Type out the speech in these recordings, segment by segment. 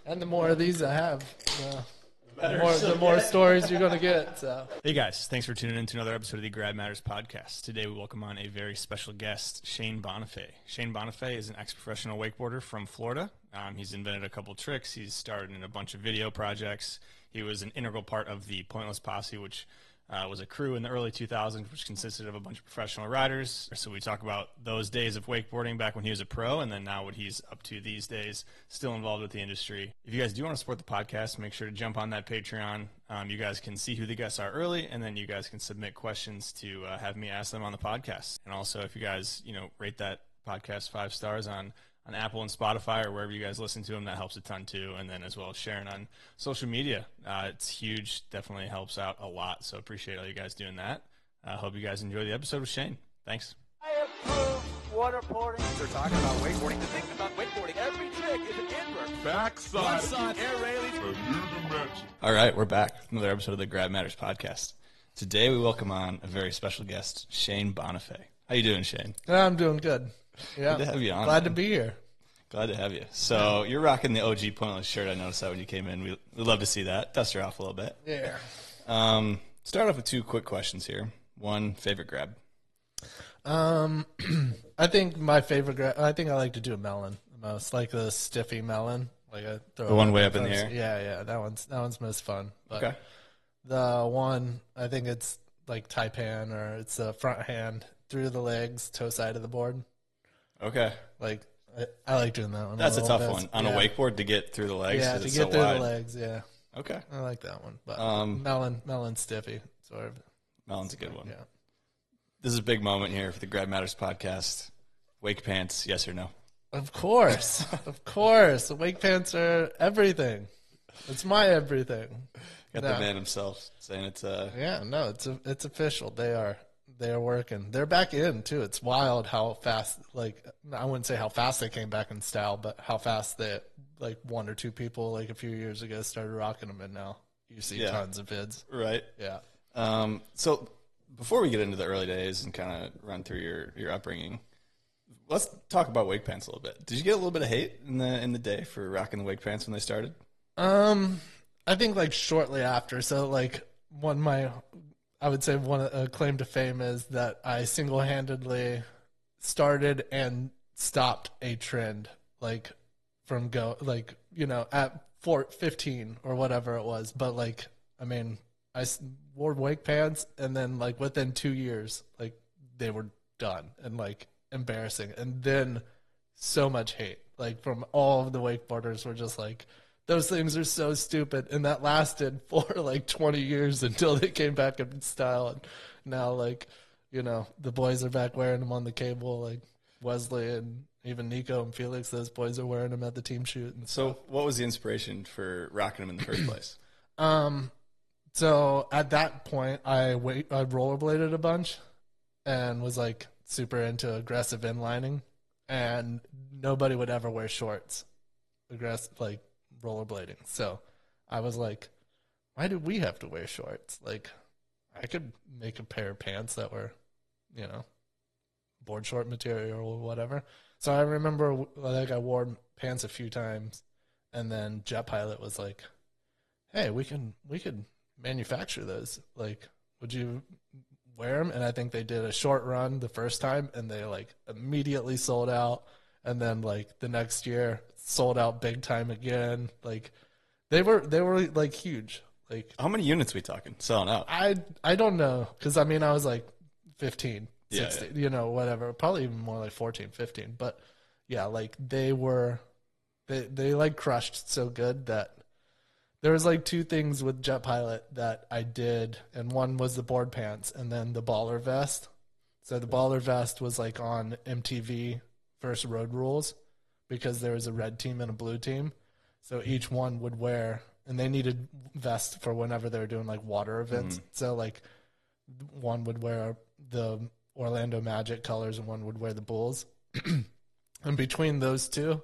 And the more of these I have, the more stories you're going to get. So. Hey guys, thanks for tuning in to another episode of the Grad Matters podcast. Today we welcome on a very special guest, Shane Bonifay. Shane Bonifay is an ex-professional wakeboarder from Florida. He's invented a couple tricks. He's starred in a bunch of video projects. He was an integral part of the Pointless Posse, which was a crew in the early 2000s, which consisted of a bunch of professional riders. So we talk about those days of wakeboarding back when he was a pro, and then now what he's up to these days, still involved with the industry. If you guys do want to support the podcast, make sure to jump on that Patreon. You guys can see who the guests are early, and then you guys can submit questions to have me ask them on the podcast. And also, if you guys, rate that podcast 5 stars on Apple and Spotify or wherever you guys listen to them, that helps a ton too. And then as well as sharing on social media. It's huge. Definitely helps out a lot. So appreciate all you guys doing that. Hope you guys enjoy the episode with Shane. Thanks. I approve waterboarding. They're talking about wakeboarding. The thing about wakeboarding, every trick is an invert. Backside. Air railings. A new dimension. All right, we're back. Another episode of the Grad Matters podcast. Today we welcome on a very special guest, Shane Bonifay. How you doing, Shane? I'm doing good. Yeah. Good to have you on. Glad to be here. Glad to have you. So you're rocking the OG Pointless shirt. I noticed that when you came in. We'd love to see that. Dust her off a little bit. Yeah. Start off with 2 quick questions here. One, favorite grab. I think my favorite. I think I like to do a melon the most, like the stiffy melon, like The one way up in the air. Yeah, that one's most fun. But Okay. the one, I think it's like taipan, or it's a front hand through the legs, toe side of the board. Okay. Like I like doing that one. That's a little tough bit. one. On a wakeboard to get through the legs? Yeah, 'cause to it's get so through wide. the legs. Yeah, Okay. I like that one. But melon stiffy sort of. Melon's a good one. Yeah. This is a big moment here for the Grad Matters podcast. Wake pants, yes or no? Of course, of course. The wake pants are everything. It's my everything. Got the man himself saying it's Yeah, no, it's official. They are working. They're back in too. It's wild how fast. Like, I wouldn't say how fast they came back in style, but how fast that, like, 1 or 2 people like a few years ago started rocking them, and now you see tons of vids. right. Yeah. So before we get into the early days and kind of run through your upbringing, let's talk about wake pants a little bit. Did you get a little bit of hate in the day for rocking the wake pants when they started? I think like shortly after. So like I would say one claim to fame is that I single-handedly started and stopped a trend, like from at 15 or whatever it was. But like, I mean, I wore wake pants, and then like within 2 years, like they were done and like embarrassing. And then so much hate, like from all of the wakeboarders were just like, those things are so stupid. And that lasted for like 20 years until they came back in style. And now, like, the boys are back wearing them on the cable, like Wesley and even Nico and Felix. Those boys are wearing them at the team shoot. And so what was the inspiration for rocking them in the first place? So at that point, I rollerbladed a bunch and was like super into aggressive inlining, and nobody would ever wear shorts, like rollerblading. So I was like, why do we have to wear shorts? Like, I could make a pair of pants that were, board short material or whatever. So I remember like I wore pants a few times, and then Jet Pilot was like, hey, we could manufacture those. Like, would you wear them? And I think they did a short run the first time, and they like immediately sold out. And then like the next year sold out big time again. Like they were like huge. Like, how many units we talking selling out? I don't know, because I mean I was like 15, 16, yeah. Whatever, probably even more like 14, 15. But yeah, like they like crushed so good that there was like 2 things with Jet Pilot that I did, and one was the board pants and then the baller vest. So the baller vest was like on MTV First Road Rules, because there was a red team and a blue team. So each one would wear, and they needed vests for whenever they were doing like water events. So like one would wear the Orlando Magic colors and one would wear the Bulls. And between those 2,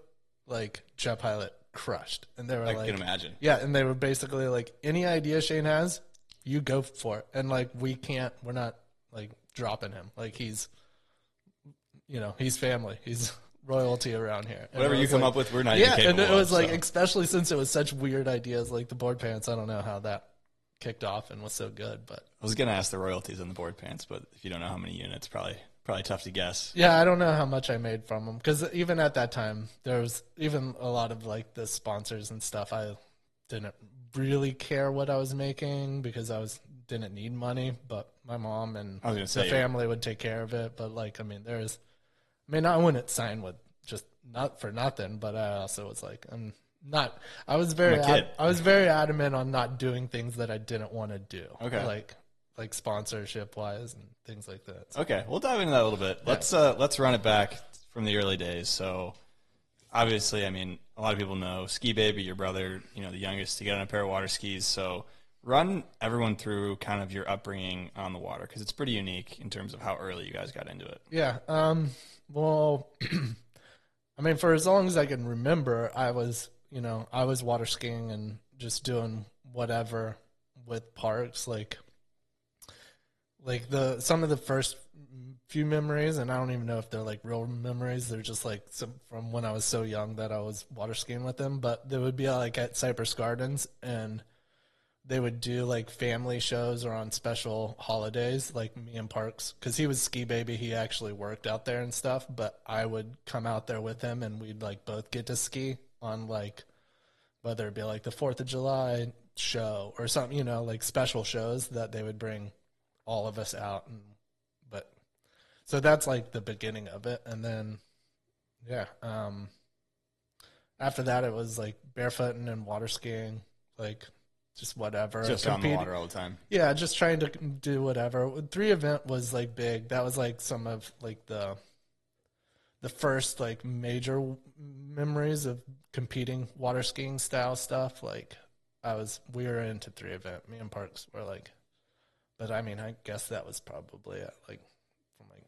like Jet Pilot crushed. And they were I can imagine. Yeah, and they were basically like, any idea Shane has, you go for it. And like we're not like dropping him. Like he's family. He's royalty around here. And Whatever it you was come like, up with, we're not yeah, even capable and it was of, like, so. especially since it was such weird ideas, like the board pants. I don't know how that kicked off and was so good, but I was gonna ask the royalties on the board pants, but if you don't know how many units, probably tough to guess. yeah, I don't know how much I made from them because even at that time, there was even a lot of like the sponsors and stuff. I didn't really care what I was making because didn't need money, but my mom and I was gonna say, the family would take care of it. But like, I mean, I wouldn't sign with just not for nothing, but I also was like, I was very adamant on not doing things that I didn't want to do. Okay. Like sponsorship wise and things like that. So, Okay, we'll dive into that a little bit. Let's run it back from the early days. So obviously, I mean, a lot of people know Ski Baby, your brother, the youngest to get on a pair of water skis. So run everyone through kind of your upbringing on the water because it's pretty unique in terms of how early you guys got into it. Yeah. Well, I mean, for as long as I can remember, I was water skiing and just doing whatever with parks, like some of the first few memories, and I don't even know if they're like real memories. They're just like from when I was so young that I was water skiing with them. But they would be like at Cypress Gardens, and they would do like family shows or on special holidays, like me and Parks, because he was Ski Baby. He actually worked out there and stuff, but I would come out there with him, and we'd like both get to ski on like whether it be like the 4th of July show or something, like special shows that they would bring all of us out. So that's like the beginning of it. And then, yeah, after that it was like barefooting and water skiing, like just whatever. Just on the water all the time. Yeah, just trying to do whatever. 3 event was like big. That was like some of like the first like major memories of competing water skiing style stuff. Like we were into 3 event. Me and Parks were like, but I mean, I guess that was probably at like from like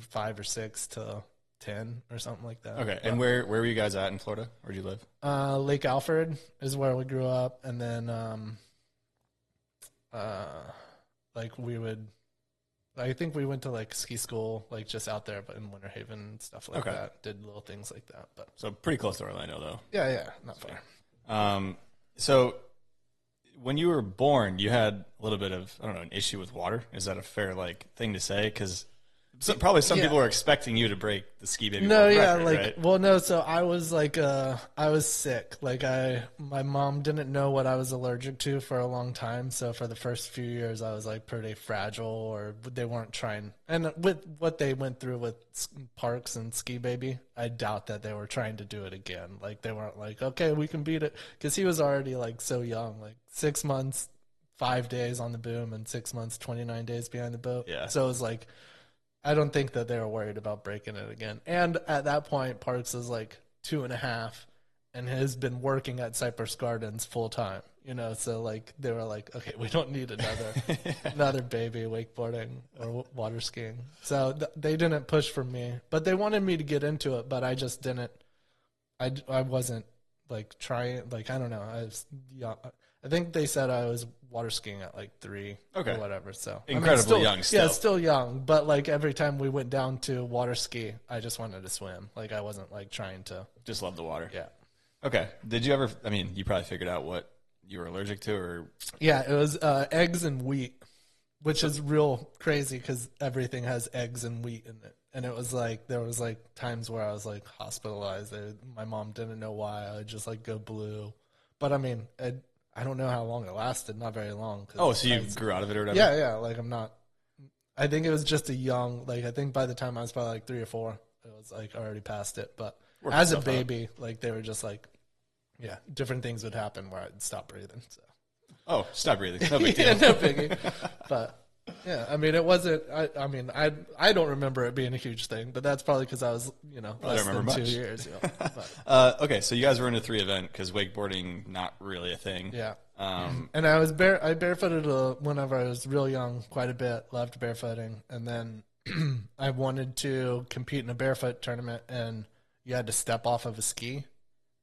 5 or 6 to 10 or something like that. Okay, and where were you guys at in Florida? Where do you live? Lake Alfred is where we grew up, and then I think we went to like ski school, like just out there, but in Winter Haven and stuff like that. Did little things like that, but So pretty close to Orlando, though. yeah, not far. So when you were born, you had a little bit of, I don't know, an issue with water. Is that a fair thing to say? Because probably some people are expecting you to break the Ski Baby No, world yeah, record, right? well, no. So I was like, I was sick. Like my mom didn't know what I was allergic to for a long time. So for the first few years, I was like pretty fragile, or they weren't trying. And with what they went through with Parks and Ski Baby, I doubt that they were trying to do it again. Like they weren't like, okay, we can beat it, because he was already like so young, like 6 months, 5 days on the boom, and 6 months, 29 days behind the boat. Yeah. So it was like, I don't think that they were worried about breaking it again. And at that point, Parks is like 2.5 and has been working at Cypress Gardens full time, so like they were like, okay, we don't need another baby wakeboarding or water skiing. So they didn't push for me, but they wanted me to get into it, but I just didn't. I wasn't like trying, like, I don't know. I was young. I think they said I was water skiing at like 3 or whatever. So incredibly young still. Yeah, still young. But like every time we went down to water ski, I just wanted to swim. Like I wasn't like trying to. Just love the water. Yeah. Okay. Did you ever, I mean, you probably figured out what you were allergic to, or? Yeah, it was eggs and wheat, which is real crazy because everything has eggs and wheat in it. And it was like, there was like times where I was like hospitalized. My mom didn't know why. I would just like go blue. But I mean, I don't know how long it lasted. Not very long. So you grew out of it or whatever? Yeah. Like I think it was just a young, like I think by the time I was probably like 3 or 4, it was like already past it. But as a baby, like they were just like, yeah, different things would happen where I'd stop breathing. So. Oh, stop breathing. No big deal. Yeah, no biggie. But yeah, I mean, it wasn't, I mean, I don't remember it being a huge thing, but that's probably because I was, less than 2 years. Okay, so you guys were in a 3 event because wakeboarding, not really a thing. Yeah. And I barefooted whenever I was real young, quite a bit, loved barefooting. And then I wanted to compete in a barefoot tournament, and you had to step off of a ski,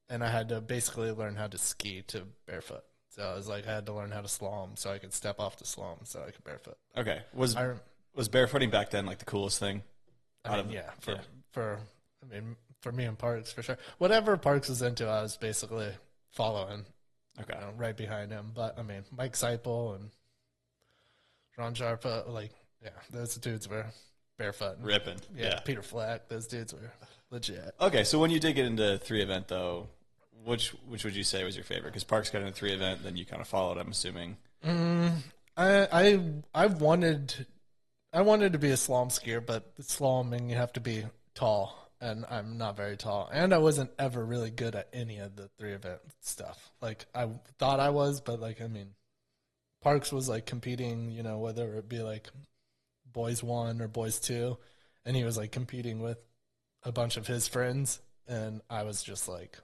and I had to basically learn how to ski to barefoot. So I was like, I had to learn how to slalom so I could step off the slalom so I could barefoot. Okay. Was barefooting back then like the coolest thing? For I mean, for me and Parks, for sure. Whatever Parks was into, I was basically following, Okay. right behind him. But, I mean, Mike Seipel and Ron Sharpa, like, yeah, those dudes were barefoot. Ripping. Yeah. Peter Flack, those dudes were legit. Okay, so when you did get into 3-event, though, which would you say was your favorite? Because Parks got into 3-event, then you kind of followed, I'm assuming. I wanted to be a slalom skier, but slaloming you have to be tall, and I'm not very tall, and I wasn't ever really good at any of the 3-event stuff. Like I thought I was, but like I mean, Parks was like competing, whether it be like boys 1 or boys 2, and he was like competing with a bunch of his friends, and I was just like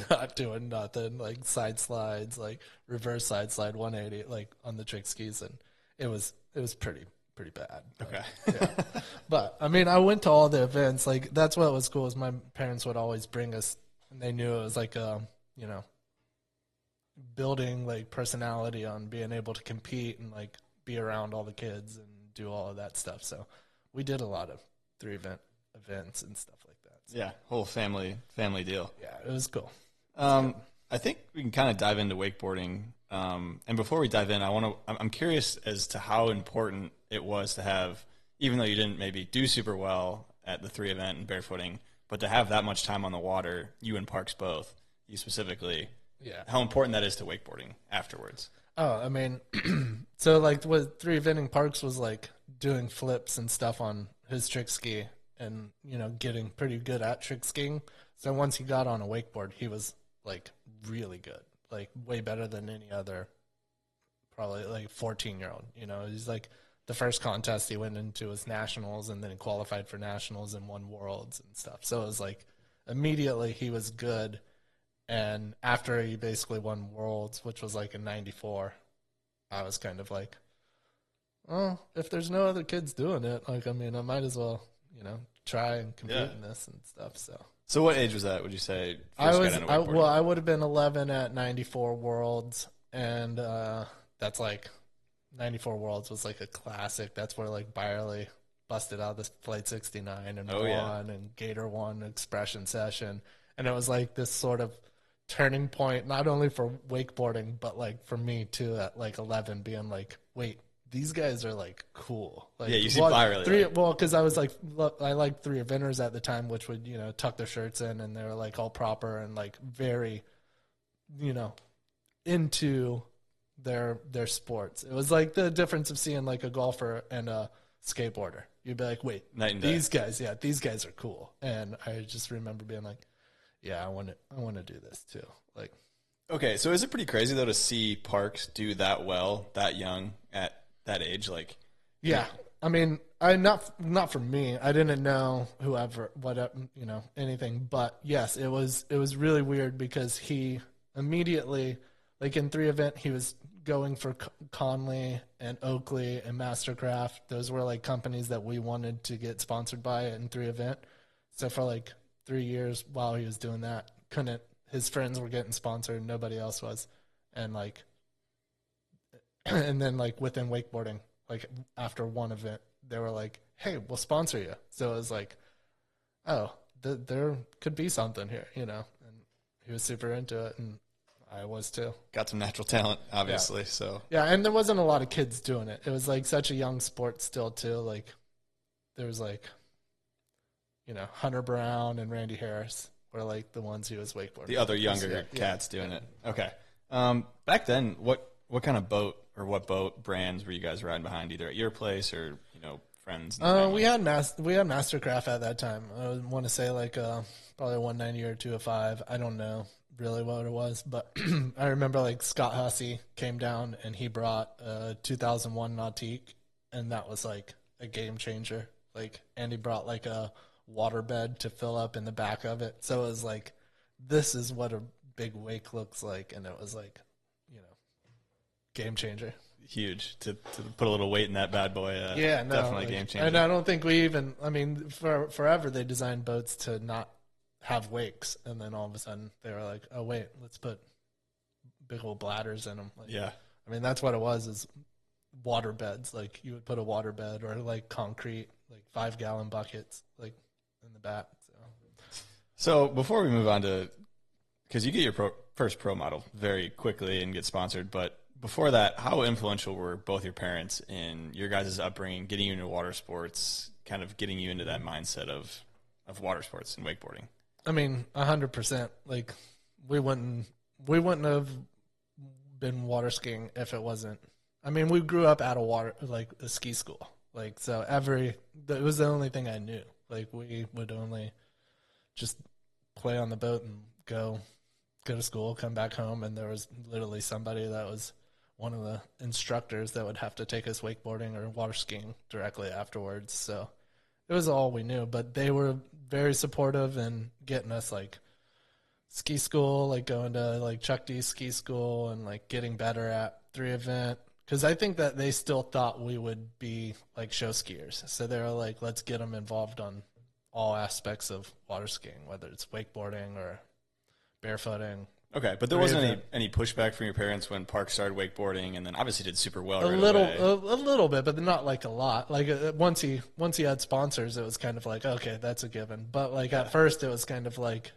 not doing nothing, like side slides, like reverse side slide 180, like on the trick skis, and it was pretty bad. Okay. Yeah. But I mean, I went to all the events. Like that's what was cool is my parents would always bring us, and they knew it was like building like personality on being able to compete and like be around all the kids and do all of that stuff. So we did a lot of 3-events and stuff like that. So, Yeah, whole family deal. yeah, it was cool. I think we can kind of dive into wakeboarding. And before we dive in, I'm curious as to how important it was to have, even though you didn't maybe do super well at the 3-event and barefooting, but to have that much time on the water, you and Parks both, you specifically, Yeah. how important that is to wakeboarding afterwards. Oh, I mean, so like with 3-eventing, Parks was like doing flips and stuff on his trick ski and, getting pretty good at trick skiing. So once he got on a wakeboard, he was like really good, like way better than any other, probably like 14-year-old. He's like the first contest he went into was nationals, and then he qualified for nationals and won worlds and stuff. So it was like immediately he was good. And after he basically won worlds, which was like in '94, I was kind of like, oh, if there's no other kids doing it, like, I mean, I might as well, try and compete in this and stuff. So what age was that, would you say? I I would have been 11 at '94 Worlds, and that's like '94 Worlds was like a classic. That's where like Byerly busted out this Flight 69 and won, and Gator won Expression Session, and it was like this sort of turning point, not only for wakeboarding, but like for me too at like 11, being like, wait, these guys are like cool. Like, yeah, you see Byerly. Well, because I was like, I liked 3-eventers at the time, which would tuck their shirts in, and they were like all proper and like very, into their sports. It was like the difference of seeing like a golfer and a skateboarder. You'd be like, wait, these guys are cool. And I just remember being like, yeah, I want to do this too. Like, okay, so is it pretty crazy though to see Parks do that well, that young, at that age? Like, yeah, I mean, not for me. I didn't know anything. But yes, it was really weird because he immediately, like in 3-event, he was going for Conley and Oakley and Mastercraft. Those were like companies that we wanted to get sponsored by in 3-event. So for like 3 years while he was doing that, his friends were getting sponsored, nobody else was. And like, and then like within wakeboarding, like after one event, they were like, hey, we'll sponsor you. So it was like, oh, there could be something here, and he was super into it, and I was too. Got some natural talent, obviously. So yeah, and there wasn't a lot of kids doing it. It was like such a young sport still too. Like there was like, Hunter Brown and Randy Harris were like the ones who was wakeboarding. The other younger cats doing it. Okay. Back then, what kind of boat or what boat brands were you guys riding behind, either at your place or friends? We had Mastercraft at that time. I want to say like probably 190 or 205. I don't know really what it was, but I remember like Scott Hussey came down and he brought a 2001 Nautique, and that was like a game changer. Like, and he brought like a waterbed to fill up in the back of it. So it was like, this is what a big wake looks like, and it was like, game changer. Huge to put a little weight in that bad boy. Definitely game changer. And I don't think we even, I mean, forever they designed boats to not have wakes, and then all of a sudden they were like, oh wait, let's put big old bladders in them. Like, yeah. I mean, that's what it was, is water beds. Like you would put a water bed or like concrete, like 5-gallon buckets, like in the back. So So before we move on to, because you get your first pro model very quickly and get sponsored, but before that, how influential were both your parents in your guys' upbringing, getting you into water sports, kind of getting you into that mindset of water sports and wakeboarding? I mean, 100%. Like, we wouldn't have been water skiing if it wasn't. I mean, we grew up at a ski school. Like, so it was the only thing I knew. Like, we would only just play on the boat and go to school, come back home, and there was literally somebody that was one of the instructors that would have to take us wakeboarding or water skiing directly afterwards. So it was all we knew, but they were very supportive in getting us like ski school, like going to like Chuck D ski school and like getting better at 3-event. Because I think that they still thought we would be like show skiers. So they were like, let's get them involved on all aspects of water skiing, whether it's wakeboarding or barefooting. Okay, but there wasn't any pushback from your parents when Park started wakeboarding, and then obviously did super well. A little bit, but not like a lot. Like once he had sponsors, it was kind of like, okay, that's a given. But like at first, it was kind of like,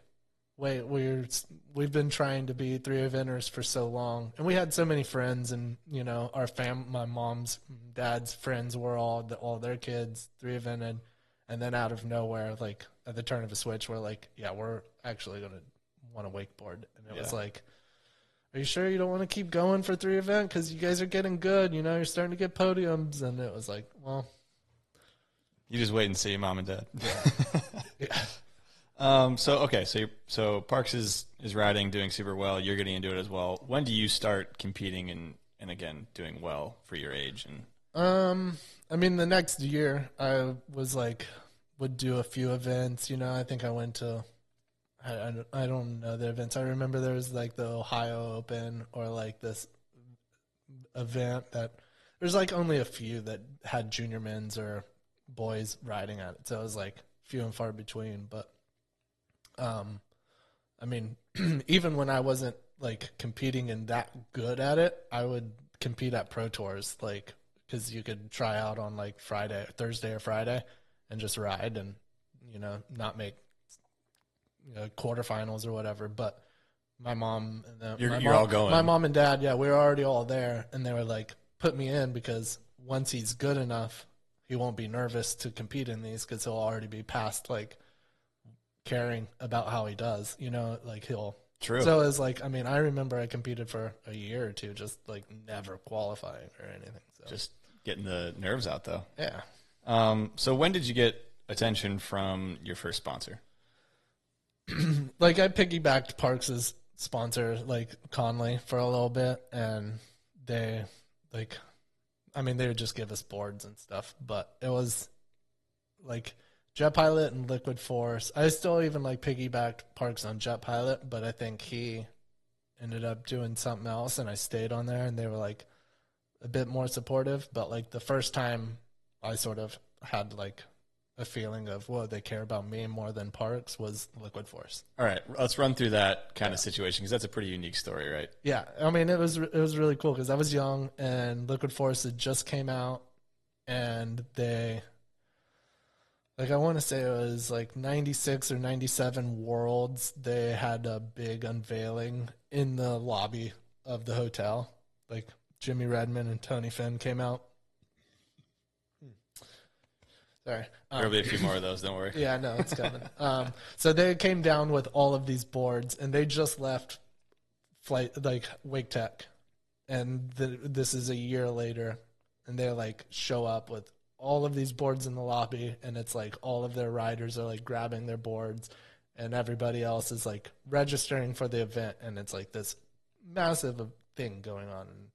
wait, we've been trying to be 3-eventers for so long, and we had so many friends, and you know, my mom's dad's friends were all their kids 3-evented, and then out of nowhere, like at the turn of a switch, we're like, yeah, we're actually gonna want to wakeboard. And it was like, are you sure you don't want to keep going for 3-event because you guys are getting good, you know, you're starting to get podiums? And it was like, well, you just wait and see, mom and dad. Yeah. So Parks is riding, doing super well, you're getting into it as well. When do you start competing and again doing well for your age? And I mean, the next year I was like, would do a few events, you know. I think I went to, I don't know the events. I remember there was like the Ohio Open or like this event that there's like only a few that had junior men's or boys riding at it. So it was like few and far between. But I mean, even when I wasn't like competing and that good at it, I would compete at pro tours, like, because you could try out on like Thursday or Friday and just ride and, you know, not make quarterfinals or whatever. But my mom and you're all going. My mom and dad, yeah, we were already all there, and they were like, put me in because once he's good enough, he won't be nervous to compete in these because he'll already be past like caring about how he does, you know, like he'll. True. So it's like, I mean, I remember I competed for a year or two, just like never qualifying or anything. So just getting the nerves out though. Yeah. So when did you get attention from your first sponsor? Like I piggybacked Parks's sponsor, like Conley, for a little bit, and they like, I mean, they would just give us boards and stuff, but it was like Jet Pilot and Liquid Force. I still even like piggybacked Parks on Jet Pilot, but I think he ended up doing something else, and I stayed on there, and they were like a bit more supportive. But like the first time I sort of had like a feeling of, whoa, they care about me more than Parks, was Liquid Force. All right, let's run through that kind of situation because that's a pretty unique story, right? Yeah, I mean, it was really cool because I was young and Liquid Force had just came out, and they, like, I want to say it was like 96 or 97 Worlds. They had a big unveiling in the lobby of the hotel. Like Jimmy Redmond and Tony Finn came out. Sorry. There'll be a few more of those, don't worry. Yeah, no, it's coming. So they came down with all of these boards, and they just left Wake Tech. And this is a year later, and they like show up with all of these boards in the lobby, and it's like all of their riders are like grabbing their boards, and everybody else is like registering for the event, and it's like this massive thing going on. And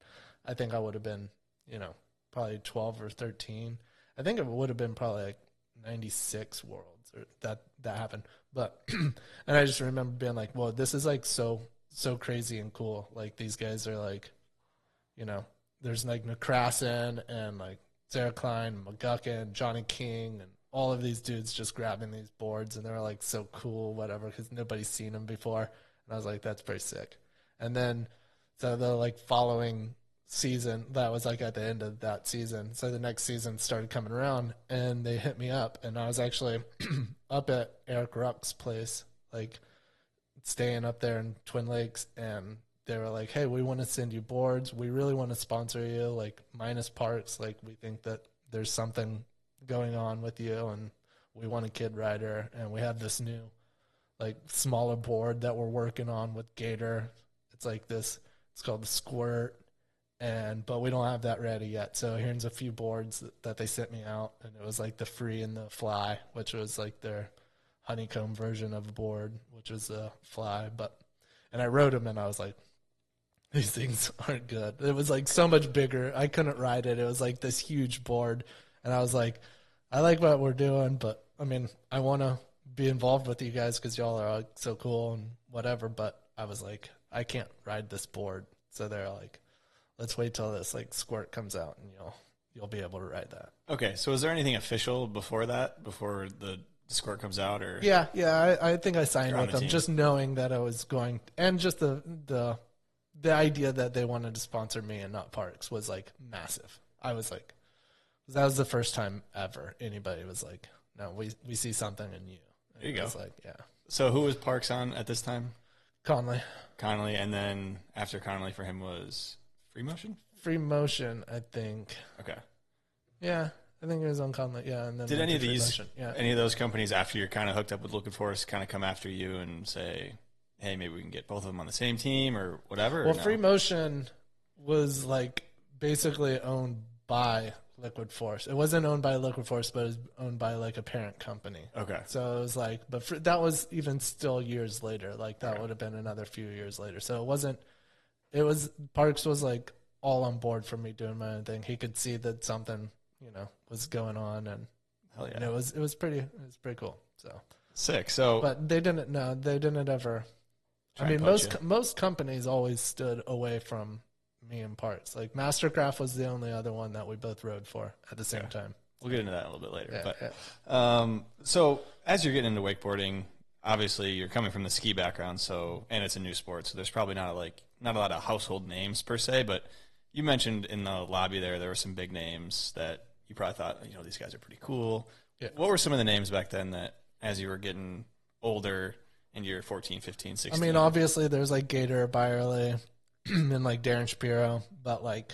I think I would have been, you know, probably 12 or 13. I think it would have been probably like 96 Worlds or that happened. But and I just remember being like, whoa, this is like so crazy and cool. Like these guys are like, you know, there's like McCrassen and like Sarah Klein, McGuckin, Johnny King, and all of these dudes just grabbing these boards, and they're like so cool, whatever, because nobody's seen them before. And I was like, that's pretty sick. And then so the like following season, that was like at the end of that season, so the next season started coming around, and they hit me up, and I was actually up at Eric Ruck's place like staying up there in Twin Lakes, and they were like, hey, we want to send you boards. We really want to sponsor you, like minus parks. Like we think that there's something going on with you, and we want a kid rider. And we have this new like smaller board that we're working on with Gator. It's like this, it's called the Squirt. But we don't have that ready yet. So here's a few boards that they sent me out, and it was like the Free and the Fly, which was like their honeycomb version of a board, which was a Fly. And I rode them, and I was like, these things aren't good. It was like so much bigger. I couldn't ride it. It was like this huge board, and I was like, I like what we're doing, but I mean, I want to be involved with you guys because y'all are like so cool and whatever. But I was like, I can't ride this board. So they're like, let's wait till this like Squirt comes out, and you'll be able to ride that. Okay, so is there anything official before that, before the Squirt comes out, or Yeah, I think I signed You're on with the them, team. just knowing that I was going, and just the idea that they wanted to sponsor me and not Parks was like massive. I was like, that was the first time ever anybody was like, no, we see something in you. And There you I go. was like, yeah, So who was Parks on at this time? Conley. Connolly, and then after Connolly for him was Free Motion? Free Motion, I think. Okay. Yeah, I think it was on Conley. Yeah, and then Did went any to of Free these, Motion. Yeah. any of those companies after you're kind of hooked up with Looking For Us kind of come after you and say, hey, maybe we can get both of them on the same team or whatever? Well, or no? Free Motion was like basically owned by Liquid Force. It wasn't owned by Liquid Force, but it was owned by like a parent company. Okay. So it was like, but that was even still years later. Like that would have been another few years later. So it wasn't. It was Parks was like all on board for me doing my own thing. He could see that something was going on, and Hell yeah. and it was pretty cool. So, Sick. So but they didn't ever. Try I and mean, poach most companies always stood away from me and Parks. Like Mastercraft was the only other one that we both rode for at the same time. we'll get into that a little bit later. Yeah, but yeah. So as you're getting into wakeboarding, obviously you're coming from the ski background, and it's a new sport, so there's probably not a lot of household names per se, but you mentioned in the lobby there were some big names that you probably thought, these guys are pretty cool. Yeah. What were some of the names back then that as you were getting older and you're 14, 15, 16? I mean, obviously there's like Gator, Byerly, and like Darren Shapiro, but like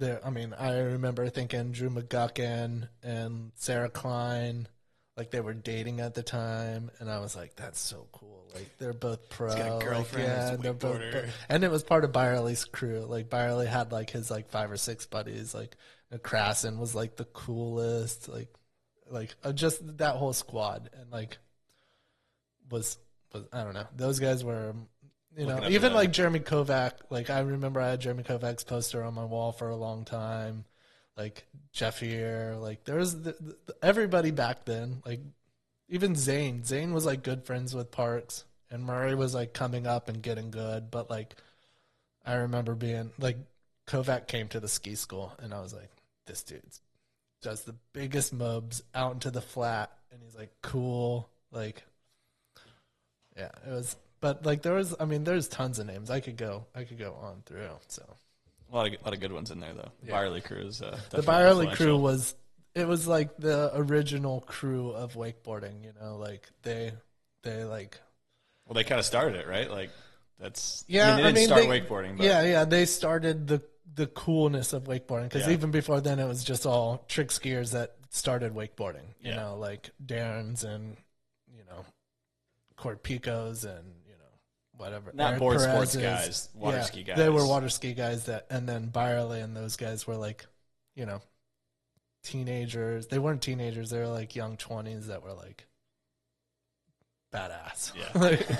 I remember thinking Drew McGuckin and Sarah Klein, like they were dating at the time, and I was like, that's so cool. Like they're both pro. He's got a girlfriend, Like, he's a and they're both wakeboarder. and it was part of Byerly's crew. Like Byerly had like his like 5 or 6 buddies. Like Krasen was like the coolest. Like just that whole squad, and like was I don't know. Those guys were, Looking up to even them. like Jeremy Kovac. Like I remember I had Jeremy Kovac's poster on my wall for a long time. Like Jeff here, like there was everybody back then. Like even Zane was like good friends with Parks, and Murray was like coming up and getting good. But like I remember being like Kovac came to the ski school, and I was like, this dude does the biggest mobs out into the flat, and he's like cool. Like yeah, it was. But like there's tons of names I could go on through. So a lot of good ones in there though. Yeah. Byerly crew is the Byerly crew was like the original crew of wakeboarding. Like they like well, they kind of started it, right? Like that's yeah. they didn't start wakeboarding, but yeah. They started the coolness of wakeboarding, because Yeah. even before then it was just all trick skiers that started wakeboarding. Yeah. Like Darren's and Court Picos and whatever. Not Eric board sports Perez's. guys, water ski guys. They were water ski guys and then Byerly and those guys were like, teenagers. They weren't teenagers. They were like young 20s that were like badass. Yeah. like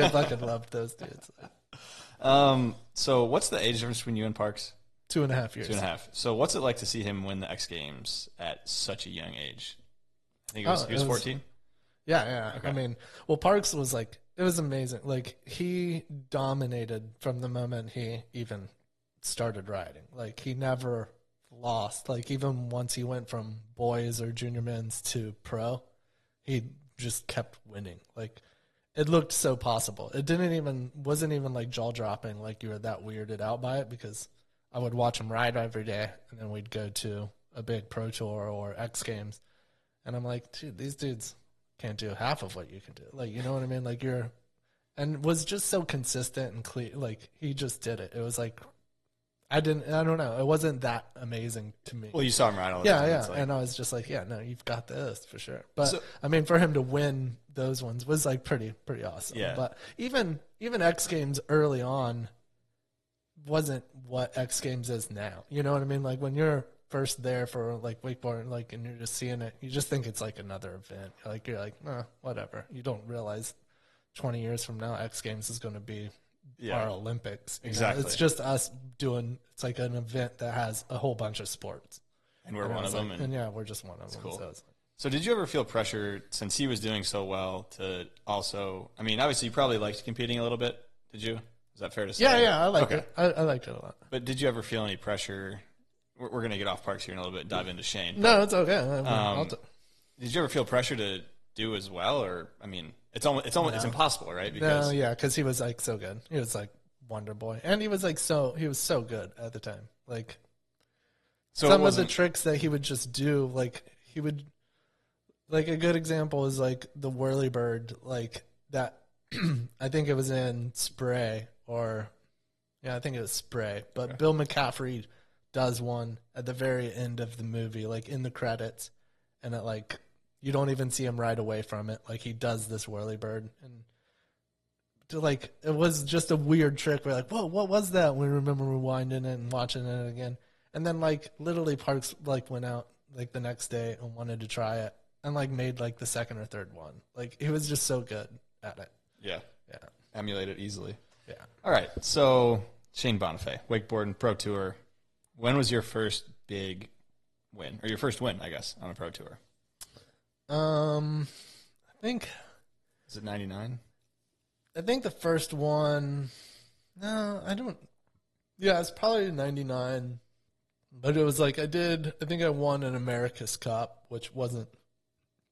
I fucking loved those dudes. So what's the age difference between you and Parks? 2.5 years. 2.5. So what's it like to see him win the X Games at such a young age? I think he was 14. Yeah. Okay. I mean, well, Parks was like, it was amazing. Like he dominated from the moment he even started riding. Like he never lost. Like even once he went from boys or junior men's to pro, he just kept winning. Like it looked so possible. It wasn't even like jaw dropping. Like you were that weirded out by it, because I would watch him ride every day, and then we'd go to a big pro tour or X Games, and I'm like, dude, these dudes can't do half of what you can do. Like, you know what I mean? Like and was just so consistent and clear. Like he just did it. It was like, I don't know. It wasn't that amazing to me. Well, you saw him ride all the time. Yeah. It's like, And I was just like, yeah, no, you've got this for sure. But I mean, for him to win those ones was like pretty awesome. Yeah. But even X Games early on wasn't what X Games is now. You know what I mean? Like when you're first there for like wakeboarding, like, and you're just seeing it, you just think it's like another event. Like you're like, whatever. You don't realize 20 years from now, X Games is going to be our Olympics. Exactly. It's just us doing. It's like an event that has a whole bunch of sports, and we're one of them. And yeah, we're just one of them. Cool. So did you ever feel pressure, since he was doing so well, to also? I mean, obviously, you probably liked competing a little bit. Did you? Is that fair to say? Yeah, I liked it. I liked it a lot. But did you ever feel any pressure? We're going to get off Parks here in a little bit and dive into Shane. No, it's okay. Did you ever feel pressure to do as well, or I mean, it's impossible, right? Because because he was like so good. He was like Wonder Boy, and he was so good at the time. Like some of the tricks that he would just do, like he would, like a good example is like the whirly bird, like that. I think it was in Spray, I think it was Spray. But Bill McCaffrey does one at the very end of the movie, like in the credits, and it like you don't even see him right away from it. Like he does this whirly bird, and like it was just a weird trick. We're like, whoa, what was that? We remember rewinding it and watching it again, and then like literally Parks like went out like the next day and wanted to try it, and like made like the second or third one. Like he was just so good at it. Yeah. Emulate it easily. Yeah. All right. So Shane Bonifay, wakeboarding pro tour. When was your first big win, or your first win, I guess, on a pro tour? I think. Is it 99? I think the first one. No, I don't. Yeah, it's probably 99. But it was like I think I won an America's Cup, which wasn't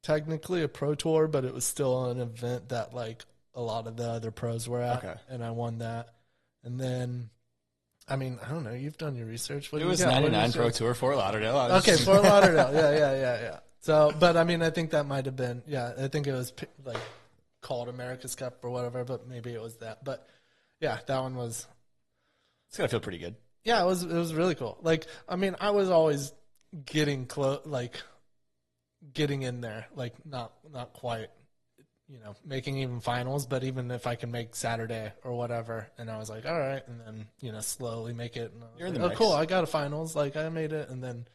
technically a pro tour, but it was still an event that like a lot of the other pros were at. Okay. And I won that. And then, I mean, I don't know. You've done your research. It was 99 pro tour, Fort Lauderdale. Okay, Fort Lauderdale. Yeah. So, but I mean, I think that might have been, I think it was like called America's Cup or whatever, but maybe it was that. But yeah, that one was. It's got to feel pretty good. Yeah, it was really cool. Like, I mean, I was always getting close, like getting in there, like not quite, making even finals, but even if I can make Saturday or whatever, and I was like, all right, and then, slowly make it. And You're in like, the mix. Cool, I got a finals, like I made it, and then,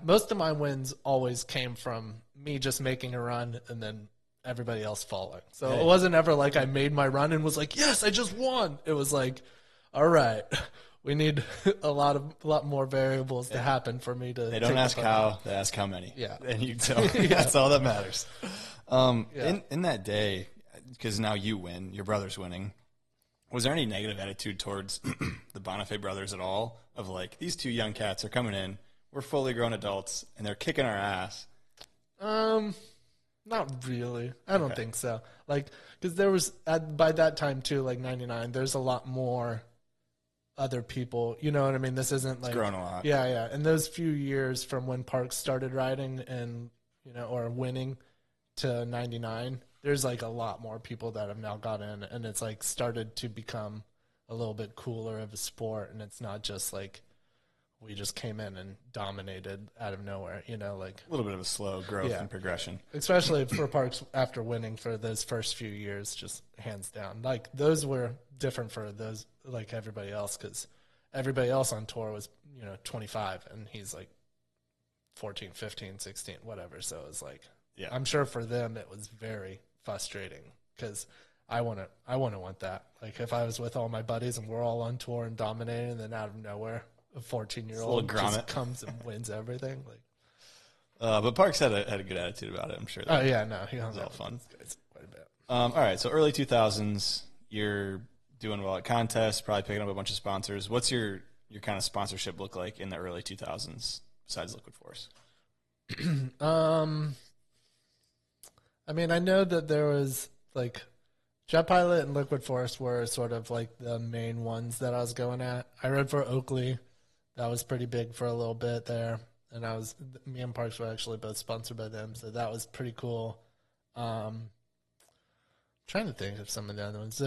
most of my wins always came from me just making a run and then everybody else following. So it wasn't ever like I made my run and was like, yes, I just won. It was like, all right, we need a lot more variables to happen for me to. They don't ask how, they ask how many. Yeah. And you tell. That's all that matters. In that day, because now you win, your brother's winning, was there any negative attitude towards the Bonifay brothers at all? Of like, these two young cats are coming in, we're fully grown adults, and they're kicking our ass. Not really. I don't think so. Like, because there was, by that time too, like 99, there's a lot more other people. You know what I mean? This isn't like. It's grown a lot. Yeah. And those few years from when Parks started riding and, or winning to 99, there's like a lot more people that have now got in, and it's like started to become a little bit cooler of a sport, and it's not just like we just came in and dominated out of nowhere, like A little bit of a slow growth and progression. Especially for Parks after winning for those first few years, just hands down. Like those were different for those, like everybody else, because everybody else on tour was, 25 and he's like 14, 15, 16, whatever. So it was like, I'm sure for them it was very frustrating because I wouldn't want that. Like if I was with all my buddies and we're all on tour and dominating, and then out of nowhere a 14-year-old just comes and wins everything. Like, but Parks had a good attitude about it. I'm sure. He was all fun. Quite a bit. All right, so early 2000s, you're doing well at contests, probably picking up a bunch of sponsors. What's your kind of sponsorship look like in the early 2000s besides Liquid Force? I mean, I know that there was like Jet Pilot and Liquid Force were sort of like the main ones that I was going at. I rode for Oakley. That was pretty big for a little bit there. And me and Parks were actually both sponsored by them, so that was pretty cool. Trying to think of some of the other ones.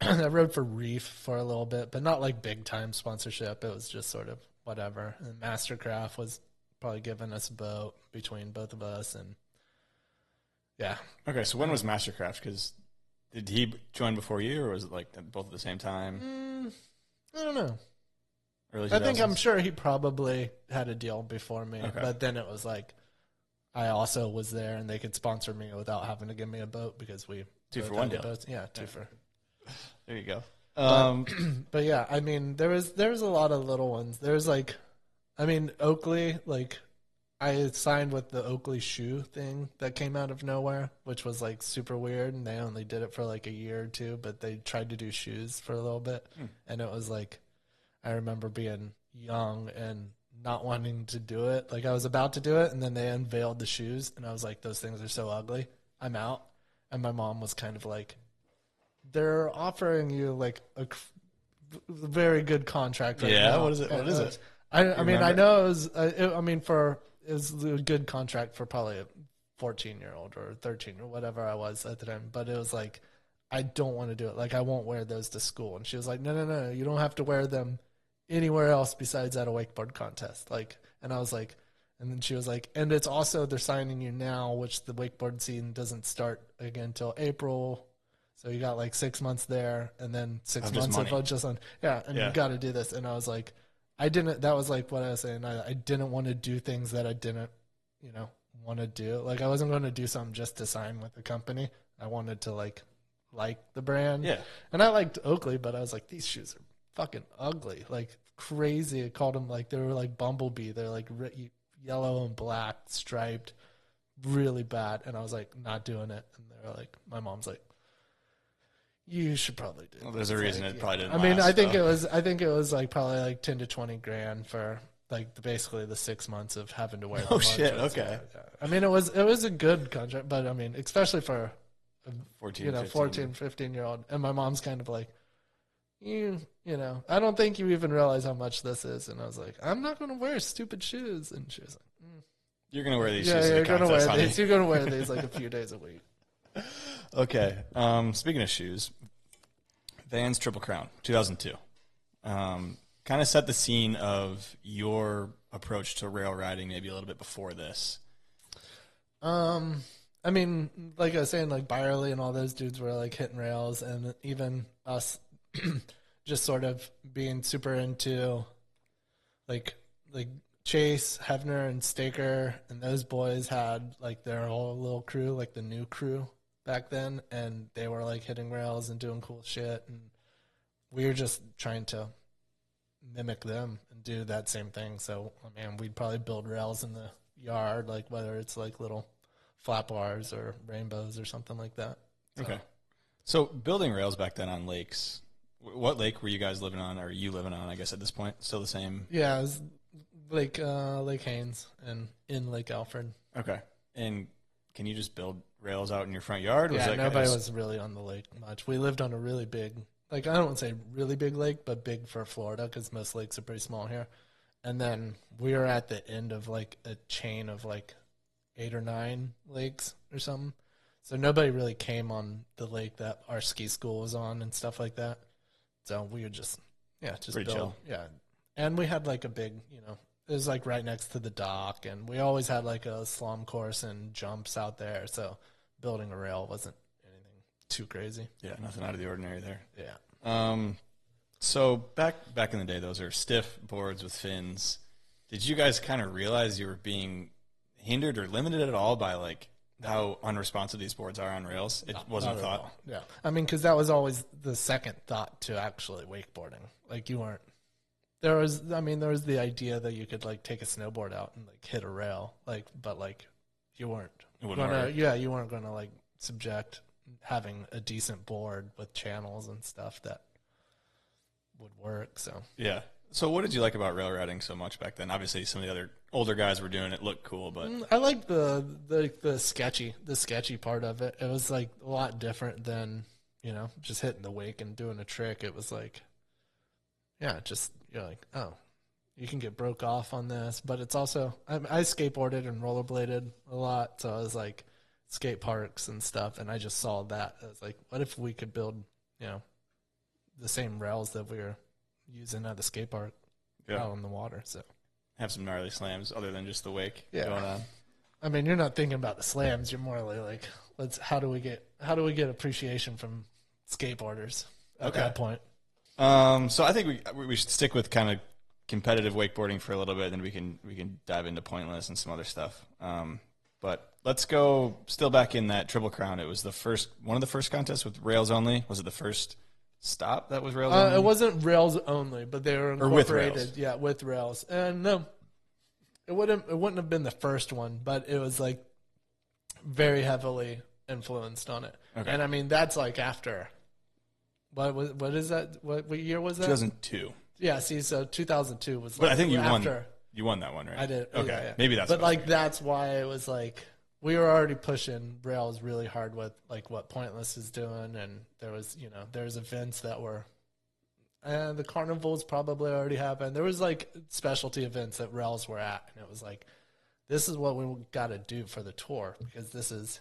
I rode for Reef for a little bit, but not like big time sponsorship. It was just sort of whatever. And Mastercraft was probably giving us a boat between both of us, and yeah. Okay, so when was Mastercraft? Because did he join before you, or was it like both at the same time? I don't know. Early I think 2000s? I'm sure he probably had a deal before me, Okay. but then it was like I also was there, and they could sponsor me without having to give me a boat because we Two both for one had the deal. boats. Yeah, two for. There you go. But yeah, I mean, there was a lot of little ones. There's like, I mean, Oakley. Like, I signed with the Oakley shoe thing that came out of nowhere, which was like super weird, and they only did it for like a year or two, but they tried to do shoes for a little bit, and it was like, I remember being young and not wanting to do it. Like I was about to do it, and then they unveiled the shoes, and I was like, those things are so ugly. I'm out. And my mom was kind of like, they're offering you like a very good contract right now. What is it? What is it? I mean, remember? I know it was. It was a good contract for probably a 14-year-old or 13 or whatever I was at the time. But it was like, I don't want to do it. Like, I won't wear those to school. And she was like, no, you don't have to wear them anywhere else besides at a wakeboard contest. Like, and I was like, and then she was like, and it's also they're signing you now, which the wakeboard season doesn't start again until April. So you got like 6 months there, and then 6 Of just months money. of just on, yeah, and you got to do this. And I was like, that was like what I was saying. I didn't want to do things that I didn't, want to do. Like I wasn't going to do something just to sign with the company. I wanted to like the brand. Yeah. And I liked Oakley, but I was like, these shoes are fucking ugly, like crazy. I called them like, they were like Bumblebee. They're like yellow and black striped, really bad. And I was like, not doing it. And they were like, my mom's like, you should probably do it. Well, there's a reason it probably didn't I mean, last, I think though. it was like probably like 10 to 20 grand for like basically the 6 months of having to wear. Oh, the shit, margins. okay. Yeah. I mean, it was a good contract, but I mean, especially for 14, 15. 14, 15-year-old. And my mom's kind of like, I don't think you even realize how much this is. And I was like, I'm not going to wear stupid shoes. And she was like, You're going to wear these yeah, shoes to the you're going to contest, wear honey. these. You're going to wear these like a few days a week. Okay. Speaking of shoes, Vans Triple Crown, 2002. Kind of set the scene of your approach to rail riding maybe a little bit before this. I mean, like I was saying, like Byerly and all those dudes were like hitting rails, and even us just sort of being super into like Chase, Hefner, and Staker, and those boys had like their whole little crew, like the new crew back then, and they were like hitting rails and doing cool shit, and we were just trying to mimic them and do that same thing. So, I mean, we'd probably build rails in the yard, like whether it's like little flat bars or rainbows or something like that. So, Okay. So building rails back then on lakes, what lake were you guys living on, or are you living on, I guess, at this point? Still the same? yeah, it was Lake Haynes and in Lake Alfred. Okay. And can you just build rails out in your front yard? Yeah, that nobody was really on the lake much. We lived on a really big, like I don't want to say really big lake, but big for Florida because most lakes are pretty small here. And then we were at the end of like a chain of like 8 or 9 lakes or something. So nobody really came on the lake that our ski school was on and stuff like that. So we would just Pretty build. chill. Yeah. And we had like a big, it was like right next to the dock, and we always had like a slalom course and jumps out there. So building a rail wasn't anything too crazy. Yeah, nothing out of the ordinary there. Yeah. So back in the day, those are stiff boards with fins. Did you guys kind of realize you were being hindered or limited at all by like how unresponsive these boards are on rails? It wasn't a Not at thought. all. Yeah. I mean, because that was always the second thought to actually wakeboarding. Like you weren't. There was the idea that you could like take a snowboard out and like hit a rail, like, but like you weren't. It wouldn't gonna, work. yeah, you weren't going to like subject having a decent board with channels and stuff that would work. So Yeah. So what did you like about rail riding so much back then? Obviously, some of the other older guys were doing it, looked cool, but I like the sketchy part of it. It was like a lot different than just hitting the wake and doing a trick. It was like, yeah, just you're like, oh, you can get broke off on this, but it's also I skateboarded and rollerbladed a lot, so I was like, skate parks and stuff, and I just saw that. I was like, what if we could build, the same rails that we were using at the skate park out on the water? So have some gnarly slams other than just the wake going on. I mean, you're not thinking about the slams. You're more like, how do we get appreciation from skateboarders at that point? So I think we should stick with kind of competitive wakeboarding for a little bit, and then we can dive into pointless and some other stuff. But let's go still back in that Triple Crown. It was one of the first contests with rails only. Was it the first stop that was rails only? It wasn't rails only, but they were incorporated. With rails. Yeah, with rails. And no, it wouldn't have been the first one, but it was like very heavily influenced on it. Okay. And I mean, that's like after. What is that? What year was that? 2002. Yeah. See, so 2002 was. But I think you after. won. You won that one, right? I did. Okay, Yeah. maybe that's. But like that's why it was like we were already pushing rails really hard with like what Pointless is doing, and there was there's events that were. And the carnivals probably already happened. There was like specialty events that rails were at, and it was like, this is what we got to do for the tour because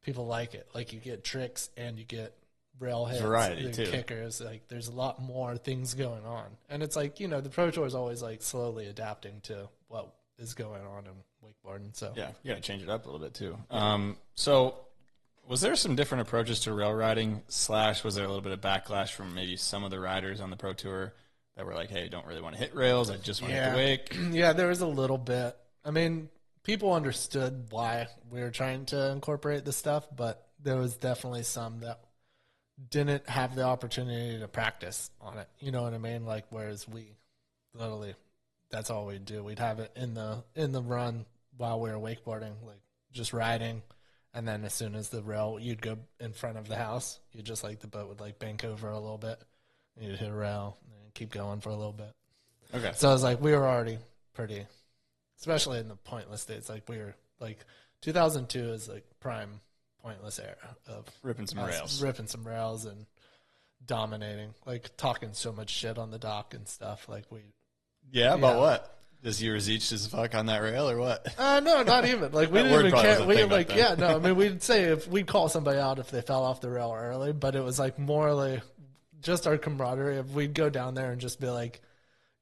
people like it. Like you get tricks and you get rail hits, variety too. Kickers. Like there's a lot more things going on, and it's like the Pro Tour is always like slowly adapting to what is going on in wakeboarding. So yeah, you got to change it up a little bit too. So was there some different approaches to rail riding? / was there a little bit of backlash from maybe some of the riders on the Pro Tour that were like, "Hey, I don't really want to hit rails. I just want to hit the wake." Yeah, there was a little bit. I mean, people understood why we were trying to incorporate this stuff, but there was definitely some that didn't have the opportunity to practice on it. You know what I mean? Like, whereas we literally, that's all we'd do. We'd have it in the run while we were wakeboarding, like just riding. And then as soon as the rail, you'd go in front of the house. You'd just like the boat would like bank over a little bit. And you'd hit a rail and keep going for a little bit. Okay. So I was like, we were already pretty, especially in the Pointless days. Like we were like 2002 is like prime Pointless era of ripping some rails and dominating, like talking so much shit on the dock and stuff. Like about what? Does you was each as fuck on that rail or what? No, not even. Like we didn't even care. We like I mean, we'd say if we'd call somebody out if they fell off the rail early, but it was like more like just our camaraderie. If we'd go down there and just be like,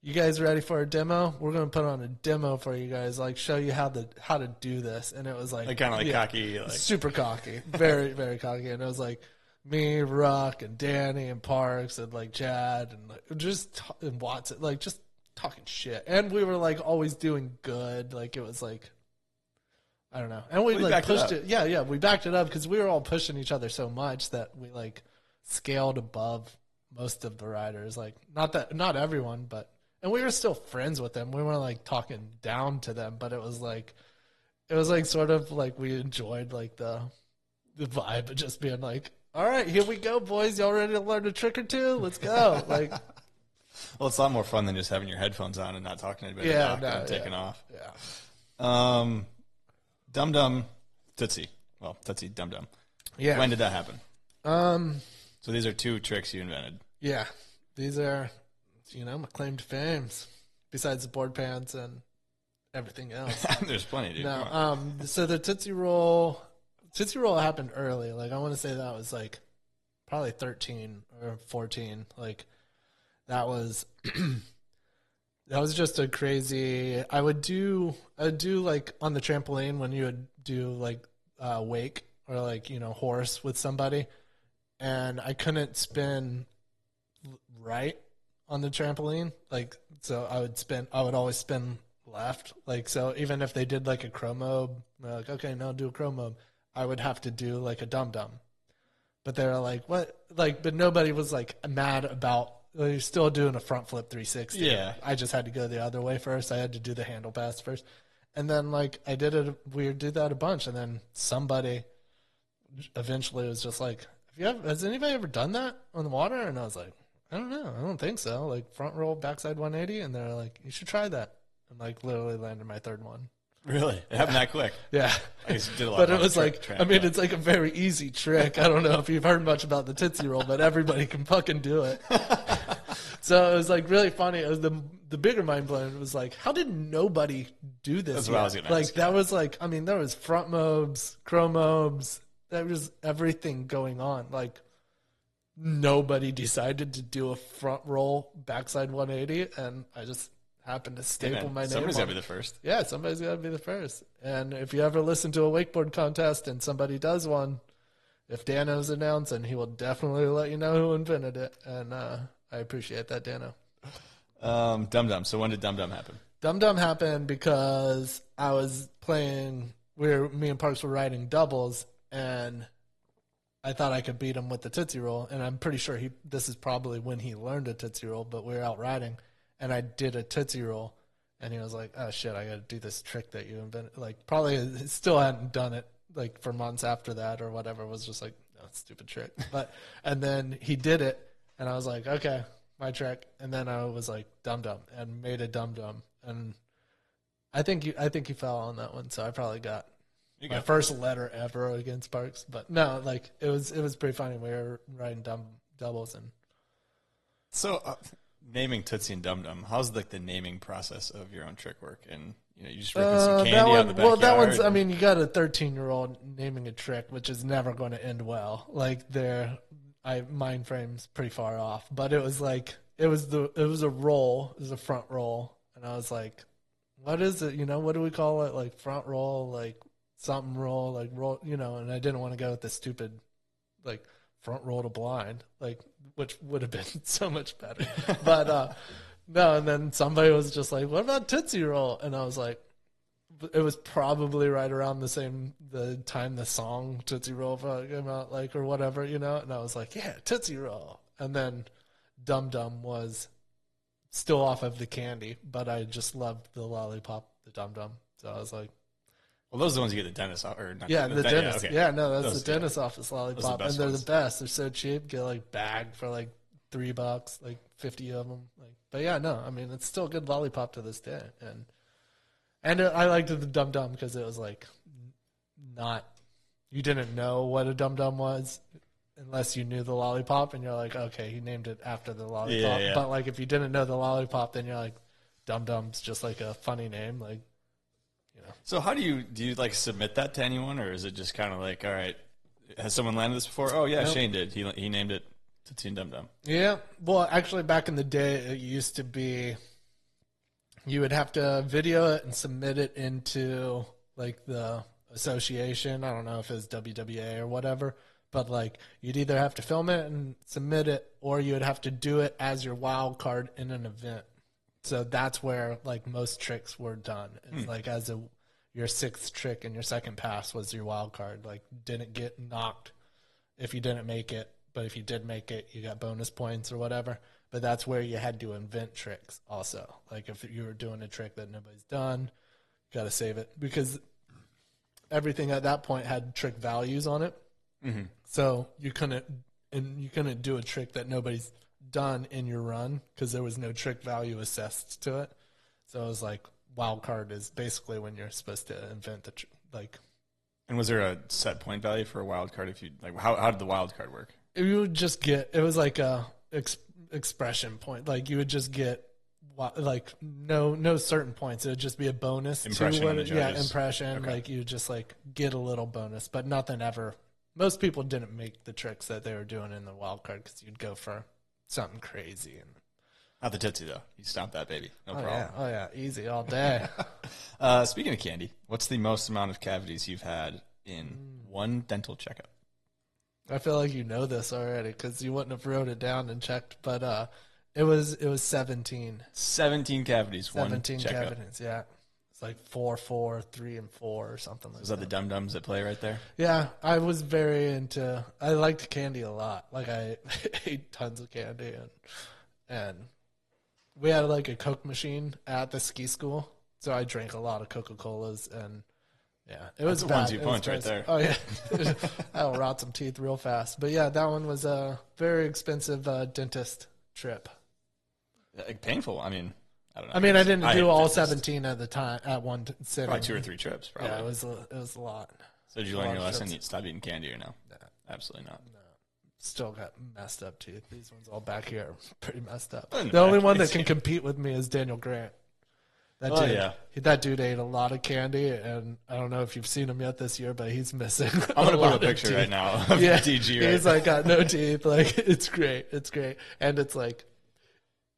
"You guys ready for a demo? We're gonna put on a demo for you guys. Like show you how to do this." And it was like kind of like cocky, like super cocky, very very cocky. And it was like me, Ruck, and Danny, and Parks, and like Chad, and like, and Watson, like just talking shit. And we were like always doing good. Like it was like I don't know. And we like pushed it. Yeah, we backed it up because we were all pushing each other so much that we like scaled above most of the riders. Like not everyone, but. And we were still friends with them. We weren't like talking down to them, but it was like sort of like we enjoyed like the vibe of just being like, all right, here we go, boys. Y'all ready to learn a trick or two? Let's go. Like, well, it's a lot more fun than just having your headphones on and not talking to anybody and taking off. Yeah. Dum Dum Tootsie. Well, Tootsie Dum Dum. Yeah. When did that happen? So these are 2 tricks you invented. Yeah. These are my claim to fames, besides the board pants and everything else. There's plenty, dude. No, so the Tootsie Roll happened early. Like I want to say that was like probably 13 or 14. Like that was just a crazy. I would do like on the trampoline when you would do like wake or like horse with somebody, and I couldn't spin right on the trampoline, like so I would always spin left, like so even if they did like a chromo, like okay, no, do a chromo, I would have to do like a dum dum, but they were like what, like, but nobody was like mad about you're still doing a front flip 360. Yeah, I just had to go the other way first. I had to do the handle pass first, and then like I did it. We did that a bunch, and then somebody eventually was just like, has anybody ever done that on the water? And I was like, I don't know. I don't think so. Like front roll, backside 180, and they're like, you should try that. And like literally landed my 3rd one. Really? It happened that quick? Yeah. I guess you did a lot. But it was like, I mean, it's like a very easy trick. I don't know if you've heard much about the Tootsie Roll, but everybody can fucking do it. So it was like really funny. It was the bigger mind blowing was like, how did nobody do this? That's yet? what I was gonna like ask. that was like, I mean, there was front mobs, crow mobs, there was everything going on. Like nobody decided to do a front roll backside 180, and I just happened to staple my name. Somebody's on got to be it. the first. Yeah, somebody's got to be the first. And if you ever listen to a wakeboard contest and somebody does one, if Dano's announcing, he will definitely let you know who invented it. And I appreciate that, Dano. Dum Dum. So when did Dum Dum happen? Dum Dum happened because I was playing, me and Parks were riding doubles, and I thought I could beat him with the Tootsie Roll. And I'm pretty sure this is probably when he learned a Tootsie Roll, but we were out riding, and I did a Tootsie Roll. And he was like, oh, shit, I got to do this trick that you invented. Like, probably still hadn't done it, like, for months after that or whatever. It was just like, no, stupid trick. And then he did it, and I was like, okay, my trick. And then I was like, Dum Dum, and made a Dum Dum. And I think he fell on that one, so I probably got my first letter ever against Parks. But no, like, it was pretty funny. We were riding doubles, and So naming Tootsie and Dum Dum, how's like the naming process of your own trick work? And you just ripping some candy out of the backyard. Well, that one's. I mean, you got a 13-year-old naming a trick, which is never going to end well. Like mind frame's pretty far off. But it was like it was a roll, it was a front roll, and I was like, what is it? What do we call it? Like front roll, like something roll, like roll. And I didn't want to go with the stupid, like front roll to blind, like which would have been so much better. But no, and then somebody was just like, what about Tootsie Roll? And I was like, it was probably right around the time the song Tootsie Roll came out, like, or whatever, and I was like, yeah, Tootsie Roll. And then Dum Dum was still off of the candy, but I just loved the lollipop, the Dum Dum. So I was like, well, those are the ones you get the dentist or not yeah, the dentist. okay. Yeah, no, that's Those, the dentist office lollipop, best and they're ones. the best. They're so cheap. Get like bag for like $3, like 50 of them. Like, but yeah, no, I mean it's still a good lollipop to this day, and I liked the Dum Dum because it was like you didn't know what a Dum Dum was unless you knew the lollipop, and you're like, okay, he named it after the lollipop. Yeah. But like if you didn't know the lollipop, then you're like, Dum Dum's just like a funny name, like. So how do you like submit that to anyone, or is it just kind of like, all right, has someone landed this before? Oh yeah, nope. Shane did. He named it Tootsie and Dum Dum. Yeah. Well, actually, back in the day, it used to be you would have to video it and submit it into like the association. I don't know if it was WWA or whatever, but like you'd either have to film it and submit it, or you would have to do it as your wild card in an event. So that's where like most tricks were done. It's like as your sixth trick and your second pass was your wild card. Like didn't get knocked if you didn't make it, but if you did make it, you got bonus points or whatever. But that's where you had to invent tricks also. Like if you were doing a trick that nobody's done, you got to save it because everything at that point had trick values on it. Mm-hmm. So you couldn't do a trick that nobody's done in your run because there was no trick value assessed to it. So it was like wild card is basically when you're supposed to invent the like. And was there a set point value for a wild card? If you like, how did the wild card work? You would just get it was like a expression point. Like you would just get like no certain points. It would just be a bonus impression to on the judges. Impression. Okay. Like you would just like get a little bonus, but nothing ever. Most people didn't make the tricks that they were doing in the wild card because you'd go for something crazy and. Not the Tootsie, though. You stomped that baby. No problem. Yeah. Oh, yeah. Easy all day. Speaking of candy, what's the most amount of cavities you've had in one dental checkup? I feel like you know this already because you wouldn't have wrote it down and checked, but it was 17. 17 cavities, 17 one checkup. cavities, yeah. It's like 4, 4, 3, and 4 or something like that. Is that the Dum Dums that play right there? Yeah, I was I liked candy a lot. Like I ate tons of candy and we had like a Coke machine at the ski school, so I drank a lot of Coca-Colas, and yeah, it was That's a bad. 1-2 punch right there. Oh yeah, that'll rot some teeth real fast. But yeah, that one was a very expensive dentist trip. Like painful. I mean, I don't know. I mean, I didn't do all dentist. 17 at the time at one sitting. Probably 2 or 3 trips. Probably. Yeah, it was a lot. So did you learn your lesson? You stop eating candy or no? No. Absolutely not. No. still got messed up teeth. These ones all back here are pretty messed up. In the The only back, one I that see. can compete with me is Daniel Grant. That Oh, dude, yeah. that dude ate a lot of candy, and I don't know if you've seen him yet this year, but he's missing. I'm going to lot put a of picture teeth. right now of Yeah, DG. Right? he's like got no teeth. Like it's great, and it's like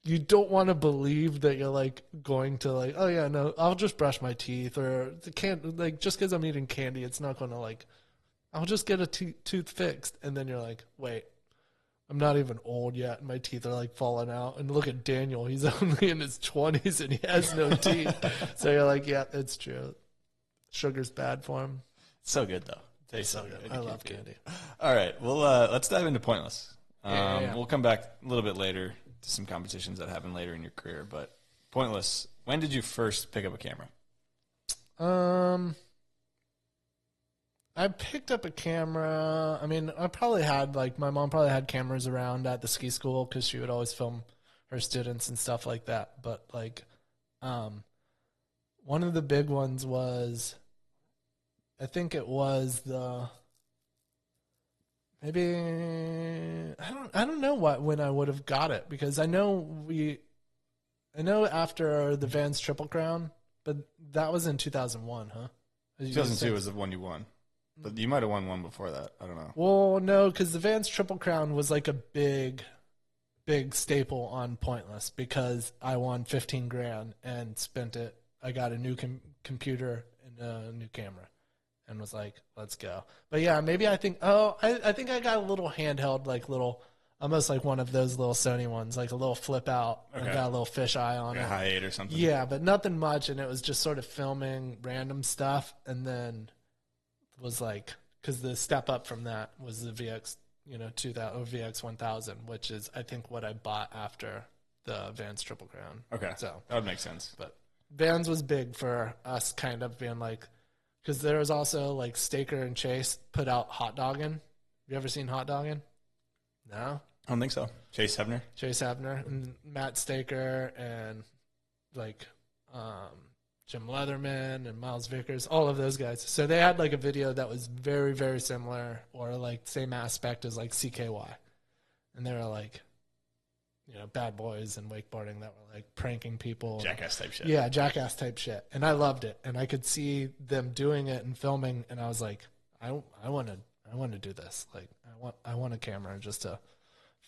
you don't want to believe that you're like going to like, oh yeah, no, I'll just brush my teeth, or the can't like just because I'm eating candy, it's not going to like, I'll just get a tooth fixed, and then you're like, wait. I'm not even old yet, and my teeth are like falling out. And look at Daniel; he's only in his 20s and he has no teeth. So you're like, yeah, it's true. Sugar's bad for him. So good, though. Tastes So good. I love candy. All right. Well, let's dive into Pointless. Yeah. We'll come back a little bit later to some competitions that happened later in your career. But Pointless, when did you first pick up a camera? I picked up a camera. I mean, I probably had like my mom probably had cameras around at the ski school because she would always film her students and stuff like that. But like, one of the big ones was, I think it was the maybe I don't know when I would have got it because I know after the Vans Triple Crown, but that was in 2001, huh? 2002 was the one you won. But you might have won one before that. I don't know. Well, no, because the Vans Triple Crown was like a big staple on Pointless because I won 15 grand and spent it. I got a new computer and a new camera and was like, let's go. But yeah, maybe I think I think I got a little handheld, like little, almost like one of those little Sony ones, like a little flip out. Okay. And got a little fisheye on Like a it. high 8 or something. Yeah, but nothing much, and it was just sort of filming random stuff, and then was like, because the step up from that was the VX, 2000 or VX 1000, which is I think what I bought after the Vans Triple Crown. Okay. So That would make sense. but Vans was big for us, kind of being like, because there was also like Staker and Chase put out Hot Doggin'. You ever seen Hot Doggin'? No. I don't think so. Chase Hebner? Chase Abner and Matt Staker and like Jim Leatherman and Miles Vickers, all of those guys. So they had like a video that was very, very similar or like same aspect as like CKY. And they were like, bad boys and wakeboarding that were like pranking people. Jackass type shit. Yeah, jackass type shit. And I loved it. And I could see them doing it and filming. And I was like, I want to do this. Like I want a camera just to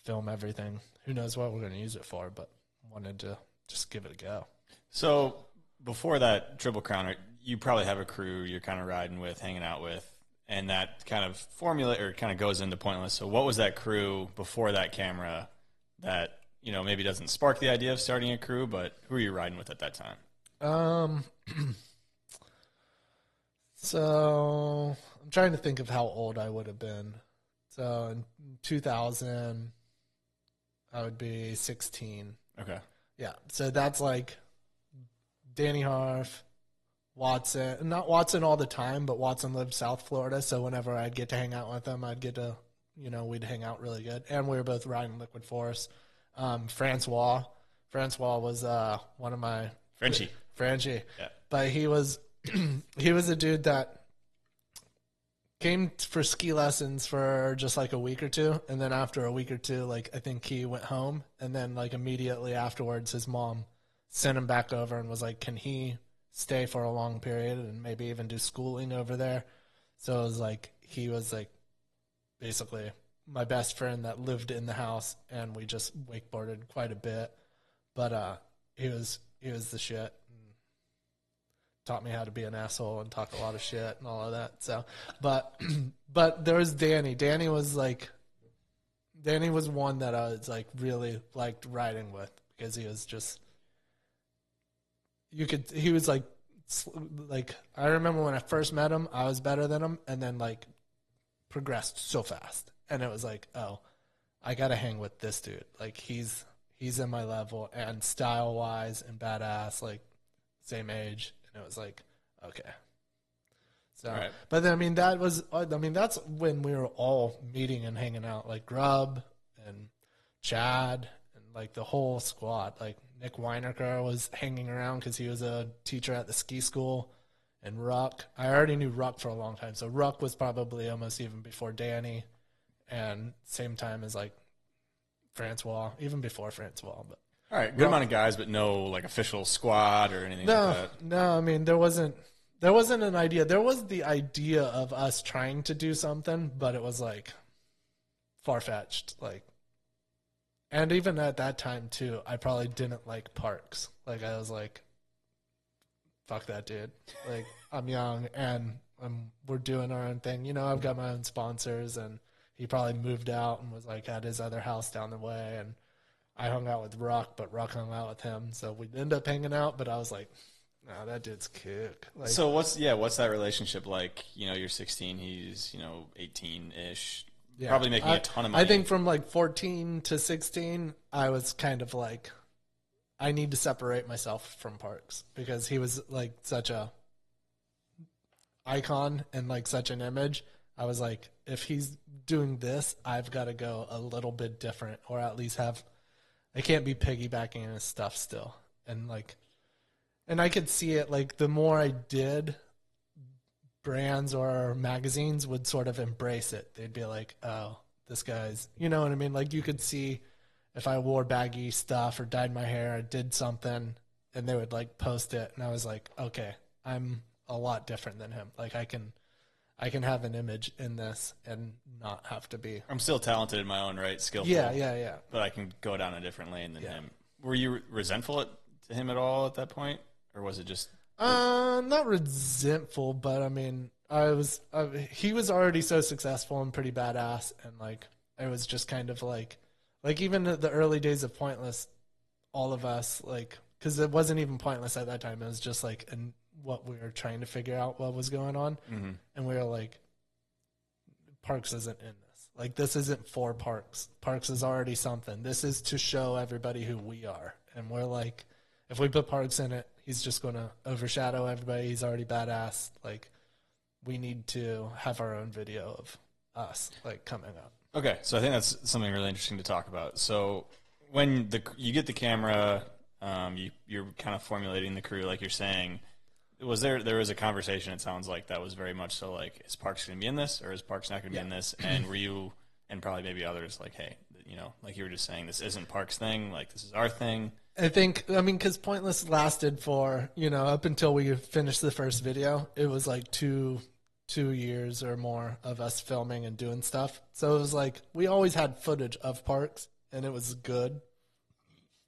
film everything. Who knows what we're going to use it for, but wanted to just give it a go. So before that Triple Crown, you probably have a crew you're kind of riding with, hanging out with, and that kind of formula or kind of goes into Pointless. So what was that crew before that camera that, maybe doesn't spark the idea of starting a crew, but who are you riding with at that time? So I'm trying to think of how old I would have been. So in 2000, I would be 16. Okay. Yeah. So that's like Danny Harf, Watson, not Watson all the time, but Watson lived South Florida. So whenever I'd get to hang out with him, I'd get to, we'd hang out really good. And we were both riding Liquid Force. Francois was one of my Frenchie. Yeah. But he was a dude that came for ski lessons for just like a week or two, and then after a week or two, like I think he went home, and then like immediately afterwards, his mom sent him back over and was like, "Can he stay for a long period and maybe even do schooling over there?" So it was like he was like basically my best friend that lived in the house, and we just wakeboarded quite a bit. But he was the shit. Taught me how to be an asshole and talk a lot of shit and all of that. So, but there was Danny. Danny was one that I was like really liked riding with because he was just, he was like I remember when I first met him, I was better than him, and then like progressed so fast. And it was like, oh, I got to hang with this dude. Like he's in my level and style wise and badass, like same age. And it was like, okay. So, Right. but then, that's when we were all meeting and hanging out, like Grubb and Chad and like the whole squad. Like Nick Weinerker was hanging around because he was a teacher at the ski school. And Ruck, I already knew Ruck for a long time. So Ruck was probably almost even before Danny. and same time as like Francois, even before Francois. But All right, good amount of guys, but no like official squad or anything like that. no, I mean there wasn't an idea. There was the idea of us trying to do something, but it was like far-fetched, like. And even at that time too, I probably didn't like Parks. Like I was like, fuck that dude. Like I'm young and we're doing our own thing. You know, I've got my own sponsors, and he probably moved out and was like at his other house down the way, and I hung out with Ruck, but Ruck hung out with him. So we'd end up hanging out, but I was like, nah, that dude's kick. Like, So what's that relationship like? You know, you're 16, he's, 18-ish. yeah, Probably making a ton of money. I think from like 14 to 16, I was kind of like, I need to separate myself from Parks because he was like such a icon and like such an image. I was like, if he's doing this, I've got to go a little bit different, or at least I can't be piggybacking on his stuff still. And like, and I could see it like the more I did, brands or magazines would sort of embrace it. They'd be like, oh, this guy's, you know what I mean? Like you could see if I wore baggy stuff or dyed my hair or did something, and they would like post it. And I was like, okay, I'm a lot different than him. Like I can have an image in this and not have to be. I'm still talented in my own right, skillful. Yeah. But I can go down a different lane than Yeah. him. Were you resentful to him at all at that point? Or was it just... Not resentful, but I mean, he was already so successful and pretty badass, and like it was just kind of like even the early days of Pointless, all of us like, because it wasn't even Pointless at that time. It was just like what we were trying to figure out what was going on, and we were like, Parks isn't in this. Like this isn't for Parks. Parks is already something. This is to show everybody who we are, and we're like, if we put Parks in it, he's just going to overshadow everybody. He's already badass. Like, we need to have our own video of us, like, coming up. Okay, so I think that's something really interesting to talk about. So when you get the camera, you're kind of formulating the crew, like you're saying. There was a conversation, it sounds like, that was very much so like, is Parks going to be in this, or is Parks not going to be in this? And were you, and probably maybe others, like, hey, like you were just saying, this isn't Parks' thing, like, this is our thing. I mean, because Pointless lasted for, up until we finished the first video, it was like two years or more of us filming and doing stuff. So it was like, we always had footage of Parks, and it was good.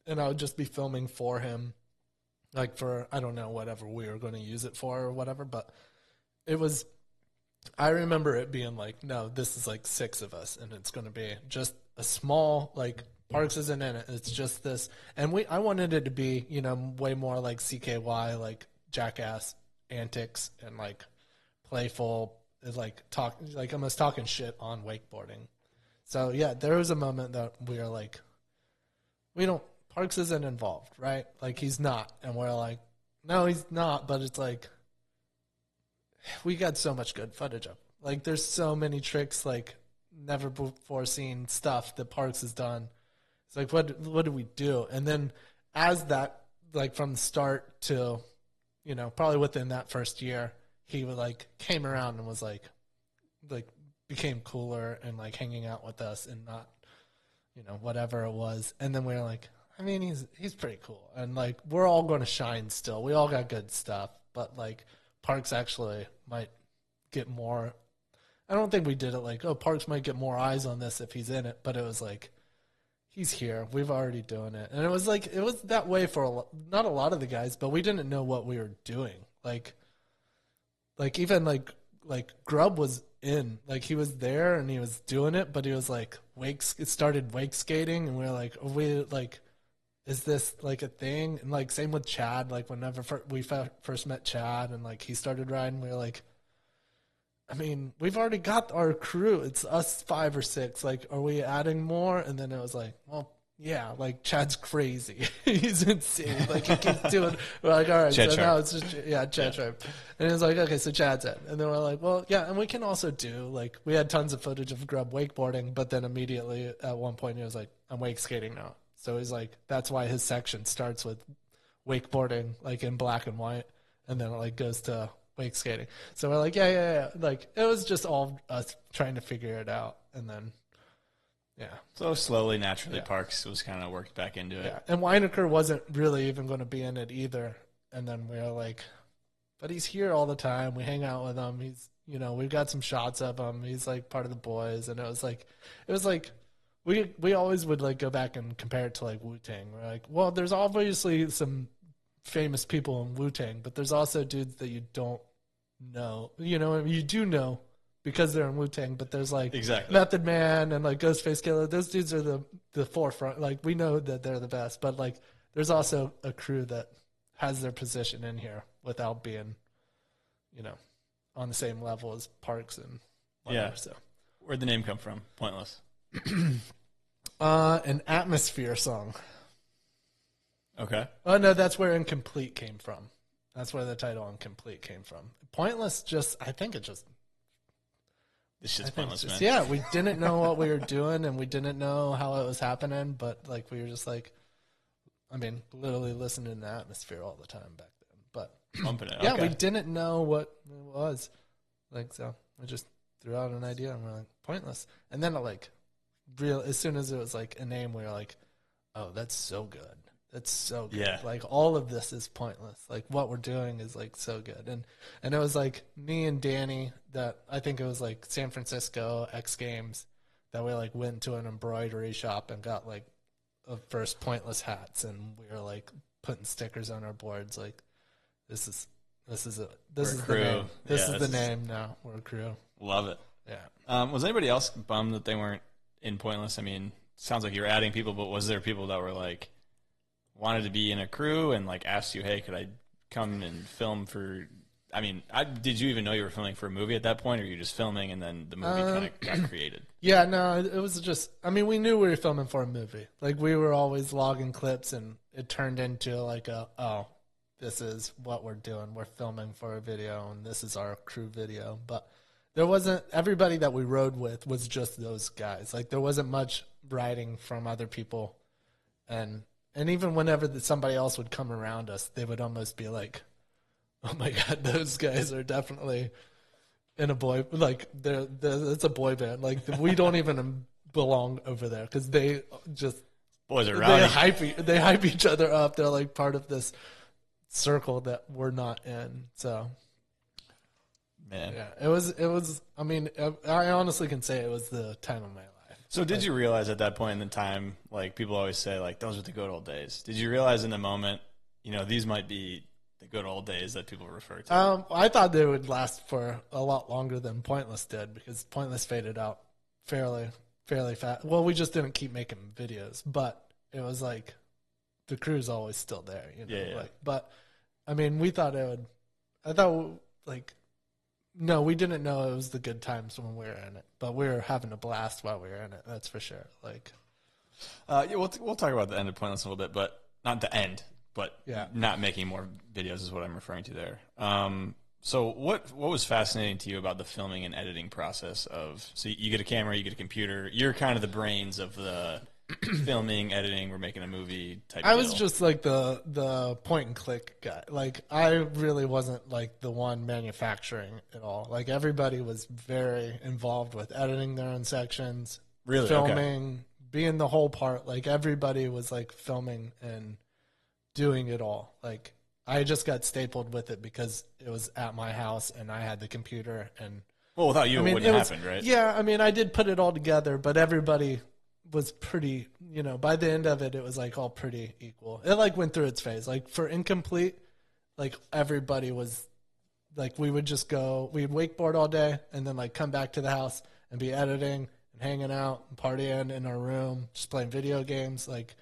And I would just be filming for him, like for, I don't know, whatever we were going to use it for or whatever. But I remember it being like, no, this is like 6 of us, and it's going to be just a small, like, Parks isn't in it. It's just this. And I wanted it to be, way more like CKY, like jackass antics and like playful, like almost talking shit on wakeboarding. So yeah, there was a moment that we were like, Parks isn't involved, right? Like he's not. And we're like, no, he's not. But it's like, we got so much good footage of. Like there's so many tricks, like never before seen stuff that Parks has done. It's like, what do we do? And then as that, like from the start to, probably within that first year, he would like came around and was like became cooler and like hanging out with us and not, whatever it was. And then we were like, I mean, he's pretty cool. And like, we're all going to shine still. We all got good stuff, but like Parks actually might get more. I don't think we did it like, oh, Parks might get more eyes on this if he's in it, but it was like, he's here. We've already doing it. And it was that way for not a lot of the guys, but we didn't know what we were doing. Like even like Grubb was in, like he was there and he was doing it, but he was like it started wake skating, and we were like, is this like a thing? And like same with Chad, like whenever we first met Chad and like he started riding, we were like, I mean, we've already got our crew. It's us 5 or 6. Like, are we adding more? And then it was like, well, yeah, like Chad's crazy. He's insane. Like he keeps doing. We're like, all right, Chad so Sharp. now it's just Chad Sharp. And it was like, okay, so Chad's in. And then we're like, well, yeah, and we can also do like we had tons of footage of Grubb wakeboarding, but then immediately at one point he was like, I'm wake skating now. So he's like, that's why his section starts with wakeboarding, like in black and white, and then it like goes to wake skating. So we're like, yeah. Like it was just all us trying to figure it out, and then Yeah. So slowly, naturally, Yeah. Parks was kind of worked back into it. Yeah. And Weineker wasn't really even going to be in it either. And then we were like, but he's here all the time. We hang out with him. He's, we've got some shots of him. He's like part of the boys. And it was like, we always would like go back and compare it to like Wu-Tang. We're like, well, there's obviously some famous people in Wu-Tang, but there's also dudes that you don't know. You do know because they're in Wu-Tang, but there's like Exactly. Method Man and like Ghostface Killer. Those dudes are the forefront. Like we know that they're the best, but like there's also a crew that has their position in here without being, on the same level as Parks and whatever. Yeah. So Where'd the name come from? Pointless. an Atmosphere song. Okay. Oh no, that's where Incomplete came from. That's where the title Incomplete came from. Pointless, I think it just. This shit's I think pointless, it's just, man. yeah, we didn't know what we were doing, and we didn't know how it was happening, but like we were just like, literally listening to Atmosphere all the time back then. But Bumping it. yeah, Okay. we didn't know what it was. Like, so we just threw out an idea, and we're like, Pointless. And then as soon as it was like a name, we were like, oh, that's so good. That's so good. Yeah. Like all of this is pointless. Like what we're doing is like so good. And it was like me and Danny that I think it was like San Francisco X Games that we like went to an embroidery shop and got like the first Pointless hats, and we were like putting stickers on our boards like this is the name. This is the name now. We're a crew. Love it. Yeah. Was anybody else bummed that they weren't in Pointless? I mean, sounds like you were adding people, but was there people that were like wanted to be in a crew and like asked you, hey, could I come and film for? I mean, did you even know you were filming for a movie at that point, or were you just filming and then the movie kind of got created? Yeah, no, it was just. We knew we were filming for a movie. Like we were always logging clips, and it turned into like this is what we're doing. We're filming for a video, and this is our crew video. But there wasn't everybody that we rode with was just those guys. Like there wasn't much riding from other people, and even whenever somebody else would come around us, they would almost be like, "Oh my God, those guys are definitely in a boy like it's a boy band. Like we don't even belong over there because they just Boys are rowdy. they hype each other up. They're like part of this circle that we're not in. So Man. yeah, it was. I honestly can say it was the time of my life. So did you realize at that point in the time, like people always say, like those were the good old days? Did you realize in the moment, these might be the good old days that people refer to? I thought they would last for a lot longer than Pointless did because Pointless faded out fairly fast. Well, we just didn't keep making videos, but it was like the crew's always still there, Yeah. Like, but we thought it would. I thought no, we didn't know it was the good times when we were in it, but we were having a blast while we were in it. That's for sure. Like, Yeah, we'll talk about the end of Pointless a little bit, but not the end, but Yeah. not making more videos is what I'm referring to there. So what was fascinating to you about the filming and editing process so you get a camera, you get a computer, you're kind of the brains of the filming, editing, we're making a movie type I was deal. just like the point and click guy. Like I really wasn't like the one manufacturing it all. Like everybody was very involved with editing their own sections, Really? filming, being the whole part. Like everybody was like filming and doing it all. Like I just got stapled with it because it was at my house and I had the computer and. Well, without you, it wouldn't have happened, right? Yeah, I did put it all together, but everybody was pretty, by the end of it, it was like all pretty equal. It like went through its phase. Like for Incomplete, like everybody was like, we'd wakeboard all day and then like come back to the house and be editing and hanging out and partying in our room, just playing video games. Like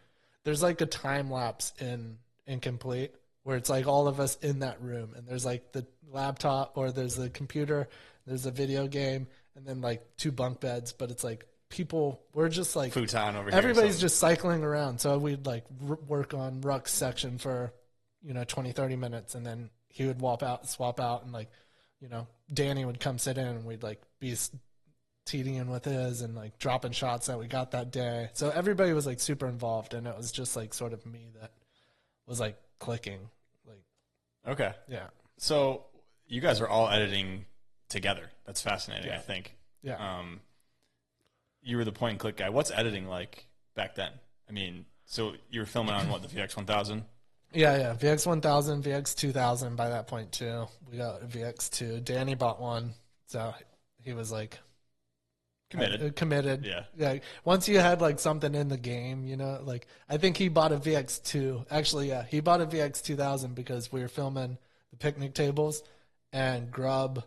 there's like a time lapse in Incomplete where it's like all of us in that room and there's like the laptop or there's the computer, there's a video game and then like 2 bunk beds, but it's like we're just like Futon over here. everybody's just cycling around. So we'd like work on Ruck's section for 20-30 minutes and then he would swap out and like Danny would come sit in and we'd like be TDing with his and like dropping shots that we got that day. So everybody was like super involved and it was just like sort of me that was like clicking. Like Okay. yeah. So you guys are all editing together. That's fascinating, Yeah. I think. Yeah. you were the point and click guy. What's editing like back then? I mean, so you were filming on what, the VX1000? Yeah. VX1000, VX2000 by that point too. We got a VX2. Danny bought one, so he was like committed. Yeah. Once you had like something in the game, you know, like I think he bought a VX2. Actually, yeah, he bought a VX2000 because we were filming the picnic tables, and Grub,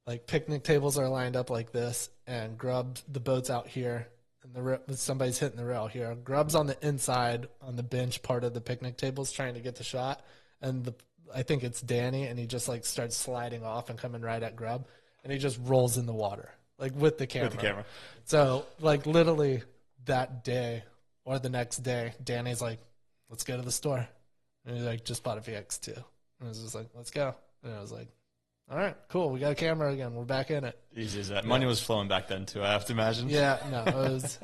like picnic tables are lined up like this, and Grub, the boat's out here, and somebody's hitting the rail here. Grub's on the inside on the bench part of the picnic tables trying to get the shot, and I think it's Danny, and he just like starts sliding off and coming right at Grub, and he just rolls in the water. Like with the camera. So like literally that day or the next day, Danny's like, let's go to the store. And he's like, just bought a VX2. And I was just like, let's go. And I was like, all right, cool. We got a camera again. We're back in it. Easy as that. Money was flowing back then too, I have to imagine. Yeah, no, it was,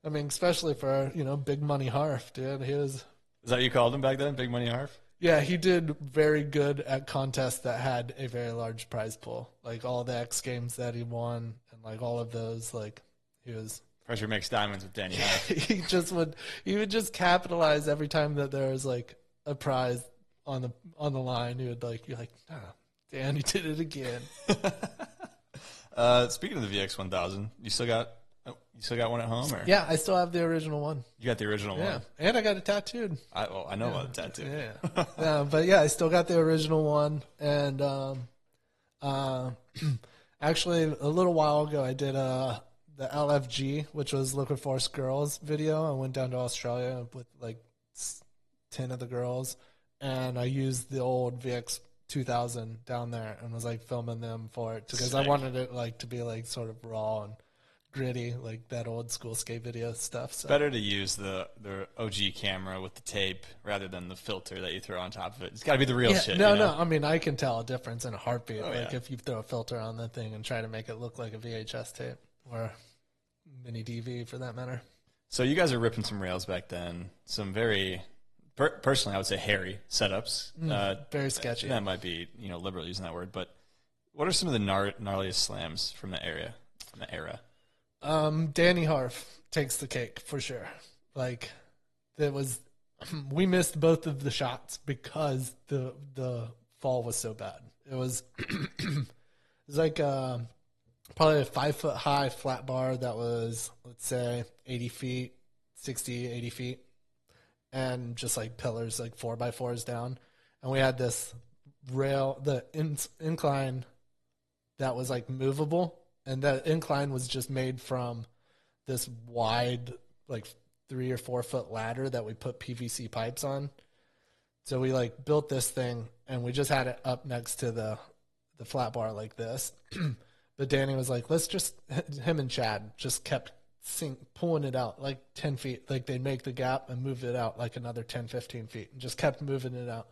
I mean, especially for, Big Money Harf, dude. Is that what you called him back then? Big Money Harf? Yeah, he did very good at contests that had a very large prize pool. Like all the X Games that he won and like all of those, like he was Pressure Makes Diamonds with Danny Harf. he would just capitalize every time that there was like a prize on the line. He would like, you're like, oh, Danny did it again. Speaking of the VX1000, you still got one at home, or? Yeah, I still have the original one. You got the original one? Yeah, and I got it tattooed. I know about the tattoo. Yeah. But yeah, I still got the original one. And actually, a little while ago, I did the LFG, which was Liquid Force Girls video. I went down to Australia with like 10 of the girls, and I used the old VX2000 down there and was like filming them for it because I wanted it like to be like sort of raw and gritty, like that old school skate video stuff. So. Better to use the OG camera with the tape rather than the filter that you throw on top of it. It's got to be the real shit. No. I mean, I can tell a difference in a heartbeat. If you throw a filter on the thing and try to make it look like a VHS tape or mini DV for that matter. So you guys are ripping some rails back then. Some very, personally, I would say hairy setups. Very sketchy. That might be liberal using that word, but what are some of the gnarliest slams from the era? Danny Harf takes the cake for sure. Like, we missed both of the shots because the fall was so bad. It was like probably a 5 foot high flat bar that was, let's say, 80 feet, 60, 80 feet, and just like pillars, like 4x4s down. And we had this rail, the incline that was like movable. And that incline was just made from this wide, like 3 or 4 foot ladder that we put PVC pipes on. So we like built this thing, and we just had it up next to the flat bar like this. But Danny was like, him and Chad just kept pulling it out like 10 feet. Like they'd make the gap and move it out like another 10, 15 feet and just kept moving it out.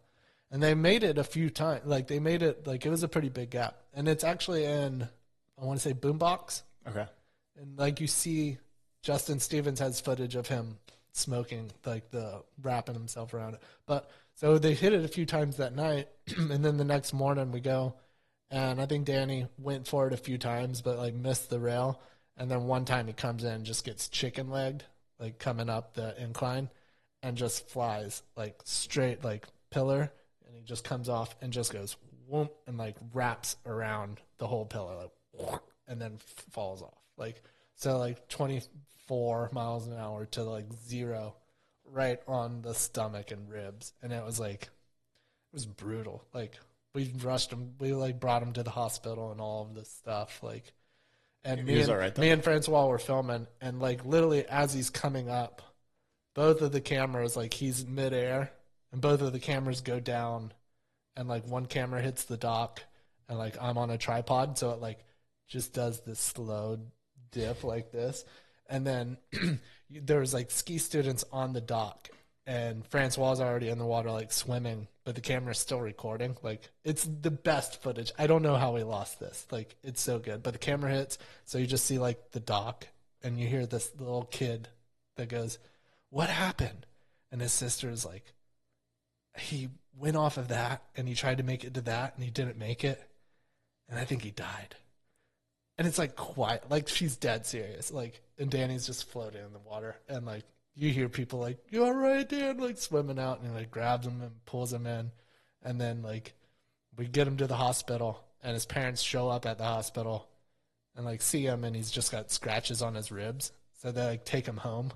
And they made it a few times. Like they made it, like it was a pretty big gap. And it's actually in, I want to say Boombox. Okay. And like you see, Justin Stevens has footage of him smoking, like wrapping himself around it. But so they hit it a few times that night, and then the next morning we go, and I think Danny went for it a few times, but like missed the rail. And then one time he comes in and just gets chicken legged, like coming up the incline, and just flies like straight like pillar, and he just comes off and just goes whoop and like wraps around the whole pillar like. And then falls off. Like, so like 24 miles an hour to like 0 right on the stomach and ribs. And it was like, it was brutal. Like we rushed him. We like brought him to the hospital and all of this stuff. Like, and me and Francois were filming, and like literally as he's coming up, both of the cameras, like he's midair and both of the cameras go down, and like one camera hits the dock and like I'm on a tripod. So it like, just does this slow dip like this. And then there was like ski students on the dock, and Francois is already in the water like swimming, but the camera's still recording. Like it's the best footage. I don't know how we lost this. Like it's so good. But the camera hits, so you just see like the dock, and you hear this little kid that goes, "What happened?" And his sister is like, he went off of that and he tried to make it to that and he didn't make it. And I think he died. And it's like quiet, like she's dead serious. Like, and Danny's just floating in the water, and like you hear people like, "You all right, Dan?" Like swimming out, and he like grabs him and pulls him in, and then like we get him to the hospital, and his parents show up at the hospital, and like see him, and he's just got scratches on his ribs, so they like take him home,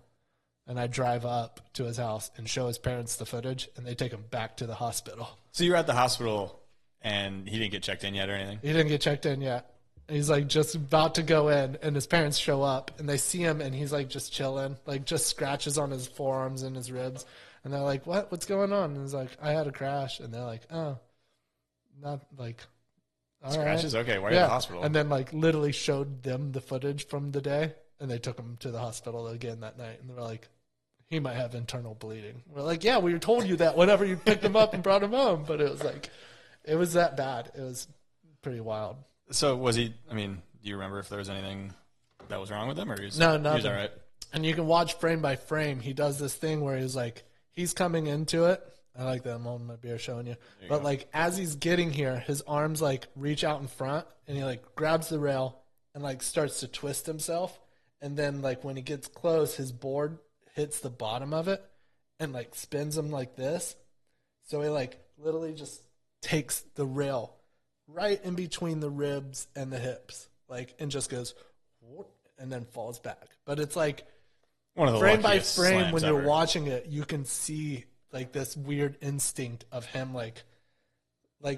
and I drive up to his house and show his parents the footage, and they take him back to the hospital. So you were at the hospital, and he didn't get checked in yet or anything? He didn't get checked in yet. He's like just about to go in, and his parents show up, and they see him, and he's like just chilling, like just scratches on his forearms and his ribs, and they're like, "What's going on?" And he's like, "I had a crash," and they're like, "Oh, not like all Scratches? right." Okay, why are you at the hospital? And then like literally showed them the footage from the day, and they took him to the hospital again that night, and they were like, "He might have internal bleeding." We're like, "Yeah, we told you that whenever you picked him up and brought him home," but it was like, it was that bad. It was pretty wild. So was he? I mean, do you remember if there was anything that was wrong with him, or he was, No, he nothing. was all right? And you can watch frame by frame. He does this thing where he's like, he's coming into it. I like that. I'm holding my beer showing you. But like as he's getting here, his arms like reach out in front, and he like grabs the rail and like starts to twist himself. And then like when he gets close, his board hits the bottom of it and like spins him like this. So he like literally just takes the rail right in between the ribs and the hips, like, and just goes, whoop, and then falls back. But it's like One of the frame by luckiest frame slams when you're ever. watching it, you can see like this weird instinct of him, like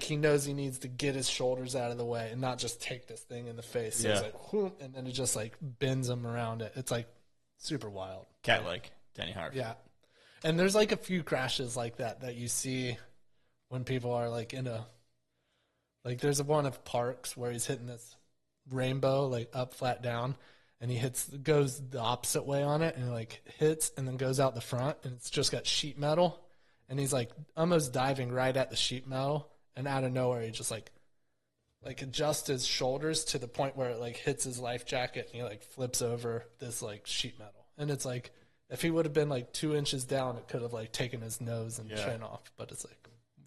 he knows he needs to get his shoulders out of the way and not just take this thing in the face. So Yeah. it's like, whoop, and then it just like bends him around it. It's like super wild. Cat-like, Danny Harf. Yeah. And there's like a few crashes like that you see when people are like in a, like there's one of Parks where he's hitting this rainbow like up, flat, down, and he goes the opposite way on it, and he like hits and then goes out the front, and it's just got sheet metal, and he's like almost diving right at the sheet metal, and out of nowhere he just like adjusts his shoulders to the point where it like hits his life jacket, and he like flips over this like sheet metal, and it's like if he would have been like 2 inches down, it could have like taken his nose and chin off, but it's like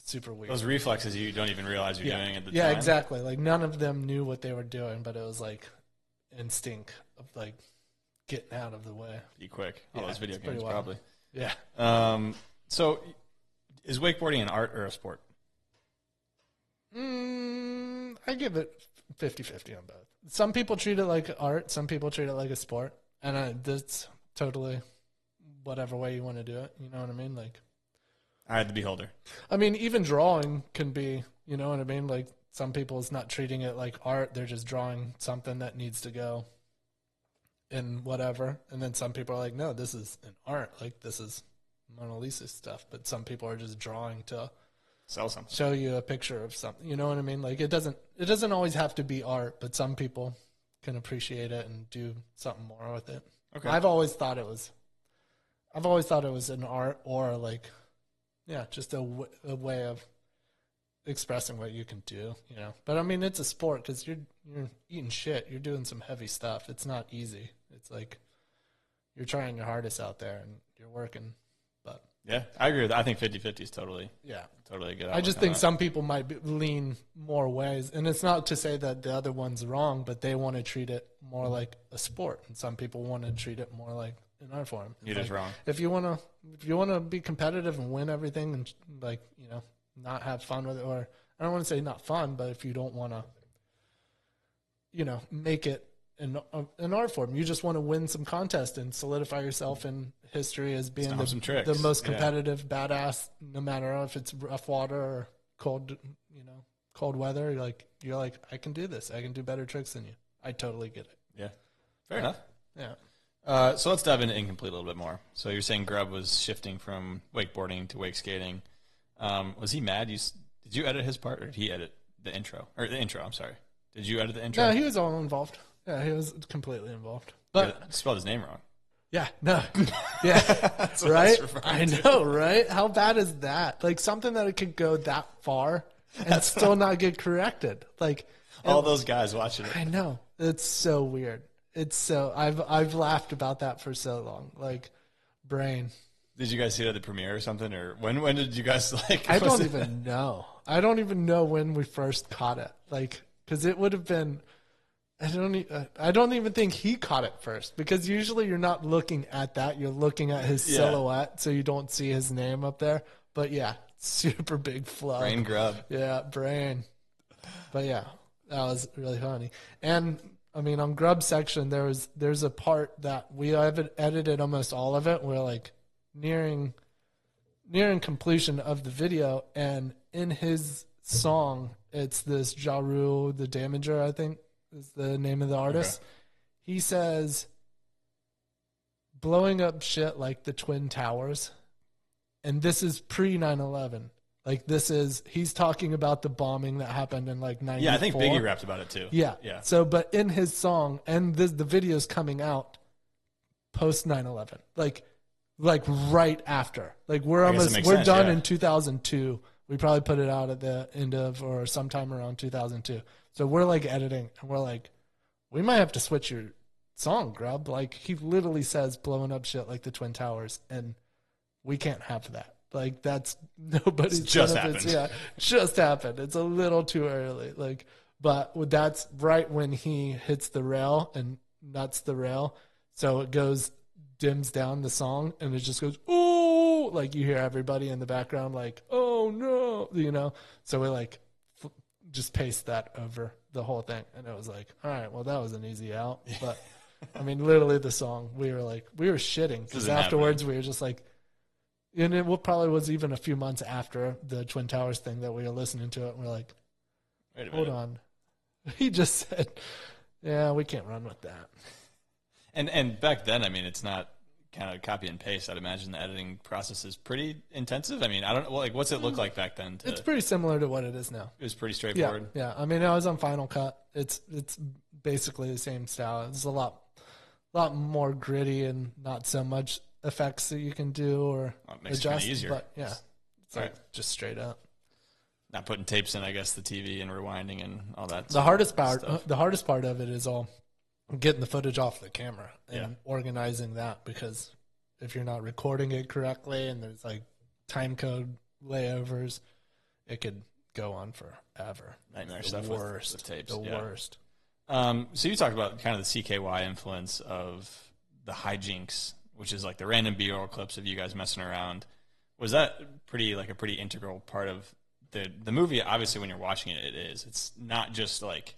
super weird. Those reflexes you don't even realize you're doing at the time. Yeah, exactly. Like none of them knew what they were doing, but it was like instinct of like getting out of the way. Be quick. All Yeah, those video it's pretty games, wild. probably. Yeah. So is wakeboarding an art or a sport? I give it 50-50 on both. Some people treat it like art. Some people treat it like a sport. And that's totally whatever way you want to do it. You know what I mean? Like, Eye of the beholder. I mean, even drawing can be, you know what I mean? Like some people is not treating it like art. They're just drawing something that needs to go in whatever. And then some people are like, no, this is an art. Like this is Mona Lisa stuff. But some people are just drawing to Sell something. show you a picture of something. You know what I mean? Like it doesn't always have to be art, but some people can appreciate it and do something more with it. Okay. I've always thought it was an art or like, yeah, just a way of expressing what you can do, you know. But I mean, it's a sport because you're eating shit. You're doing some heavy stuff. It's not easy. It's like you're trying your hardest out there and you're working. But Yeah, I agree with that. I think 50-50 is totally a good I just think some people might lean more ways, and it's not to say that the other one's wrong, but they want to treat it more like a sport, and some people want to treat it more like an art form. It's Neither's like, wrong. If you want to be competitive and win everything, and like, you know, not have fun with it, or I don't want to say not fun, but if you don't want to, you know, make it an art form, you just want to win some contest and solidify yourself in history as being Stomp some tricks. the most Yeah. competitive badass, no matter if it's rough water or cold, you know, cold weather. You're like, I can do this. I can do better tricks than you. I totally get it. Yeah, fair enough. Yeah. So let's dive into Incomplete a little bit more. So you're saying Grubb was shifting from wakeboarding to wake skating. Was he mad? Did you edit his part, or did he edit the intro? Or the intro, I'm sorry. Did you edit the intro? No, he was all involved. Yeah, he was completely involved. But You spelled his name wrong. yeah, no, yeah, what I right. was referring I to. know, right? How bad is that? Like something that it could go that far and still not get corrected. Like All those guys watching it. I know, it's so weird. It's so I've laughed about that for so long. Like brain. Did you guys see it at the premiere or something? Or when did you guys like? I was don't it- even know. I don't even know when we first caught it. Like, because it would have been I don't even think he caught it first, because usually you're not looking at that. You're looking at his silhouette, so you don't see his name up there. But yeah, super big flub. Brain grub. Yeah, brain. But yeah, that was really funny. And I mean, on Grub's section, there's a part that we haven't edited almost all of it. We're like nearing completion of the video, and in his song, it's this Ja Rule, the Damager, I think is the name of the artist. Okay. He says, blowing up shit like the Twin Towers. And this is pre 9/11. Like he's talking about the bombing that happened in like 94. Yeah, I think Biggie rapped about it too. Yeah. So, but in his song, and the video's coming out post 9/11, like right after. Like we're done in 2002. We probably put it out at the end of or sometime around 2002. So we're like editing, and we're like, we might have to switch your song, Grub. Like he literally says blowing up shit like the Twin Towers, and we can't have that. Like that's nobody's just happened. Yeah, just happened. It's a little too early. Like, but that's right when he hits the rail and nuts the rail. So it dims down the song, and it just goes, oh, like you hear everybody in the background like, oh no, you know. So we like just paste that over the whole thing, and it was like, all right, well that was an easy out. But I mean, literally the song, we were shitting because afterwards we were just like, and it probably was even a few months after the Twin Towers thing that we were listening to it, and we're like, wait a minute. Hold on. He just said, yeah, we can't run with that. And back then, I mean, it's not kind of copy and paste. I'd imagine the editing process is pretty intensive. I mean, I don't know, like, what's it look like back then? It's pretty similar to what it is now. It was pretty straightforward. Yeah. I mean, I was on Final Cut. It's basically the same style. It's a lot more gritty and not so much effects that you can do or makes adjust. It easier. But yeah, it's like just straight up. Not putting tapes in, I guess, the TV and rewinding and all that. The hardest part of it is all getting the footage off the camera and organizing that, because if you're not recording it correctly and there's like time code layovers, it could go on forever. Nightmare stuff with tapes. The worst. So you talked about kind of the CKY influence of the hijinks, which is like the random B-roll clips of you guys messing around. Was that a pretty integral part of the movie? Obviously, when you're watching it, it is. It's not just like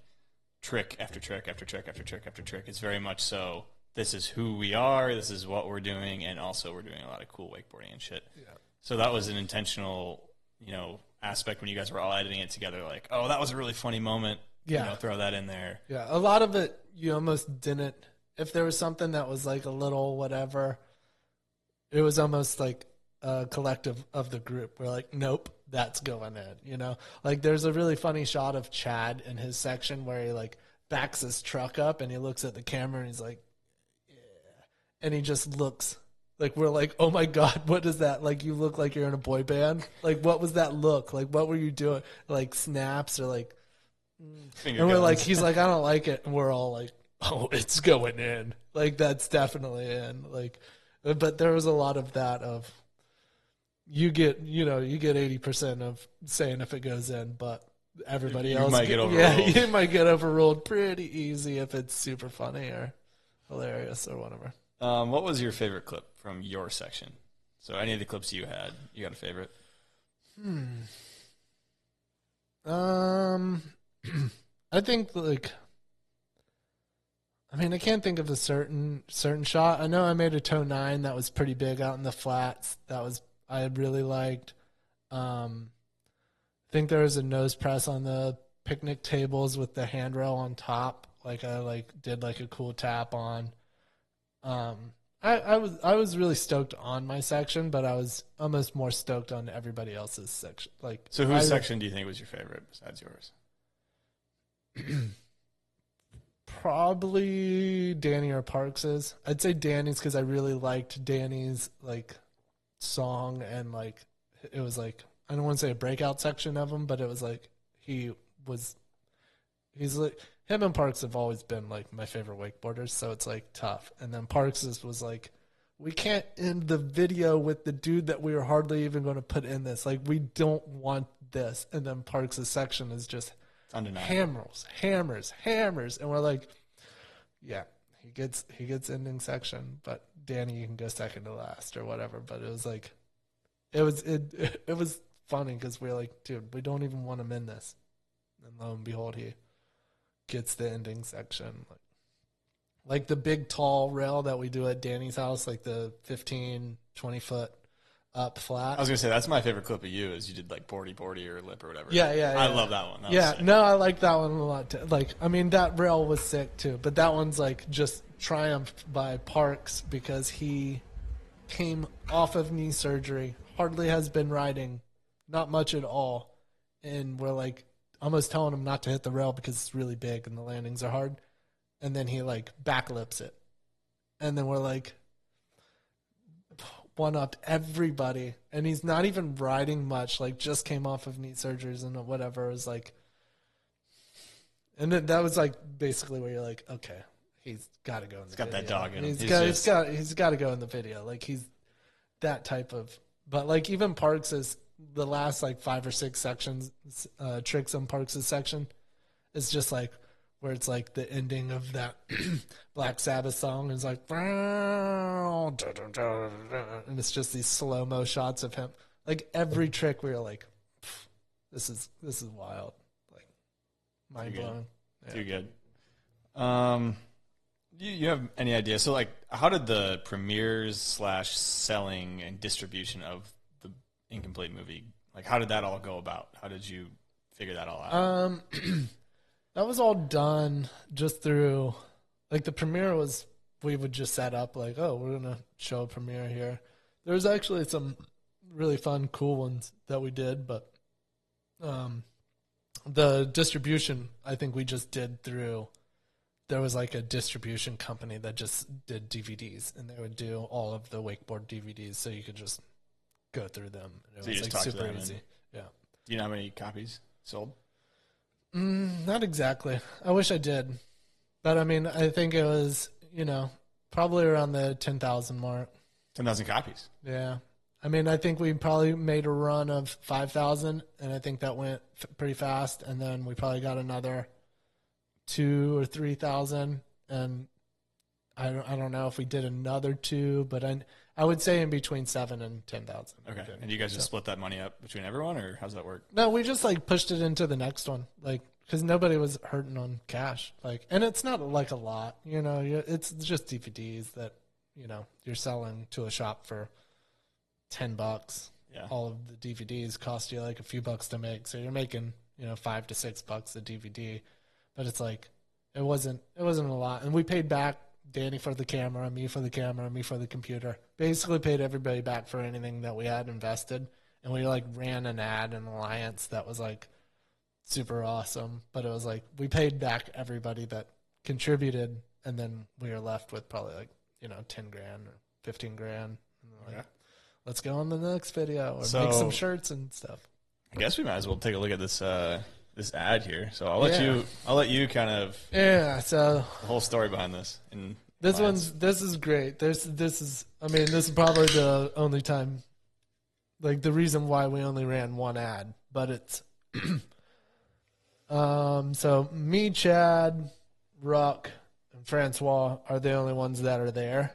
trick after trick after trick after trick after trick. It's very much so, this is who we are, this is what we're doing, and also we're doing a lot of cool wakeboarding and shit. Yeah. So that was an intentional, aspect when you guys were all editing it together, like, oh, that was a really funny moment. Yeah. Throw that in there. Yeah. A lot of it, you almost didn't. If there was something that was like a little whatever, it was almost like a collective of the group. We're like, nope, that's going in, Like there's a really funny shot of Chad in his section where he like backs his truck up and he looks at the camera and he's like, yeah. And he just looks like, we're like, oh my God, what is that? Like, you look like you're in a boy band. Like, what was that look? Like, what were you doing? Like snaps or like, and we're like, he's like, I don't like it. And we're all like, oh, it's going in. Like, that's definitely in. Like, but there was a lot of that of, you get 80% of saying if it goes in, but everybody else might get overruled. Yeah, you might get overruled pretty easy if it's super funny or hilarious or whatever. What was your favorite clip from your section? So any of the clips you had, you got a favorite? I think I can't think of a certain shot. I know I made a toe 9 that was pretty big out in the flats. I really liked. I think there was a nose press on the picnic tables with the handrail on top. Like I did like a cool tap on. I was really stoked on my section, but I was almost more stoked on everybody else's section. Like, so whose section do you think was your favorite besides yours? Probably Danny or Parks's. I'd say Danny's because I really liked Danny's like song, and like it was like, I don't want to say a breakout section of him, but it was like he's like, him and Parks have always been like my favorite wakeboarders, so it's like tough. And then Parks's was like, we can't end the video with the dude that we were hardly even going to put in this. Like, we don't want this. And then Parks's section is just Undeniable. hammers, and we're like, yeah, he gets ending section, but Danny, you can go second to last or whatever. But it was like, it was funny because we were like, dude, we don't even want him in this, and lo and behold, he gets the ending section, like the big tall rail that we do at Danny's house, like the 15, 20 foot up flat. I was gonna say that's my favorite clip of you is you did like boardy or lip or whatever. Yeah. I love that one. That was Yeah, sick. no, I like that one a lot too. Like, I mean, that rail was sick too, but that one's like just triumphed by Parks because he came off of knee surgery, hardly has been riding, not much at all, and we're like almost telling him not to hit the rail because it's really big and the landings are hard, and then he like backlips it, and then we're like one-upped everybody, and he's not even riding much, like just came off of knee surgeries and whatever. It was like, and then that was like basically where you're like, okay, he's got to go in the video. Got that dog in him. He's got to go in the video. Like, he's that type of, but like even Parks is the last like 5 or 6 sections, tricks on Parks' section is just like where it's like the ending of that Black Sabbath song is like, and it's just these slow-mo shots of him. Like every trick we were like, this is wild. Like, mind blowing. Yeah. Too good. You have any idea? So like, how did the premieres / selling and distribution of the Incomplete movie, like how did that all go about? How did you figure that all out? That was all done just through, like the premiere was, we would just set up like, oh, we're going to show a premiere here. There was actually some really fun, cool ones that we did, but the distribution, I think we just did through, there was like a distribution company that just did DVDs, and they would do all of the wakeboard DVDs, so you could just go through them. And it was like super easy. Yeah. Do you know how many copies sold? Not exactly. I wish I did. But, I mean, I think it was, probably around the 10,000 mark. 10,000 copies? Yeah. I mean, I think we probably made a run of 5,000, and I think that went pretty fast. And then we probably got another 2,000 or 3,000. And I don't know if we did another 2, but I would say in between 7,000 and 10,000. Okay. And you guys just split that money up between everyone, or how's that work? No, we just like pushed it into the next one, like, because nobody was hurting on cash, like, and it's not like a lot, it's just DVDs that you're selling to a shop for $10. Yeah. All of the DVDs cost you like a few bucks to make, so you're making $5 to $6 a DVD, but it's like it wasn't a lot, and we paid back Danny for the camera, me for the camera, me for the computer. Basically paid everybody back for anything that we had invested. And we like ran an ad in Alliance that was like super awesome. But it was like we paid back everybody that contributed, and then we were left with probably like, 10 grand or 15 grand. And like, Okay. Let's go on the next video or make some shirts and stuff. I guess we might as well take a look at this this ad here. So I'll let you kind of so the whole story behind this. This is great. This is probably the only time, like the reason why we only ran one ad, but it's so me, Chad, Ruck, and Francois are the only ones that are there.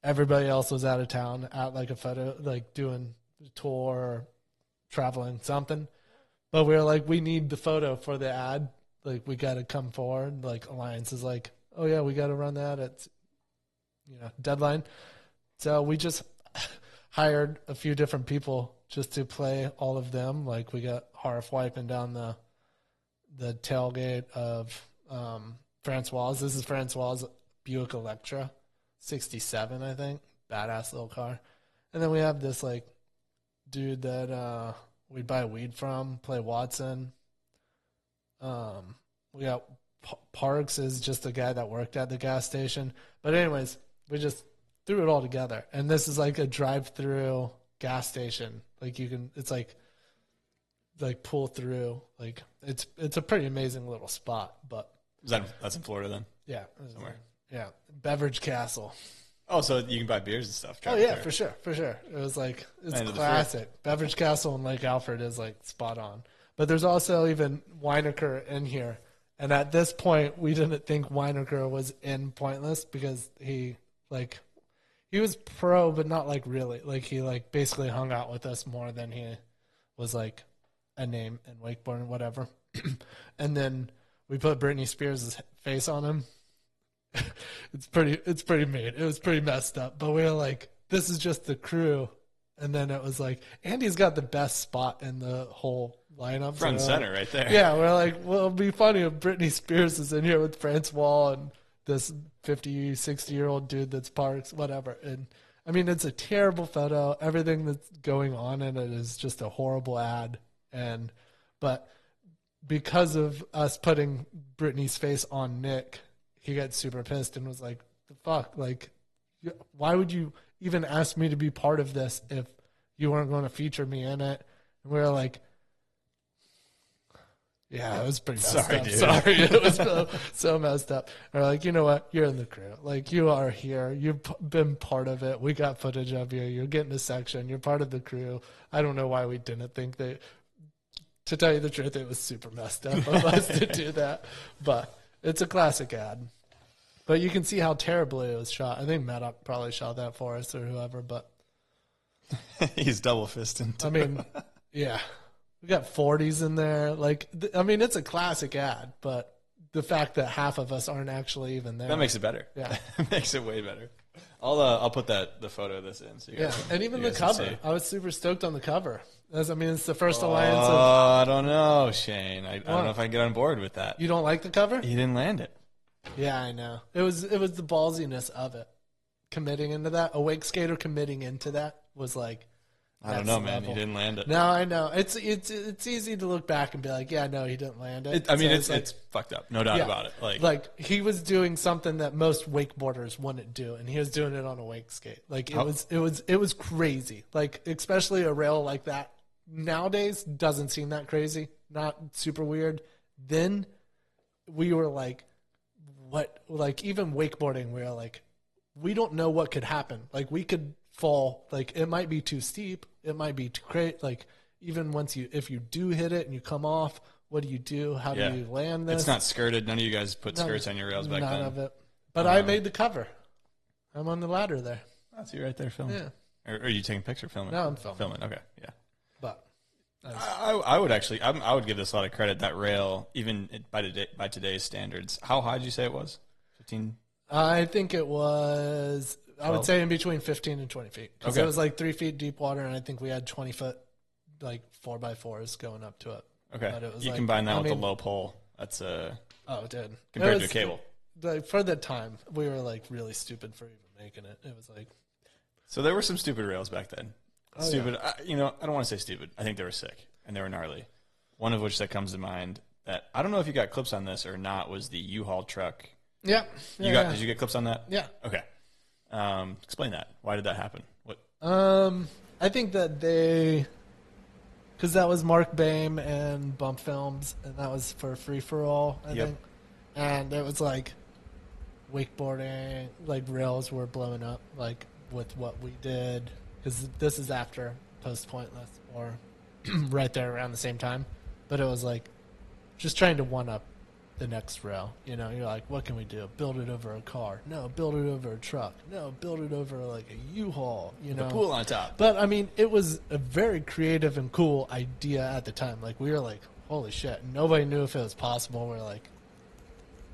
Everybody else was out of town at like a photo, like doing a tour or traveling something. But we were like, we need the photo for the ad. Like, we got to come forward. Like, Alliance is like, oh yeah, we got to run that at, deadline. So we just hired a few different people just to play all of them. Like, we got Harf wiping down the tailgate of Francois. This is Francois' Buick Electra, 67, I think. Badass little car. And then we have this like dude that we buy weed from, play Watson. We got Parks is just a guy that worked at the gas station. But anyways, we just threw it all together. And this is like a drive-through gas station. Like it's like pull through. Like it's a pretty amazing little spot. But that's in Florida then? Yeah. Somewhere. Yeah. Beverage Castle. Oh, so you can buy beers and stuff. Oh yeah, for sure. It was like, it's classic. Beverage Castle in Lake Alfred is like spot on. But there's also even Weinecker in here. And at this point, we didn't think Weinecker was in Pointless because he was pro, but not like really. Like he like basically hung out with us more than he was like a name in wakeboarding, whatever. And then we put Britney Spears' face on him. It's pretty mean. It was pretty messed up. But we were like, this is just the crew. And then it was like, Andy's got the best spot in the whole lineup. Front and center right there. Yeah, we're like, well, it'll be funny if Britney Spears is in here with Francois and this 50, 60-year-old dude that's Parks, whatever. And, I mean, it's a terrible photo. Everything that's going on in it is just a horrible ad. But because of us putting Britney's face on Nick, he got super pissed and was like, the fuck? Like, why would you even ask me to be part of this if you weren't going to feature me in it? And we were like, yeah, it was pretty messed Sorry, up. dude. Sorry, it was so messed up. And we're like, you know what? You're in the crew. Like, you are here. You've been part of it. We got footage of you. You're getting a section. You're part of the crew. I don't know why we didn't think that. To tell you the truth, it was super messed up of us to do that. But it's a classic ad. But you can see how terribly it was shot. I think Maddox probably shot that for us or whoever. But He's double fisting. I mean, yeah. We got 40s in there. Like, I mean, it's a classic ad, but the fact that half of us aren't actually even there. That makes it better. Yeah. That makes it way better. I'll put the photo of this in. So you Yeah, guys, and even you the guys can cover. see. I was super stoked on the cover. I mean, it's the first alliance of... I don't know, Shane. I don't know if I can get on board with that. You don't like the cover? He didn't land it. Yeah, I know. It was the ballsiness of it. Committing into that. A wake skater committing into that was like... I don't know, next man. level. He didn't land it. No, I know. It's easy to look back and be like, yeah, no, he didn't land it. I mean, So it's fucked up. No doubt yeah. about it. Like he was doing something that most wakeboarders wouldn't do, and he was doing it on a wake skate. Like it was crazy. Like especially a rail like that nowadays doesn't seem that crazy. Not super weird. Then we were like, what? Like even wakeboarding, we were like, we don't know what could happen. Like we could fall. Like it might be too steep. It might be too great. Like even if you do hit it and you come off, what do you do? How do you land this? It's not skirted. None of you guys put skirts on your rails back then. None of it. But I made the cover. I'm on the ladder there. That's you right there filming. Yeah. Or are you taking a picture filming? No, I'm filming. Filming. Okay. Yeah. But I would actually. I would give this a lot of credit. That rail, even by today's standards, how high did you say it was? 15. I think it was. 12? I would say in between 15 and 20 feet. Because it was like 3 feet deep water, and I think we had 20 foot, like 4x4s going up to it. Okay. But it was You like, combine that with the low pole. That's oh, it did. compared It to a was, cable. Like for the time, we were like really stupid for even making it. It was like. So there were some stupid rails back then. Oh, Stupid. I don't want to say stupid. I think they were sick and they were gnarly. One of which that comes to mind that I don't know if you got clips on this or not was the U-Haul truck. Yeah. Did you get clips on that? Yeah. Okay. Explain that. Why did that happen? What? I think that because that was Mark Bame and Bump Films, and that was for Free for All, I think. And it was like wakeboarding, like rails were blowing up, like with what we did, because this is after Post Pointless or right there around the same time. But it was like just trying to one up the next rail. You know, you're like, what can we do? Build it over a car? No, build it over a truck. No, build it over like a U-Haul. You know, The pool on top. But I mean, it was a very creative and cool idea at the time. Like we were like, holy shit! Nobody knew if it was possible. We're like,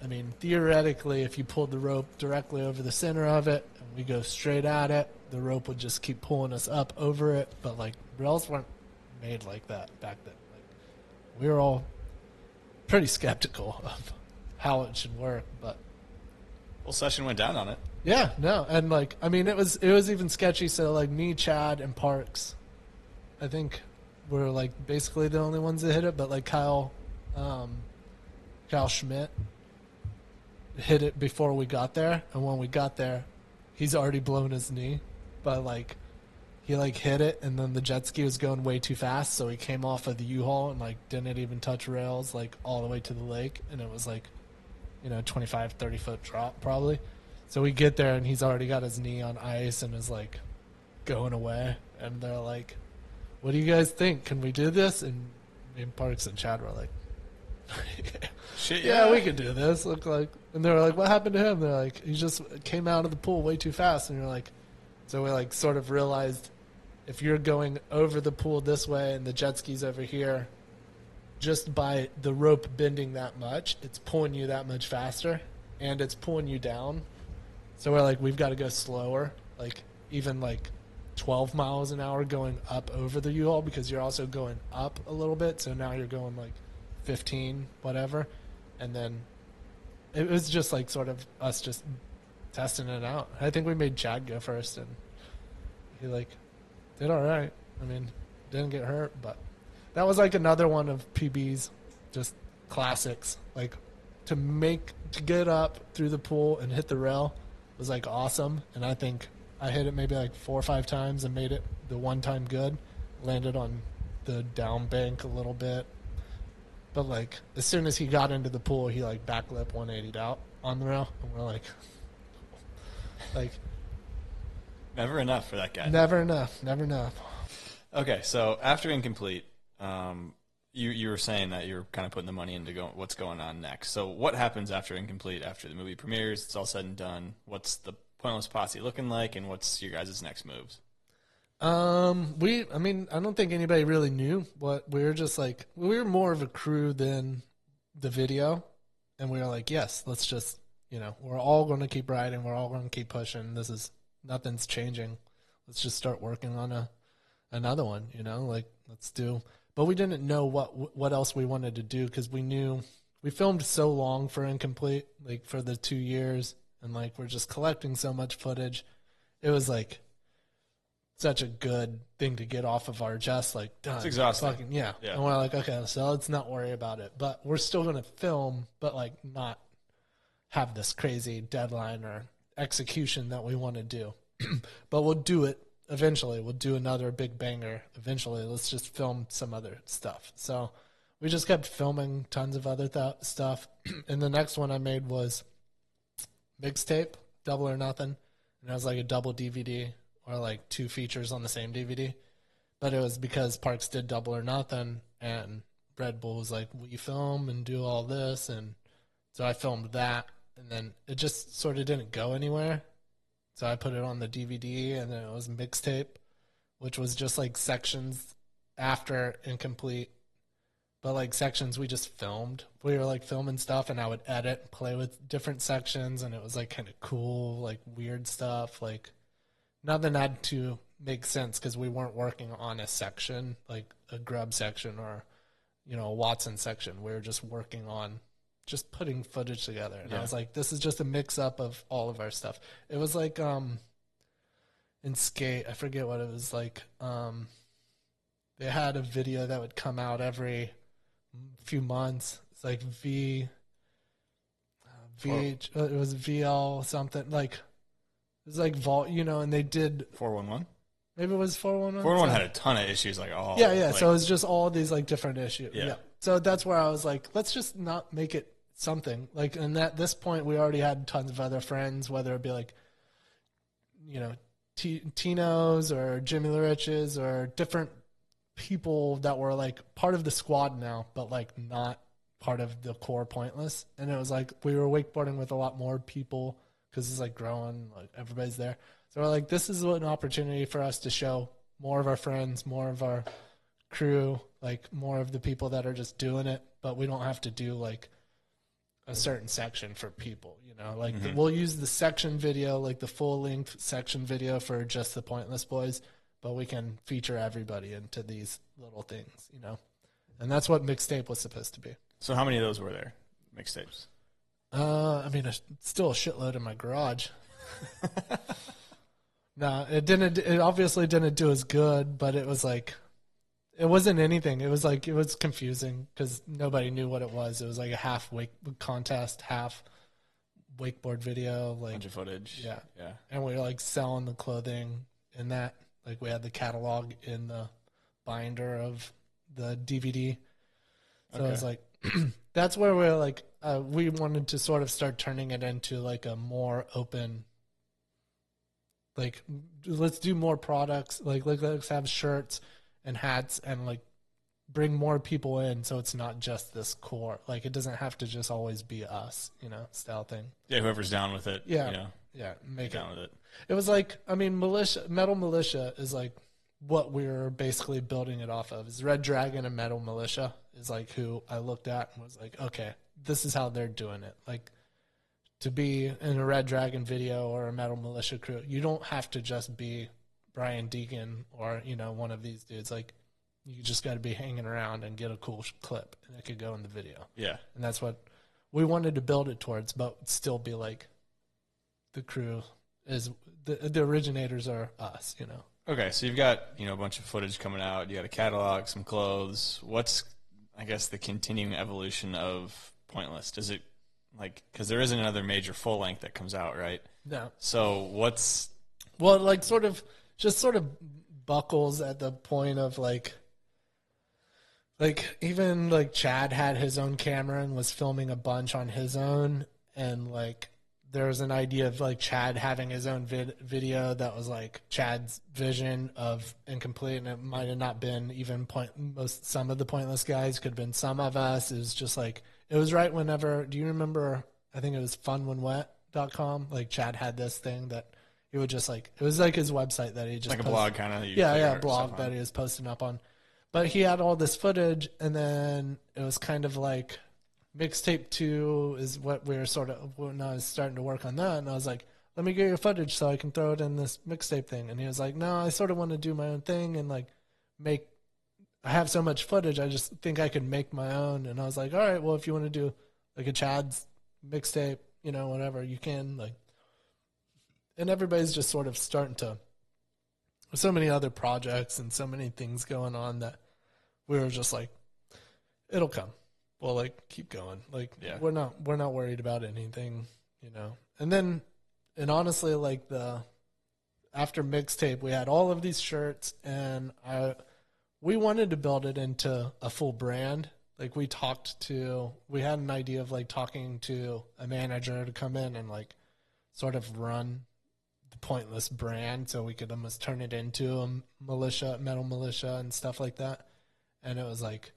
I mean, theoretically, if you pulled the rope directly over the center of it and we go straight at it, the rope would just keep pulling us up over it. But like rails weren't made like that back then. Like we were all pretty skeptical of how it should work, but Well, Session went down on it. yeah, no, and like I mean, it was even sketchy. So like me, Chad, and Parks, I think were like basically the only ones that hit it. But like Kyle Schmidt hit it before we got there, and when we got there, he's already blown his knee. But like he like hit it, and then the jet ski was going way too fast, so he came off of the U-Haul and like didn't even touch rails like all the way to the lake, and it was like 25, 30 foot drop probably. So we get there and he's already got his knee on ice and is like going away, and they're like, what do you guys think? Can we do this? And me and Parks and Chad were like, Shit, yeah, we could do this. Look like, and they were like, what happened to him? They're like, he just came out of the pool way too fast. And you're like, so we like sort of realized if you're going over the pool this way and the jet ski's over here, just by the rope bending that much, it's pulling you that much faster, and it's pulling you down. So we're like, we've got to go slower, like even like 12 miles an hour going up over the U-Haul, because you're also going up a little bit. So now you're going like 15, whatever. And then it was just like sort of us just testing it out. I think we made Chad go first, and he like did all right. I mean, didn't get hurt, but that was like another one of PB's just classics. Like to get up through the pool and hit the rail was like awesome. And I think I hit it maybe like 4 or 5 times and made it the one time good. Landed on the down bank a little bit. But like as soon as he got into the pool, he like backlip 180'd out on the rail. And we're like Never enough for that guy. Never enough. Okay, so after Incomplete, you were saying that you're kind of putting the money into what's going on next. So what happens after Incomplete, after the movie premieres, it's all said and done? What's the Pointless Posse looking like, and what's your guys' next moves? I don't think anybody really knew what we were. Just like, we were more of a crew than the video, and we were like, yes, let's just, we're all going to keep riding, we're all going to keep pushing. Nothing's changing. Let's just start working on another one, like let's do. But we didn't know what else we wanted to do, because we knew we filmed so long for Incomplete, like for the 2 years, and like we're just collecting so much footage. It was like such a good thing to get off of our chest, like done. It's exhausting. Fucking, yeah. And we're like, okay, so let's not worry about it. But we're still gonna film, but like not have this crazy deadline or execution that we want to do. But we'll do it eventually. We'll do another big banger eventually. Let's just film some other stuff. So we just kept filming tons of other stuff. And the next one I made was mixtape, Double or Nothing. And it was like a double DVD, or like 2 features on the same DVD. But it was because Parks did Double or Nothing, and Red Bull was like, will you film and do all this? And so I filmed that, and then it just sort of didn't go anywhere. So I put it on the DVD, and then it was mixtape, which was just like sections after Incomplete. But like sections we just filmed. We were like filming stuff, and I would edit and play with different sections, and it was like kind of cool, like weird stuff. Like nothing had to make sense, because we weren't working on a section, like a Grub section or, a Watson section. We were just working on just putting footage together. And I was like, this is just a mix up of all of our stuff. It was like in Skate, I forget what it was like. They had a video that would come out every few months. It's like it was VL something, like it was like Vault, and they did 411. Maybe it was 411. 411 had a ton of issues, like all. Yeah. Like, so it was just all these like different issues. Yeah. So that's where I was like, let's just not make it something like. And at this point, we already had tons of other friends, whether it be like, Tino's or Jimmy LaRich's or different people that were like part of the squad now, but like not part of the core Pointless. And it was like we were wakeboarding with a lot more people, because it's like growing, like everybody's there. So we're like, this is an opportunity for us to show more of our friends, more of our crew, like more of the people that are just doing it, but we don't have to do like a certain section for people, like we'll use the section video, like the full length section video for just the Pointless boys, but we can feature everybody into these little things, and that's what mixtape was supposed to be. So how many of those were there, mixtapes? Still a shitload in my garage. No, it didn't. It obviously didn't do as good, but it was like, it wasn't anything. It was like, it was confusing because nobody knew what it was. It was like a half wake contest, half wakeboard video, like bunch of footage. Yeah. Yeah. And we were like selling the clothing in that. Like we had the catalog in the binder of the DVD. So it was like, that's where we're like, we wanted to sort of start turning it into like a more open, like let's do more products. Like let's have shirts and hats and like bring more people in, so it's not just this core. Like, it doesn't have to just always be us, style thing. Yeah, whoever's down with it. Yeah, yeah, make it down with it. It was like, I mean, Metal Militia is like what we were basically building it off of. Is Red Dragon and Metal Militia is like who I looked at and was like, okay, this is how they're doing it. Like, to be in a Red Dragon video or a Metal Militia crew, you don't have to just be Brian Deacon or, one of these dudes. Like, you just got to be hanging around and get a cool clip, and it could go in the video. Yeah. And that's what we wanted to build it towards, but still be like, the crew is, the originators are us, Okay, so you've got, a bunch of footage coming out. You got a catalog, some clothes. What's, I guess, the continuing evolution of Pointless? Does it, like, because there isn't another major full length that comes out, right? No. So what's... Well, like, sort of buckles at the point of, like, even, like, Chad had his own camera and was filming a bunch on his own, and, like, there was an idea of, like, Chad having his own video that was, like, Chad's vision of Incomplete, and it might have not been even some of the Pointless guys, could have been some of us. It was just, like, it was right whenever, do you remember, I think it was funwhenwet.com, like, Chad had this thing that he would just, like, it was, like, his website that he just like a blog kind of. Yeah, blog that he was posting up on. But he had all this footage, and then it was kind of like mixtape 2 is what we were sort of, when I was starting to work on that, and I was like, let me get your footage so I can throw it in this mixtape thing. And he was like, no, I sort of want to do my own thing and, like, I have so much footage, I just think I could make my own. And I was like, all right, well, if you want to do, like, a Chad's mixtape, whatever, you can, like. And everybody's just sort of starting to, so many other projects and so many things going on that we were just like, it'll come. We'll, like, keep going. Like, yeah. we're not worried about anything, And then, and honestly, like, after mixtape, we had all of these shirts, and we wanted to build it into a full brand. Like, we had an idea of, like, talking to a manager to come in and, like, sort of run the Pointless brand, so we could almost turn it into a Metal Militia and stuff like that. And it was like,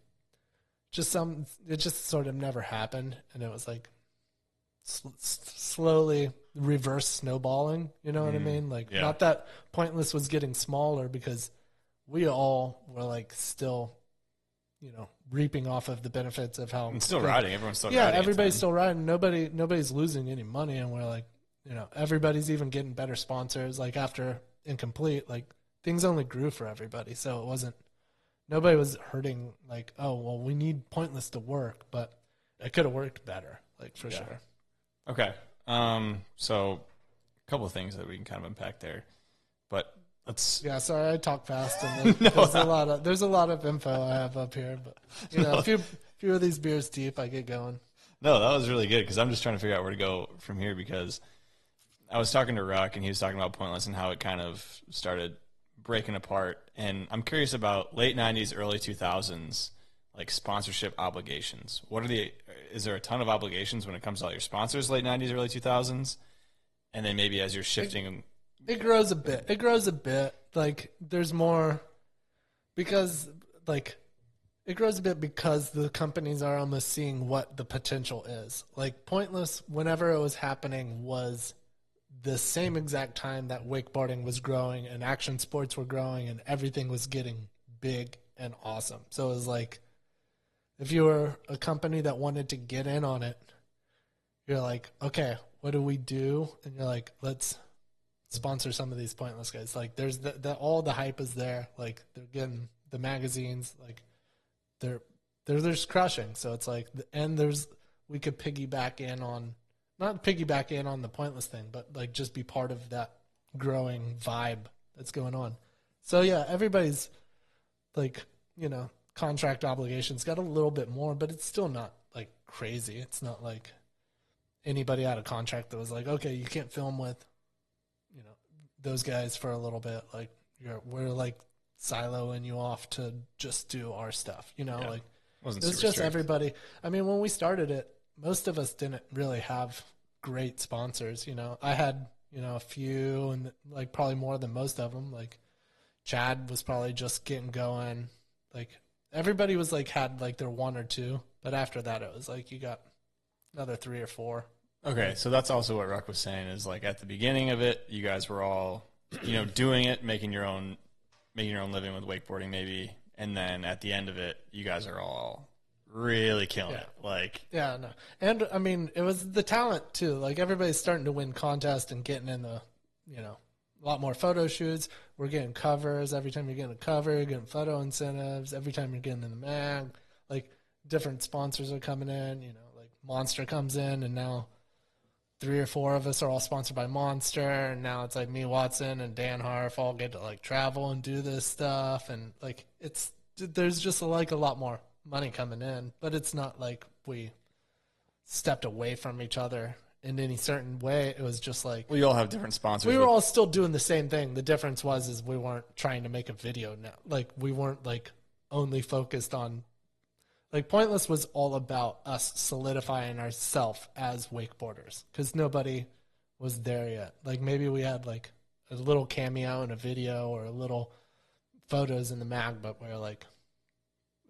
it just sort of never happened. And it was like slowly reverse snowballing, you know what I mean? Like, not that Pointless was getting smaller, because we all were, like, still, reaping off of the benefits of how it's still riding. Everyone's still riding. Yeah, everybody's still riding. Nobody's losing any money, and we're like, everybody's even getting better sponsors. Like, after Incomplete, like, things only grew for everybody. So it wasn't, nobody was hurting, like, oh, well, we need Pointless to work, but it could have worked better, like, for sure. Okay. So a couple of things that we can kind of unpack there, but let's. Yeah, sorry, I talk fast, and there's a lot of info I have up here, but a few of these beers deep, I get going. No, that was really good, because I'm just trying to figure out where to go from here, because I was talking to Ruck, and he was talking about Pointless and how it kind of started breaking apart. And I'm curious about late 90s, early 2000s, like, sponsorship obligations. Is there a ton of obligations when it comes to all your sponsors late 90s, early 2000s? And then maybe as you're shifting. It grows a bit. Like, there's more, because, like, it grows a bit because the companies are almost seeing what the potential is. Like, Pointless, whenever it was happening, was the same exact time that wakeboarding was growing and action sports were growing and everything was getting big and awesome. So it was like, if you were a company that wanted to get in on it, you're like, okay, what do we do? And you're like, let's sponsor some of these Pointless guys. Like, there's all the hype is there. Like, they're getting the magazines, like, they're just crushing. So it's like, we could piggyback in on, not piggyback in on the Pointless thing, but, like, just be part of that growing vibe that's going on. So yeah, everybody's, like, contract obligations got a little bit more, but it's still not, like, crazy. It's not like anybody out of contract that was like, okay, you can't film with, those guys for a little bit. Like, we're, like, siloing you off to just do our stuff, like, Wasn't it was super just strict. everybody. I mean, when we started it, most of us didn't really have great sponsors. I had, a few, and, like, probably more than most of them. Like, Chad was probably just getting going. Like, everybody was like had like their one or two, but after that it was like you got another 3 or 4. Okay, so that's also what Ruck was saying is like at the beginning of it, you guys were all, doing it, making your own living with wakeboarding maybe, and then at the end of it, you guys are all really killing it. Like, yeah, no, and I mean it was the talent too. Like everybody's starting to win contests and getting in the, a lot more photo shoots. We're getting covers. Every time you're getting a cover, you're getting photo incentives. Every time you're getting in the mag, like different sponsors are coming in. Like Monster comes in, and now 3 or 4 of us are all sponsored by Monster, and now it's like me, Watson, and Dan Harf all get to like travel and do this stuff, and like there's just like a lot more money coming in, but it's not like we stepped away from each other in any certain way. It was just like we all have different sponsors. we were all still doing the same thing. The difference was we weren't trying to make a video now. Like we weren't like only focused on. Like, Pointless was all about us solidifying ourselves as wakeboarders because nobody was there yet. Like, maybe we had, like, a little cameo in a video or a little photos in the mag, but we're like,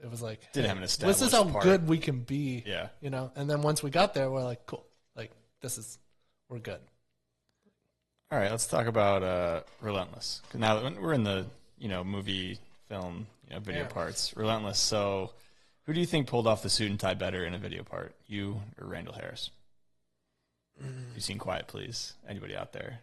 it was like, Didn't have an established this is how part. good we can be. Yeah. And then once we got there, we're like, cool. Like, we're good. All right, let's talk about Relentless. Now that we're in the, movie, film, video parts. Relentless, so... Who do you think pulled off the suit and tie better in a video part, you or Randall Harris? You seen Quiet Please? Anybody out there?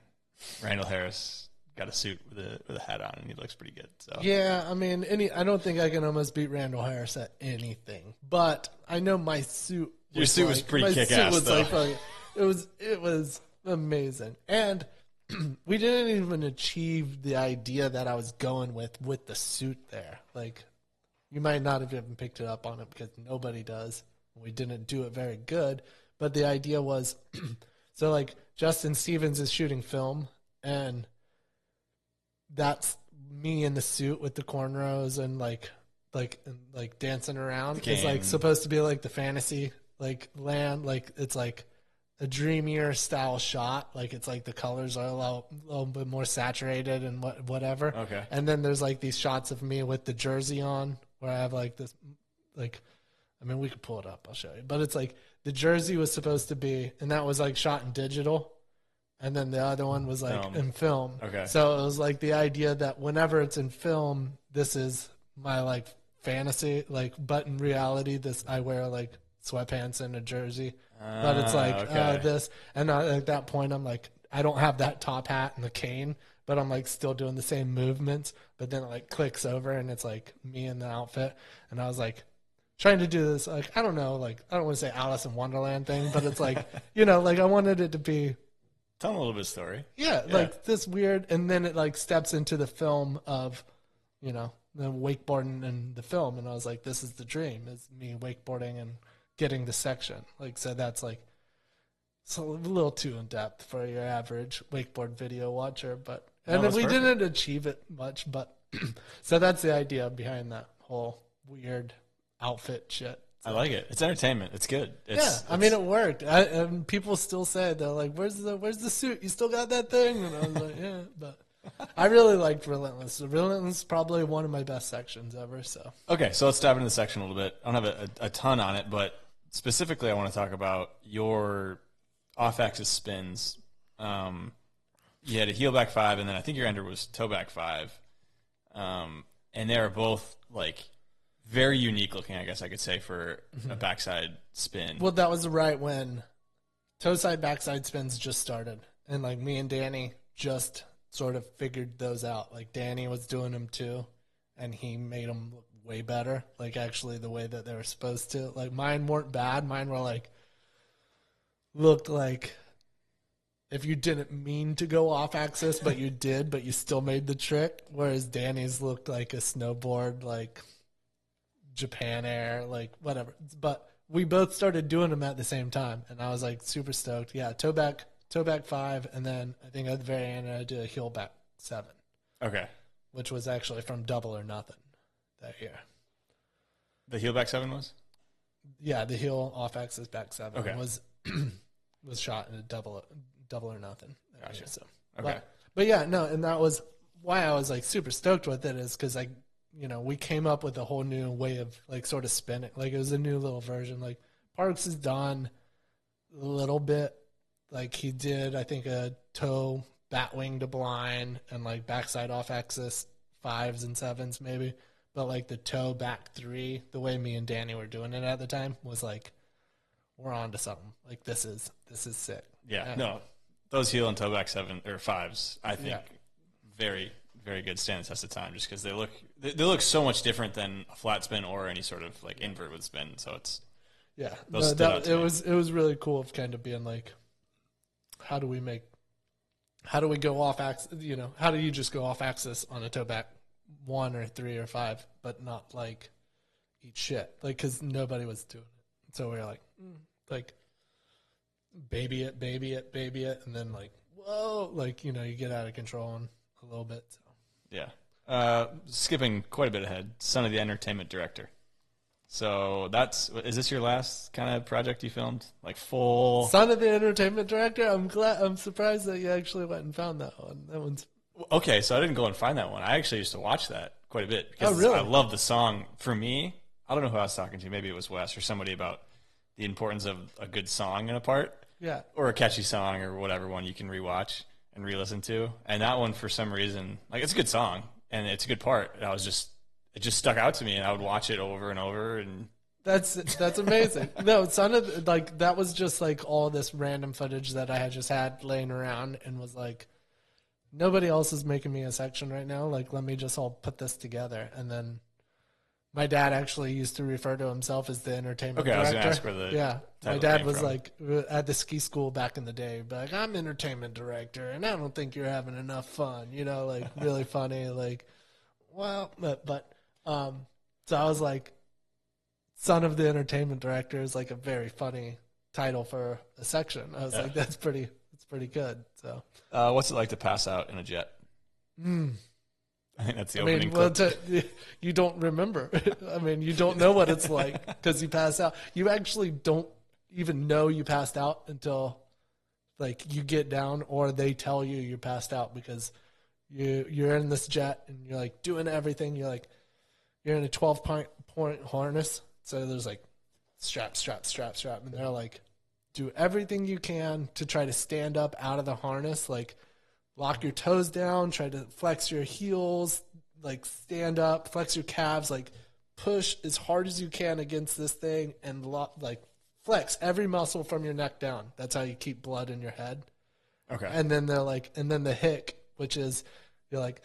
Randall Harris got a suit with a hat on, and he looks pretty good. So yeah, I mean, I don't think I can almost beat Randall Harris at anything, but I know my suit. Your suit was pretty kick-ass, though. It was amazing, and we didn't even achieve the idea that I was going with the suit there, like. You might not have even picked it up on it because nobody does. We didn't do it very good. But the idea was, so like Justin Stevens is shooting film, and that's me in the suit with the cornrows and like dancing around. It's like supposed to be like the fantasy like land, like it's like a dreamier style shot. Like it's like the colors are a little bit more saturated and whatever. Okay. And then there's like these shots of me with the jersey on. Where I have like this, like, I mean, we could pull it up. I'll show you. But it's like the jersey was supposed to be, and that was like shot in digital. And then the other one was like in film. Okay. So it was like the idea that whenever it's in film, this is my like fantasy, like, but in reality, I wear like sweatpants and a jersey. But it's like this. And at that point, I'm like, I don't have that top hat and the cane. But I'm like still doing the same movements, but then it like clicks over and it's like me in the outfit. And I was like trying to do this, like, I don't know, like, I don't want to say Alice in Wonderland thing, but it's like, like I wanted it to be. Tell them a little bit of story. Yeah, like this weird. And then it like steps into the film of, the wakeboarding and the film. And I was like, this is the dream, is me wakeboarding and getting the section. Like, so that's like, it's a little too in depth for your average wakeboard video watcher, but. And then we didn't achieve it much, but so that's the idea behind that whole weird outfit shit. So. I like it. It's entertainment. It's good. I mean, it worked. And people still say, they're like, "Where's the suit? You still got that thing?" And I was like, "Yeah." But I really liked Relentless. Relentless is probably one of my best sections ever. So okay, so let's dive into the section a little bit. I don't have a ton on it, but specifically, I want to talk about your off-axis spins. You had a heel back 5, and then I think your ender was toe back 5. And they were both like very unique looking, I guess I could say, for a backside spin. Well, that was right when toe side backside spins just started, and like me and Danny just sort of figured those out. Like Danny was doing them too, and he made them look way better. Like actually the way that they were supposed to. Like mine weren't bad. Mine were like looked like. If you didn't mean to go off axis, but you did, but you still made the trick. Whereas Danny's looked like a snowboard, like Japan Air, like whatever. But we both started doing them at the same time, and I was like super stoked. Yeah, toe back 5, and then I think at the very end I did a heel back 7. Okay. Which was actually from Double or Nothing that year. The heel back 7 was? Yeah, the heel off axis back 7 okay. was shot in a Double or Nothing. Gotcha. So, okay. But yeah, no, and that was why I was like super stoked with it, is because I, we came up with a whole new way of like sort of spinning. Like it was a new little version. Like Parks has done a little bit. Like he did, I think, a toe batwing to blind and like backside off axis 5s and 7s maybe. But like the toe back 3, the way me and Danny were doing it at the time was like, we're on to something. Like this is sick. Yeah, no, those heel and toe back 7 or 5s, I think, very, very good, stand the test of time, just because they look so much different than a flat spin or any sort of like invert with spin. So it's it was really cool of kind of being like, how do we go off axis? How do you just go off axis on a toe back 1 or 3 or 5, but not like eat shit, like because nobody was doing it. So we were like baby it, and then like whoa, like you get out of control in a little bit. So. Yeah, skipping quite a bit ahead. Son of the entertainment director. So is this your last kind of project you filmed? Like full Son of the entertainment director? I'm surprised that you actually went and found that one. That one's okay. So I didn't go and find that one. I actually used to watch that quite a bit because really? I love the song. For me, I don't know who I was talking to. Maybe it was Wes or somebody about the importance of a good song in a part. Yeah. Or a catchy song or whatever one you can rewatch and re-listen to. And that one, for some reason, like it's a good song and it's a good part. And it just stuck out to me, and I would watch it over and over. And that's amazing. No, that was just like all this random footage that I had just had laying around, and was like, nobody else is making me a section right now. Like, let me just all put this together. And then my dad actually used to refer to himself as the entertainment director. I was going to ask where the my dad was like at the ski school back in the day, but like, I'm entertainment director, and I don't think you're having enough fun. Like really funny. Like, well, but so I was like, son of the entertainment director is like a very funny title for a section. I was like, that's pretty good. So, what's it like to pass out in a jet? I think that's the opening clip. You don't remember. I mean, you don't know what it's like because you pass out. You actually don't even know you passed out until like you get down or they tell you you passed out, because you're in this jet and you're like doing everything. You're in a 12-point harness. So there's like strap. And they're like, do everything you can to try to stand up out of the harness. Like, lock your toes down, try to flex your heels, like stand up, flex your calves, like push as hard as you can against this thing and like flex every muscle from your neck down. That's how you keep blood in your head. Okay. And then the hic, which is you're like,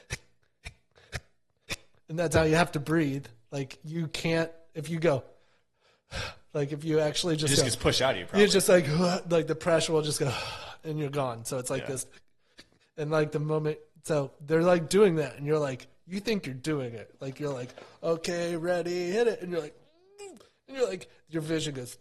and that's how you have to breathe. Like you can't, if you go, like if you actually just gets pushed out of you, probably. You're just like the pressure will just go and you're gone. So it's like this. And like the moment, so they're like doing that, and you're like, you think you're doing it, like you're like, okay, ready, hit it, and you're like, your vision goes,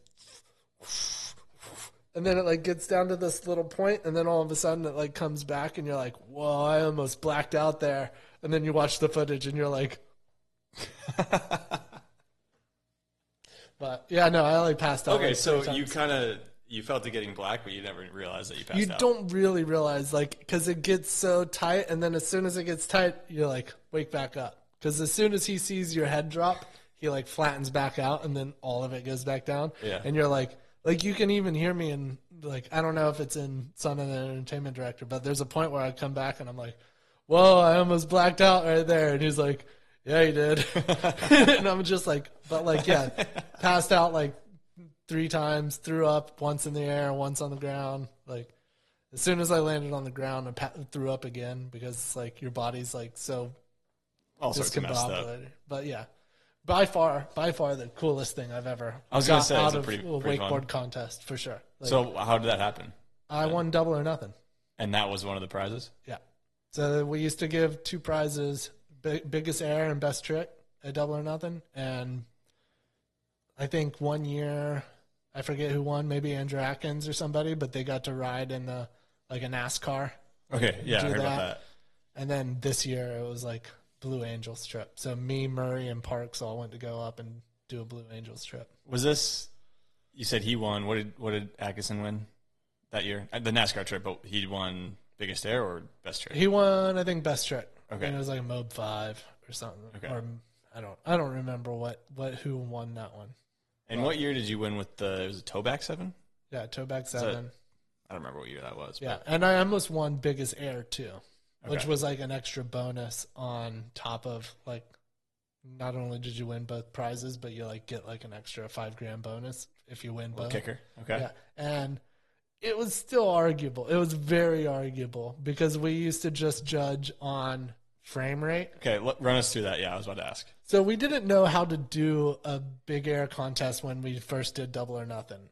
and then it like gets down to this little point, and then all of a sudden it like comes back, and you're like, whoa, I almost blacked out there, and then you watch the footage, and you're like, but yeah, no, I like passed out. Okay, like so 3 times. You felt it getting black, but you never realized that you passed out. You don't really realize, like, because it gets so tight, and then as soon as it gets tight, you're like, wake back up. Because as soon as he sees your head drop, he, like, flattens back out, and then all of it goes back down. Yeah. And you're like, you can even hear me in, like, I don't know if it's in Son of the Entertainment Director, but there's a point where I come back, and I'm like, whoa, I almost blacked out right there. And he's like, yeah, you did. And I'm just like, but, like, yeah, passed out, like, 3 times, threw up once in the air, once on the ground. Like, as soon as I landed on the ground, I threw up again because it's like your body's like so all sorts of messed up. But yeah, by far the coolest thing I've ever got out of a pretty wakeboard fun contest for sure. Like, so how did that happen? I won double or nothing, and that was one of the prizes. Yeah. So we used to give 2 prizes: biggest air and best trick at double or nothing. And I think one year, I forget who won, maybe Andrew Atkins or somebody, but they got to ride in like a NASCAR. Okay, yeah, I heard about that. And then this year it was like Blue Angels trip. So me, Murray, and Parks all went to go up and do a Blue Angels trip. Was this? You said he won. What did Atkinson win that year? The NASCAR trip, but he won biggest air or best trick? He won, I think, best trick. Okay, and it was like a Mob 5 or something. Okay. Or I don't remember who won that one. And what year did you win with it was a Toback 7? Yeah, Toback 7. I don't remember what year that was. Yeah, but. and I almost won Biggest Air too, which Okay. was like an extra bonus on top of like. Not only did you win both prizes, but you like get like an extra $5,000 bonus if you win both. Kicker. Okay. Yeah, and it was still arguable. It was very arguable because we used to just judge on frame rate. Okay, run us through that. Yeah, I was about to ask. So we didn't know how to do a big air contest when we first did Double or Nothing.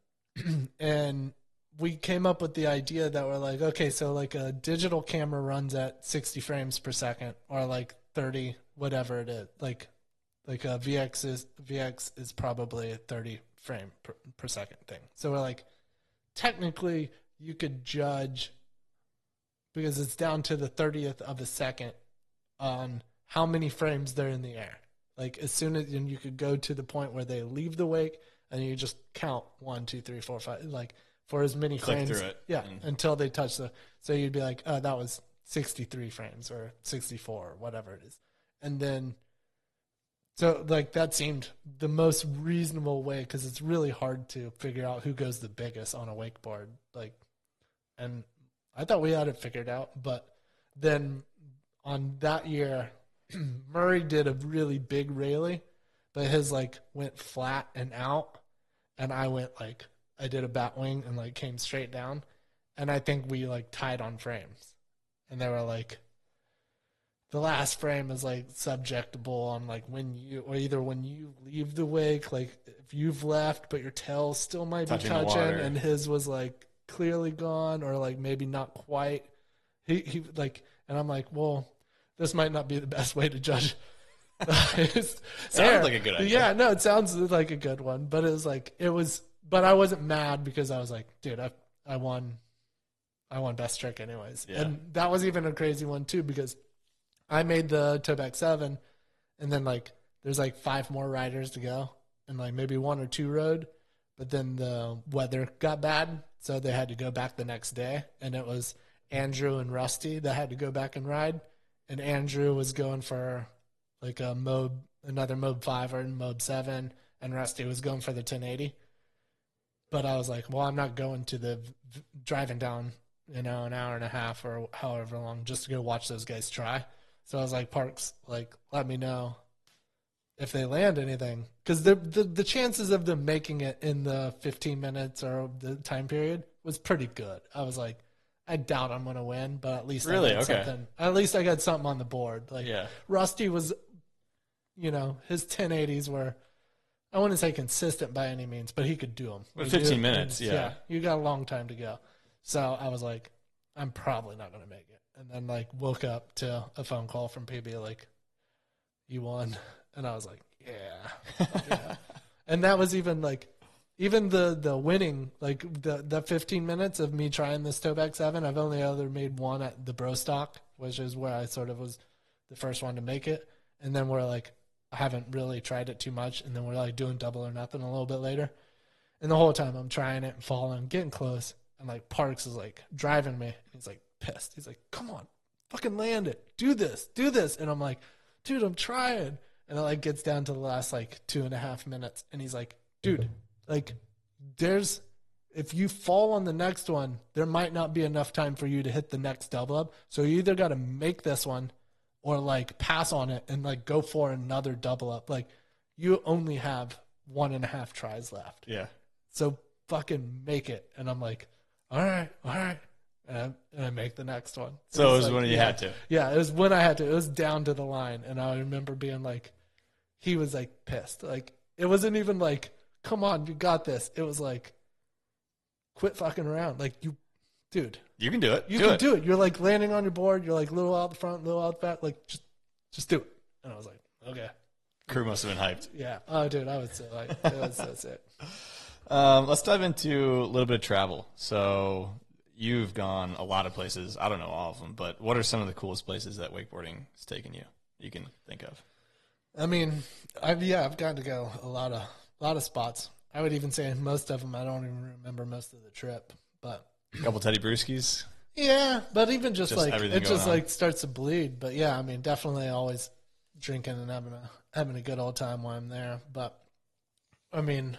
And we came up with the idea that we're like, okay, so like a digital camera runs at 60 frames per second or like 30, whatever it is. Like a VX is probably a 30 frame per second thing. So we're like, technically you could judge because it's down to the 30th of a second on how many frames they're in the air. Like as soon as and you could go to the point where they leave the wake and you just count 1, 2, 3, 4, 5, like for as many Click frames. through it. Yeah, until they touch so you'd be like, oh, that was 63 frames or 64 or whatever it is. And then so like that seemed the most reasonable way because it's really hard to figure out who goes the biggest on a wakeboard. Like, and I thought we had it figured out, but then on that year, Murray did a really big railie, but his like went flat and out, and I did a bat wing and like came straight down, and I think we like tied on frames, and they were like. The last frame is like subjectable on like when you leave the wake, like if you've left but your tail still might be touching, and his was like clearly gone or like maybe not quite. He like, and I'm like, well, this might not be the best way to judge. Sounds like a good idea. Yeah, no, it sounds like a good one, but but I wasn't mad because I was like, dude, I won best trick anyways, yeah. And that was even a crazy one too because. I made the Toback 7, and then, like, there's, like, 5 more riders to go, and, like, maybe 1 or 2 rode, but then the weather got bad, so they had to go back the next day, and it was Andrew and Rusty that had to go back and ride, and Andrew was going for, like, another Mob 5 or Mob 7, and Rusty was going for the 1080. But I was like, well, I'm not going to driving down, an hour and a half or however long just to go watch those guys try. So I was like, Parks, like, let me know if they land anything. Because the chances of them making it in the 15 minutes or the time period was pretty good. I was like, I doubt I'm going to win, but at least really? I got something. At least I got something on the board. Like, yeah. Rusty was, his 1080s were, I wouldn't say consistent by any means, but he could do them. But 15 minutes, yeah. You got a long time to go. So I was like, I'm probably not going to make it. And then, like, woke up to a phone call from PB, like, you won. And I was like, yeah. And that was even, like, even the winning, like, the 15 minutes of me trying this Toback 7, I've only ever made one at the Bro Stock, which is where I sort of was the first one to make it. And then we're, like, I haven't really tried it too much. And then we're, like, doing Double or Nothing a little bit later. And the whole time I'm trying it and falling, getting close. And, like, Parks is, like, driving me. He's, like, pissed. He's like, come on, fucking land it. Do this. And I'm like, dude, I'm trying. And it like gets down to the last like 2.5 minutes. And he's like, dude, like if you fall on the next one, there might not be enough time for you to hit the next double up. So you either got to make this one or like pass on it and like go for another double up. Like you only have 1.5 tries left. Yeah. So fucking make it. And I'm like, all right. And I make the next one. So it was when you had to. Yeah, it was when I had to. It was down to the line. And I remember being like, he was like pissed. Like, it wasn't even like, come on, you got this. It was like, quit fucking around. Like, dude. You can do it. You can do it. You're like landing on your board. You're like little out the front, little out the back. Like, just do it. And I was like, okay. Crew must have been hyped. Yeah. Oh, dude, I would say like, it was so sick. Let's dive into a little bit of travel. So you've gone a lot of places. I don't know all of them, but what are some of the coolest places that wakeboarding has taken you can think of? I mean, I've gotten to go a lot of spots. I would even say most of them I don't even remember most of the trip, but a couple Teddy Brewskis. Yeah, but even just like it just like like starts to bleed. But yeah, I mean, definitely always drinking and having a good old time while I'm there. But I mean,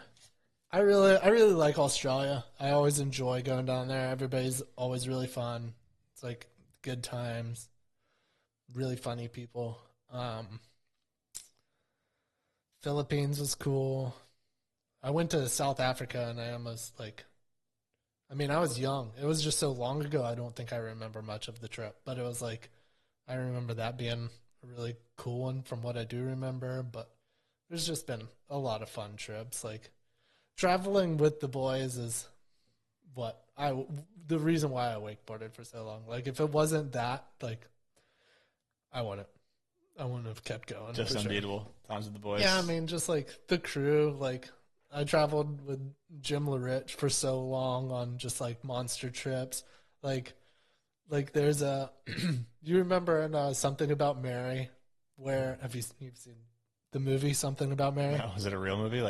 I really like Australia. I always enjoy going down there. Everybody's always really fun. It's like good times, really funny people. Philippines was cool. I went to South Africa and I almost I was young. It was just so long ago. I don't think I remember much of the trip, but it was like, I remember that being a really cool one from what I do remember. But there's just been a lot of fun trips. Like traveling with the boys is the reason why I wakeboarded for so long. Like if it wasn't that, like I wouldn't have kept going. Just unbeatable times with the boys. Yeah, I mean, just like the crew. Like I traveled with Jim LaRich for so long on just like monster trips. Like there's a you remember in Something About Mary, where you've seen the movie Something About Mary? No, is it a real movie?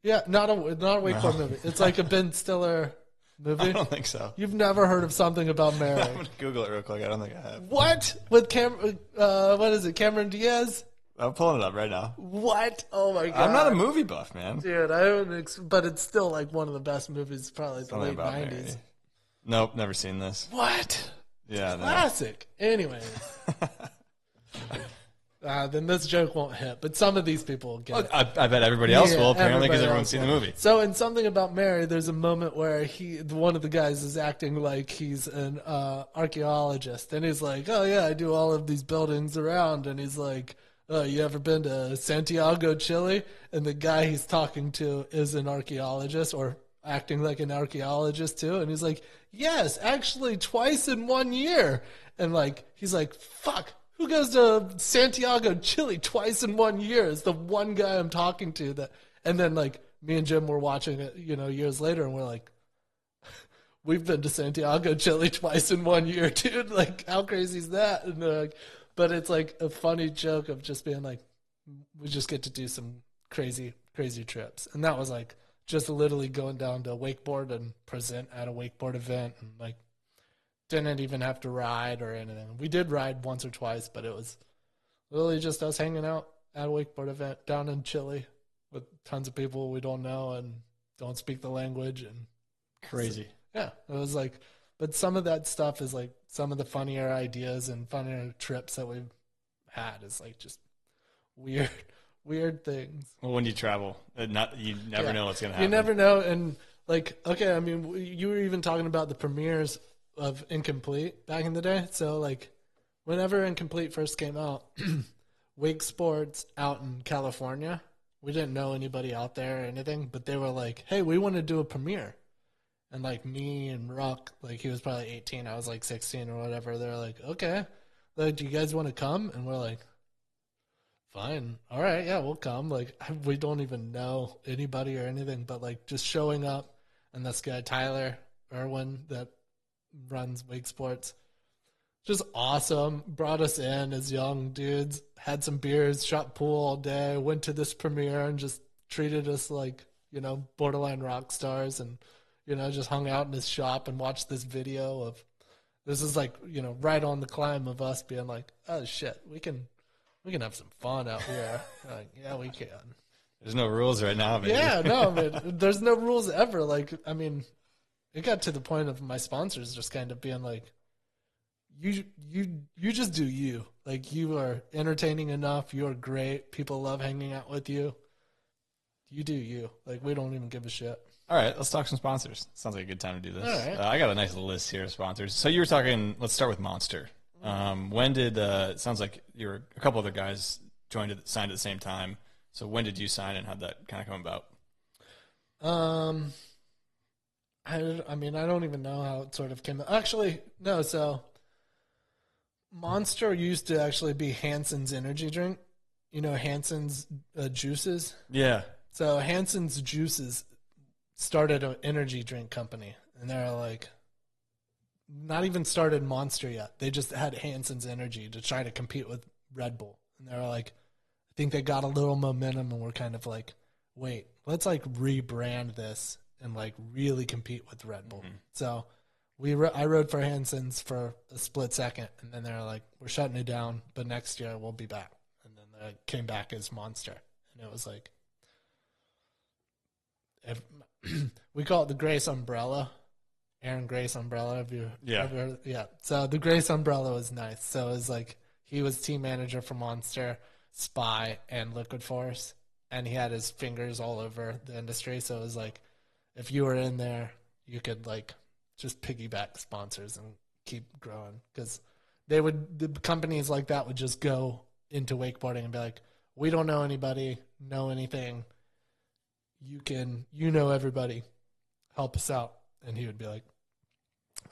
Yeah, not a wakeboard movie. It's like a Ben Stiller movie. I don't think so. You've never heard of Something About Mary? I'm gonna Google it real quick. I don't think I have. What? With what is it? Cameron Diaz? I'm pulling it up right now. What? Oh my god! I'm not a movie buff, man. Dude, I don't. But it's still like one of the best movies, probably the Something late About '90s. Mary. Nope, never seen this. What? Yeah, no. Classic. Anyway. Then this joke won't hit, but some of these people will get it. I bet everybody else will, apparently, because everybody everyone's else seen the will. movie. So in Something About Mary, there's a moment where one of the guys is acting like he's an archaeologist, and he's like, "Oh yeah, I do all of these buildings around," and he's like, "Oh, you ever been to Santiago, Chile?" And the guy he's talking to is an archaeologist, or acting like an archaeologist too, and he's like, "Yes, actually, twice in 1 year," and like he's like, "Fuck." Who goes to Santiago, Chile twice in 1 year? Is the one guy I'm talking to that. And then like me and Jim were watching it, years later, and we're like, we've been to Santiago, Chile twice in 1 year, dude. Like, how crazy is that? And they're like, but it's like a funny joke of just being like, we just get to do some crazy, crazy trips. And that was like just literally going down to wakeboard and present at a wakeboard event, and like didn't even have to ride or anything. We did ride once or twice, but it was literally just us hanging out at a wakeboard event down in Chile with tons of people we don't know and don't speak the language. And Crazy. yeah, it was like, but some of that stuff is like some of the funnier ideas and funnier trips that we've had is like just weird things. Well, when you travel, you never know what's going to happen. You never know. And like, okay, I mean, you were even talking about the premieres of Incomplete back in the day. So like whenever Incomplete first came out, Wake Sports out in California, we didn't know anybody out there or anything, but they were like, hey, we want to do a premiere. And like me and Ruck, like he was probably 18, I was like 16 or whatever. They're like, okay, like, do you guys want to come? And we're like, fine. All right. Yeah, we'll come. Like we don't even know anybody or anything, but like just showing up. And this guy, Tyler Irwin, that runs Wake Sports, just awesome. Brought us in as young dudes, had some beers, shot pool all day, went to this premiere and just treated us like, borderline rock stars, and, just hung out in his shop and watched this video of, this is like, right on the climb of us being like, oh shit, we can have some fun out here. Like, yeah, we can. There's no rules right now, baby. Yeah, no, man, there's no rules ever. Like, I mean, it got to the point of my sponsors just kind of being like, you just do you. Like, you are entertaining enough. You are great. People love hanging out with you. You do you. Like, we don't even give a shit. All right, let's talk some sponsors. Sounds like a good time to do this. All right. I got a nice little list here of sponsors. So you were talking, let's start with Monster. When did, it sounds like a couple other guys signed at the same time. So when did you sign, and how'd that kind of come about? I mean, I don't even know how it sort of came. Actually, no. So, Monster used to actually be Hanson's energy drink. Hanson's juices. Yeah. So Hanson's Juices started an energy drink company, and they're like, not even started Monster yet. They just had Hanson's Energy to try to compete with Red Bull, and they're like, I think they got a little momentum, and we're kind of like, wait, let's like rebrand this and like really compete with Red Bull. Mm-hmm. So I rode for Hanson's for a split second, and then they're like, we're shutting it down, but next year we'll be back. And then then it came back as Monster, and it was like, we call it the Grace Umbrella, Aaron Grace Umbrella. Have you ever heard? Yeah. So the Grace Umbrella was nice. So it was like he was team manager for Monster, Spy, and Liquid Force, and he had his fingers all over the industry. So it was like if you were in there, you could like just piggyback sponsors and keep growing, because the companies like that would just go into wakeboarding and be like, we don't know anybody, know anything. You know everybody, help us out. And he would be like,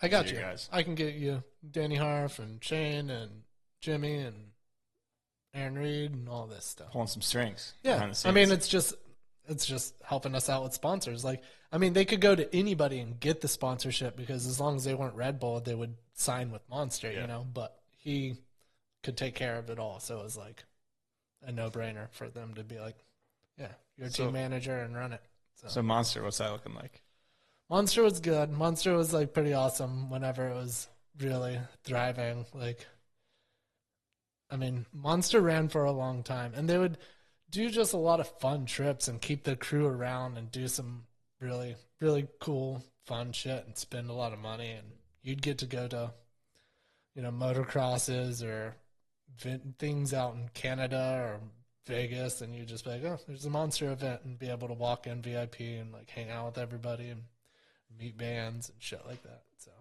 I got you. Guys. I can get you Danny Harf and Shane and Jimmy and Aaron Reed and all this stuff. Pulling some strings. Yeah. Behind the scenes. I mean, it's just helping us out with sponsors. Like, I mean, they could go to anybody and get the sponsorship, because as long as they weren't Red Bull, they would sign with Monster, you know, but he could take care of it all. So it was like a no-brainer for them to be like, yeah, you're a team manager and run it. So Monster, what's that looking like? Monster was good. Monster was like pretty awesome whenever it was really thriving. Like, I mean, Monster ran for a long time, and they would do just a lot of fun trips and keep the crew around and do some really, really cool, fun shit and spend a lot of money. And you'd get to go to, you know, motocrosses or things out in Canada or Vegas, and you just be like, oh, there's a Monster event, and be able to walk in VIP and like hang out with everybody and meet bands and shit like that. So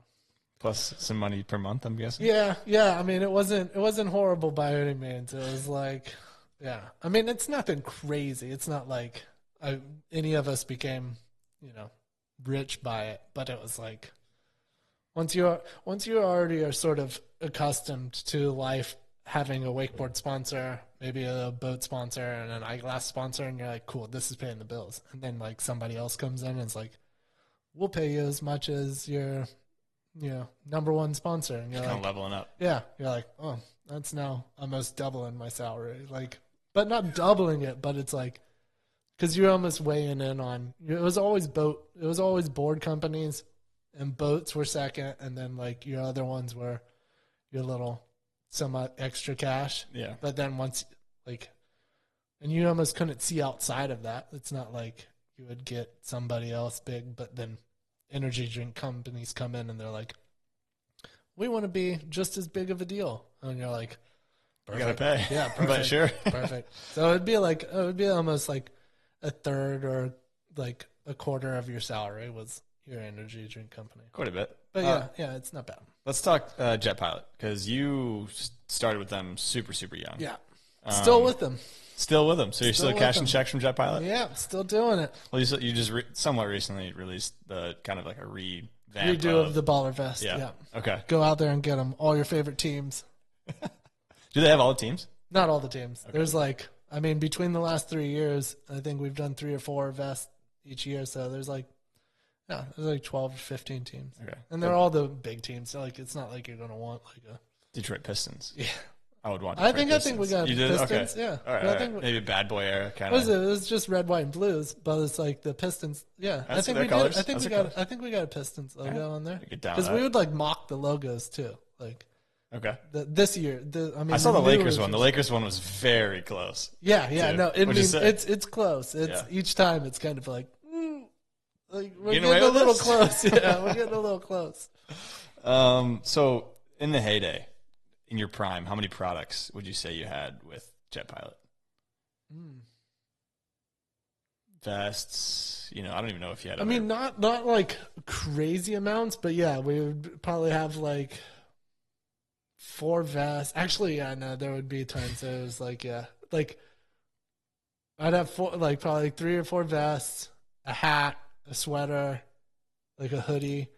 Plus some money per month, I'm guessing. yeah. I mean, it wasn't horrible by any means. It was like, yeah. I mean, it's nothing crazy. It's not like any of us became, you know, rich by it. But it was like, once you already are sort of accustomed to life, having a wakeboard sponsor, maybe a boat sponsor, and an eyeglass sponsor, and you're like, cool, this is paying the bills. And then like somebody else comes in and it's like, we'll pay you as much as your, you know, number one sponsor. And you're Kind like, of leveling up. yeah, you're like, oh, that's now almost doubling my salary. Like, but not doubling it, but it's like, because you're almost weighing in on, it was always board companies, and boats were second, and then like your other ones were your little somewhat extra cash. Yeah. But then once, like, and you almost couldn't see outside of that. It's not like you would get somebody else big, but then energy drink companies come in and they're like, we want to be just as big of a deal. And you're like, You gotta pay. yeah, perfect. But sure. Perfect. So it would be almost like a third or like a quarter of your salary was your energy drink company. Quite a bit. But yeah, it's not bad. Let's talk Jet Pilot, because you started with them super, super young. Yeah. Still with them. Still with them. So you're Still still with cashing them. checks from Jet Pilot? Yeah, still doing it. Well, you just somewhat recently released the kind of like a revamp Redo of the baller vest. Yeah. Yeah. Okay. Go out there and get them. All your favorite teams. Do they have all the teams? Not all the teams. Okay. There's like, I mean, between the last 3 years, I think we've done 3 or 4 vests each year. So there's like 12 or 15 teams. Okay. And they're all the big teams. So like, it's not like you're going to want like a Detroit Pistons. Yeah. I would want. I think we got you did? Pistons. Okay. Yeah. All right. I All think right. Maybe bad boy era kind what of. was it? It was just red, white, and blues, but it's like the Pistons. Yeah, That's I think their we colors? did. I think That's we their got. colors. I think we got a Pistons logo on there Get down because with we that. would like mock the logos too. Like Okay. this year, I saw the newer Lakers one. The versions- Lakers one was very close. Yeah. too. No, I What'd you mean say? it's close. It's Yeah. each time it's kind of like, like we're Getting getting away a with little this? close. Yeah, we're getting a little close. So in the heyday, in your prime, how many products would you say you had with Jet Pilot? Vests, I don't even know if you had. I mean, not like crazy amounts, but yeah, we would probably have like 4 vests. Actually, yeah, no, there would be times it was like, yeah, like I'd have 4, like probably 3 or 4 vests, a hat, a sweater, like a hoodie.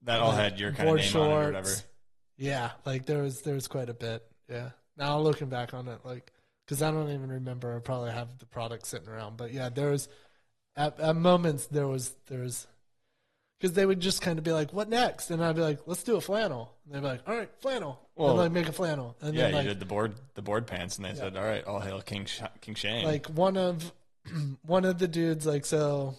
that all like, had your kind of board name on it or whatever. Yeah, like there was quite a bit. Yeah. Now looking back on it, like, because I don't even remember. I probably have the product sitting around, but yeah, there was at moments there was because they would just kind of be like, "What next?" And I'd be like, "Let's do a flannel." And they'd be like, "All right, flannel." Well, and like make a flannel. And Yeah, then you like, did the board pants, and they said, "All right, all hail King Shane." like one of the dudes, like, so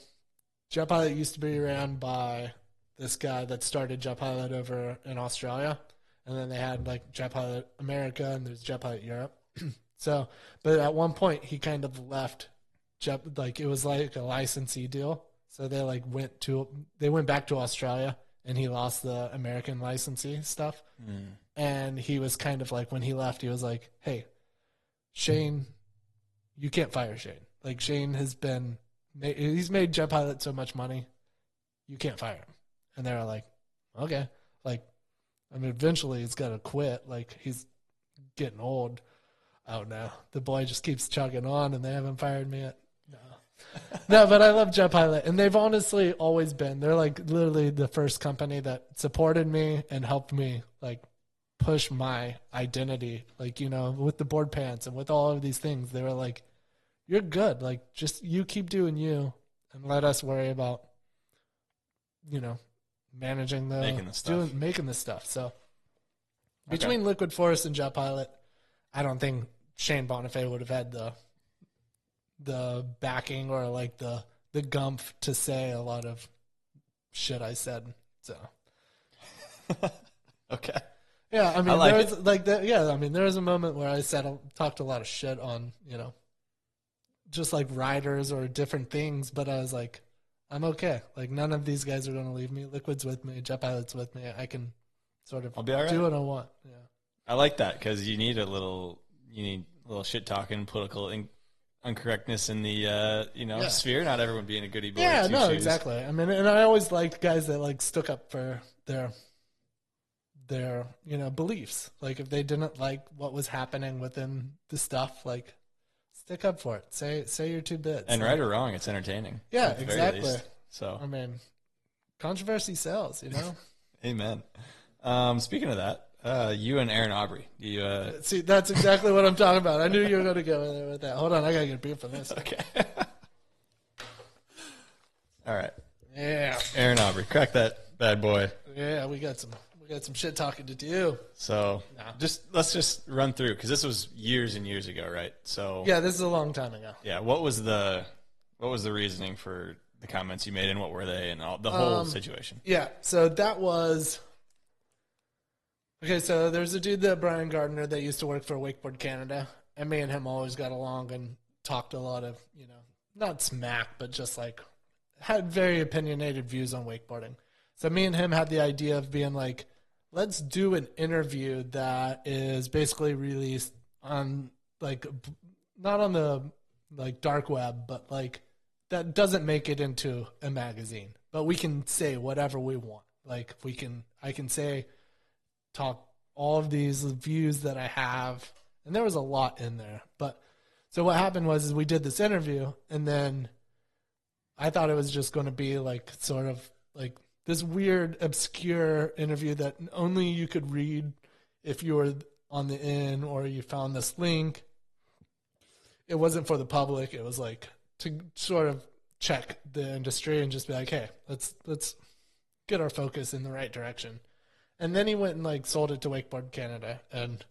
Jet Pilot used to be ran by this guy that started Jet Pilot over in Australia, and then they had like Jet Pilot America and there's Jet Pilot Europe. So, but at one point he kind of left, like it was like a licensee deal. So they like went back to Australia, and he lost the American licensee stuff. And he was kind of like, when he left, he was like, "Hey, Shane, you can't fire Shane. Like Shane he's made Jet Pilot so much money, you can't fire him." And they were like, "Okay." Like, I mean, eventually he's got to quit. Like, he's getting old. Oh, no. The boy just keeps chugging on, and they haven't fired me yet. No. No, but I love Jet Pilot. And they've honestly always been. They're, like, literally the first company that supported me and helped me, like, push my identity. Like, you know, with the board pants and with all of these things, they were like, "You're good. Like, just you keep doing you and let us worry about, you know, managing making the stuff." So between Liquid Forest and Jet Pilot, I don't think Shane Bonifay would have had the backing or like the gumph to say a lot of shit I said. So Okay. yeah, I mean, I like there was like that. Yeah, I mean, there was a moment where I talked a lot of shit on, you know, just like riders or different things, but I was like, I'm okay. Like, none of these guys are going to leave me. Liquid's with me. Jet Pilot's with me. I can sort of I'll be all right. do what I want. Yeah. I like that because you need a little shit talking, political incorrectness in the sphere. Not everyone being a goody boy. Yeah, no, exactly. I mean, and I always liked guys that like stuck up for their beliefs. Like, if they didn't like what was happening within the stuff, like, stick up for it. Say your two bits. And right or wrong, it's entertaining. Yeah, exactly. So I mean, controversy sells, you know. Amen. Speaking of that, you and Aaron Aubrey, see, that's exactly what I'm talking about. I knew you were going to go there with that. Hold on, I got to get a beer for this. Okay. All right. Yeah. Aaron Aubrey, crack that bad boy. Yeah, we got some shit talking to do. So let's just run through, because this was years and years ago, right? So yeah, this is a long time ago. Yeah, what was the reasoning for the comments you made, and what were they, and the whole situation? Yeah, so that was okay. So there's a dude, that Brian Gardner, that used to work for Wakeboard Canada, and me and him always got along and talked a lot of, you know, not smack, but just like had very opinionated views on wakeboarding. So me and him had the idea of being like, let's do an interview that is basically released on, like, not on the like dark web, but like that doesn't make it into a magazine, but we can say whatever we want. Like, I can talk all of these views that I have, and there was a lot in there. But so what happened was we did this interview, and then I thought it was just going to be like sort of like this weird, obscure interview that only you could read if you were on the in or you found this link. It wasn't for the public. It was like to sort of check the industry and just be like, hey, let's get our focus in the right direction. And then he went and like sold it to Wakeboard Canada, and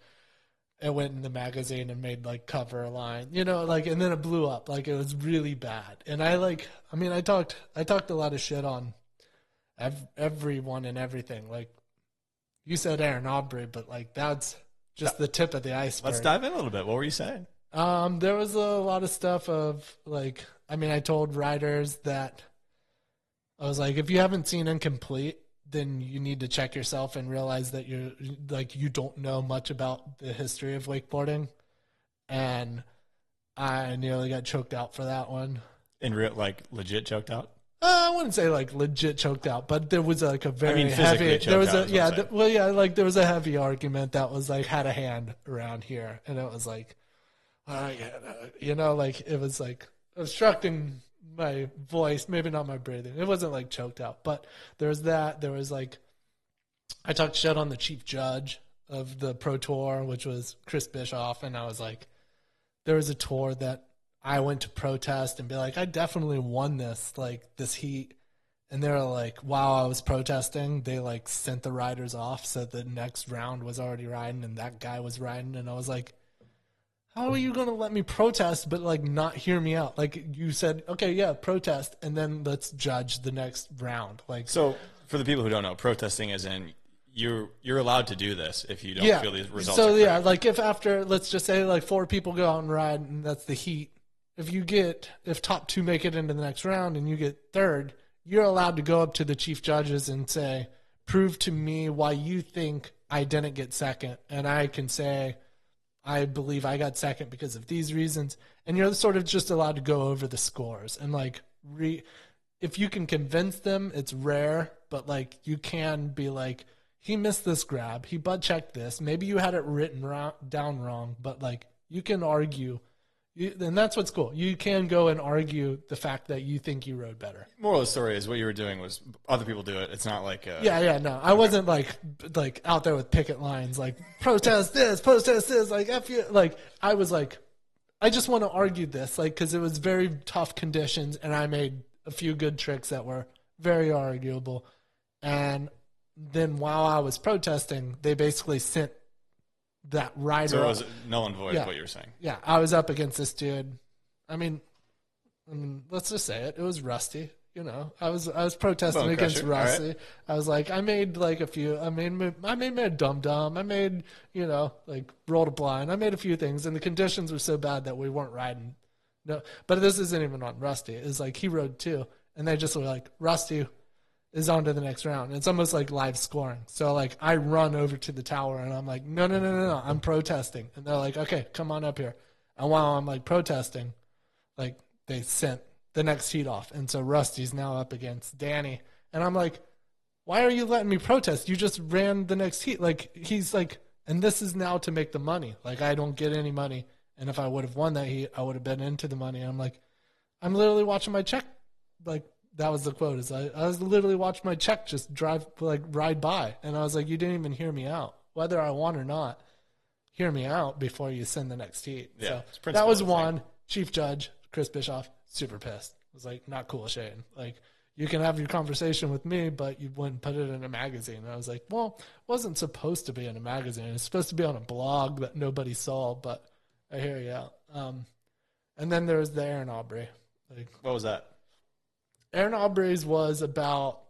it went in the magazine and made like cover line, you know, like, and then it blew up. Like, it was really bad. And I talked a lot of shit on everyone and everything. Like, you said Aaron Aubrey, but like, that's just the tip of the iceberg. Let's dive in a little bit. What were you saying? There was a lot of stuff of like, I told riders that I was like, if you haven't seen Incomplete, then you need to check yourself and realize that you don't know much about the history of wakeboarding. And I nearly got choked out for that one. In real, like, legit choked out? I wouldn't say like legit choked out, but there was like a very heavy. There was a heavy argument that was like had a hand around here, and it was like, you know, like it was like obstructing my voice, maybe not my breathing. It wasn't like choked out, but there was that. There was like, I talked shit on the chief judge of the Pro Tour, which was Chris Bischoff, and I was like, there was a tour that I went to protest and be like, I definitely won this heat. And they were like, while I was protesting, they like sent the riders off. So the next round was already riding and that guy was riding. And I was like, how are you going to let me protest, but like not hear me out? Like, you said, okay, yeah, protest. And then let's judge the next round. Like, so for the people who don't know, protesting as in you're allowed to do this if you don't Yeah. feel these results. So are yeah, correct. like if after, let's just say like 4 people go out and ride, and that's the heat. If top 2 make it into the next round and you get third, you're allowed to go up to the chief judges and say, prove to me why you think I didn't get second. And I can say, I believe I got second because of these reasons. And you're sort of just allowed to go over the scores and like if you can convince them, it's rare, but like you can be like, he missed this grab, he butt checked this, maybe you had it written down wrong, but like you can argue. And that's what's cool. You can go and argue the fact that you think you rode better. Moral of the story is what you were doing was other people do it. It's not like No, I wasn't like out there with picket lines, like protest this, like F you. Like I was like, I just want to argue this, like because it was very tough conditions, and I made a few good tricks that were very arguable. And then while I was protesting, they basically sent that rider. So it was null and void. Yeah. What you were saying. Yeah, I was up against this dude. I mean, let's just say it. It was Rusty. You know, I was protesting Bone against crusher. Rusty. All right. I was like, I made like a few. I made a dum dum. I made like rolled a blind. I made a few things, and the conditions were so bad that we weren't riding. No, but this isn't even on Rusty. It's like he rode 2, and they just were like, Rusty is on to the next round. It's almost like live scoring. So like I run over to the tower and I'm like, no, I'm protesting. And they're like, okay, come on up here. And while I'm like protesting, like they sent the next heat off. And so Rusty's now up against Danny. And I'm like, why are you letting me protest? You just ran the next heat. Like he's like, and this is now to make the money. Like I don't get any money. And if I would have won that heat, I would have been into the money. And I'm like, I'm literally watching my check. Like that was the quote. Is I was literally watching my check just ride by. And I was like, you didn't even hear me out. Whether I won or not, hear me out before you send the next heat. Yeah, So that was one. Chief Judge, Chris Bischoff, super pissed. Was like, not cool, Shane. Like, you can have your conversation with me, but you wouldn't put it in a magazine. And I was like, well, it wasn't supposed to be in a magazine. It's supposed to be on a blog that nobody saw, but I hear you out. And then there was the Aaron Aubrey. Like, What was that? Aaron Aubrey's was about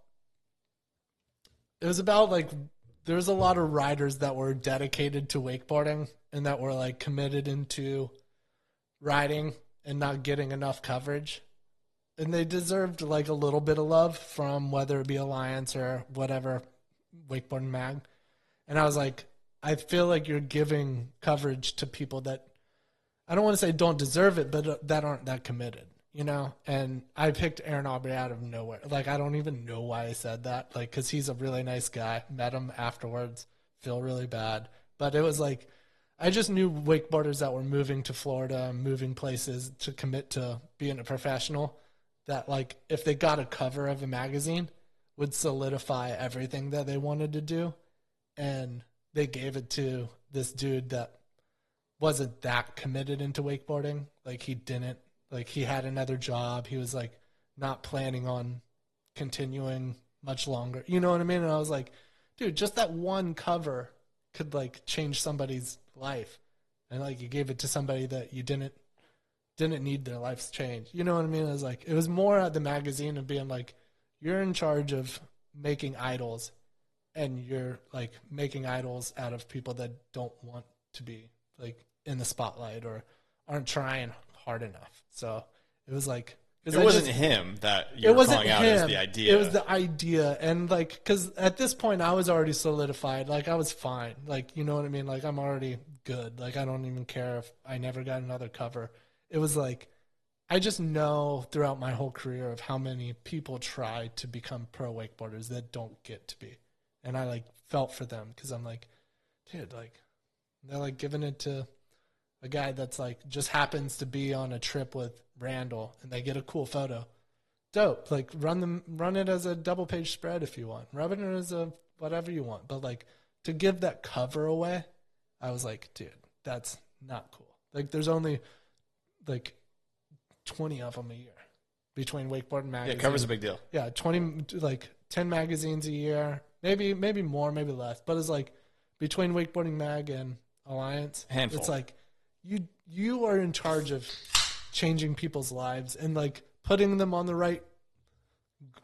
like there was a lot of riders that were dedicated to wakeboarding and that were like committed into riding and not getting enough coverage. And they deserved like a little bit of love from whether it be Alliance or whatever, Wakeboarding Mag. And I was like, I feel like you're giving coverage to people that I don't want to say don't deserve it, but that aren't that committed. You know, and I picked Aaron Aubrey out of nowhere. Like, I don't even know why I said that. Like, because he's a really nice guy. Met him afterwards. Feel really bad. But it was like, I just knew wakeboarders that were moving to Florida, moving places to commit to being a professional, that, like, if they got a cover of a magazine, would solidify everything that they wanted to do. And they gave it to this dude that wasn't that committed into wakeboarding. Like, he didn't. Like, he had another job. He was, like, not planning on continuing much longer. You know what I mean? And I was like, dude, just that one cover could, like, change somebody's life. And, like, you gave it to somebody that you didn't need their life's change. You know what I mean? I was like, it was more at the magazine of being like, you're in charge of making idols. And you're, like, making idols out of people that don't want to be, like, in the spotlight or aren't trying hard enough. So it was like, It wasn't him that you were calling out as the idea. It was the idea. And like, because at this point I was already solidified. Like, I was fine. Like, you know what I mean? Like, I'm already good. Like, I don't even care if I never got another cover. It was like, I just know throughout my whole career of how many people try to become pro wakeboarders that don't get to be. And I like felt for them because I'm like, dude, like, they're like giving it to a guy that's like just happens to be on a trip with Randall and they get a cool photo. Dope. Like, run it as a double page spread if you want. Run it as a whatever you want. But like, to give that cover away, I was like, dude, that's not cool. Like, there's only like 20 of them a year between Wakeboarding magazine. Yeah, cover's a big deal. Yeah, 10 magazines a year. Maybe more, maybe less. But it's like between Wakeboarding Mag and Alliance, Handful. it's like you are in charge of changing people's lives and like putting them on the right,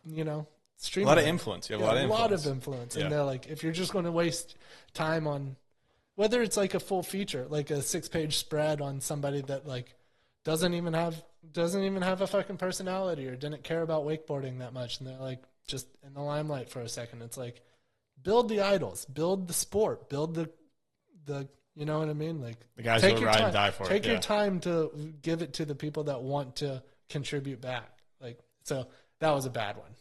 you know, stream. A lot of influence. You have a lot of influence. And they're like, if you're just going to waste time on, whether it's like a full feature, like a 6-page spread on somebody that like doesn't even have a fucking personality or didn't care about wakeboarding that much, and they're like just in the limelight for a second. It's like, build the idols, build the sport, build the you know what I mean? Like the guys who will ride and die for it. Take your time to give it to the people that want to contribute back. Like, so that was a bad one.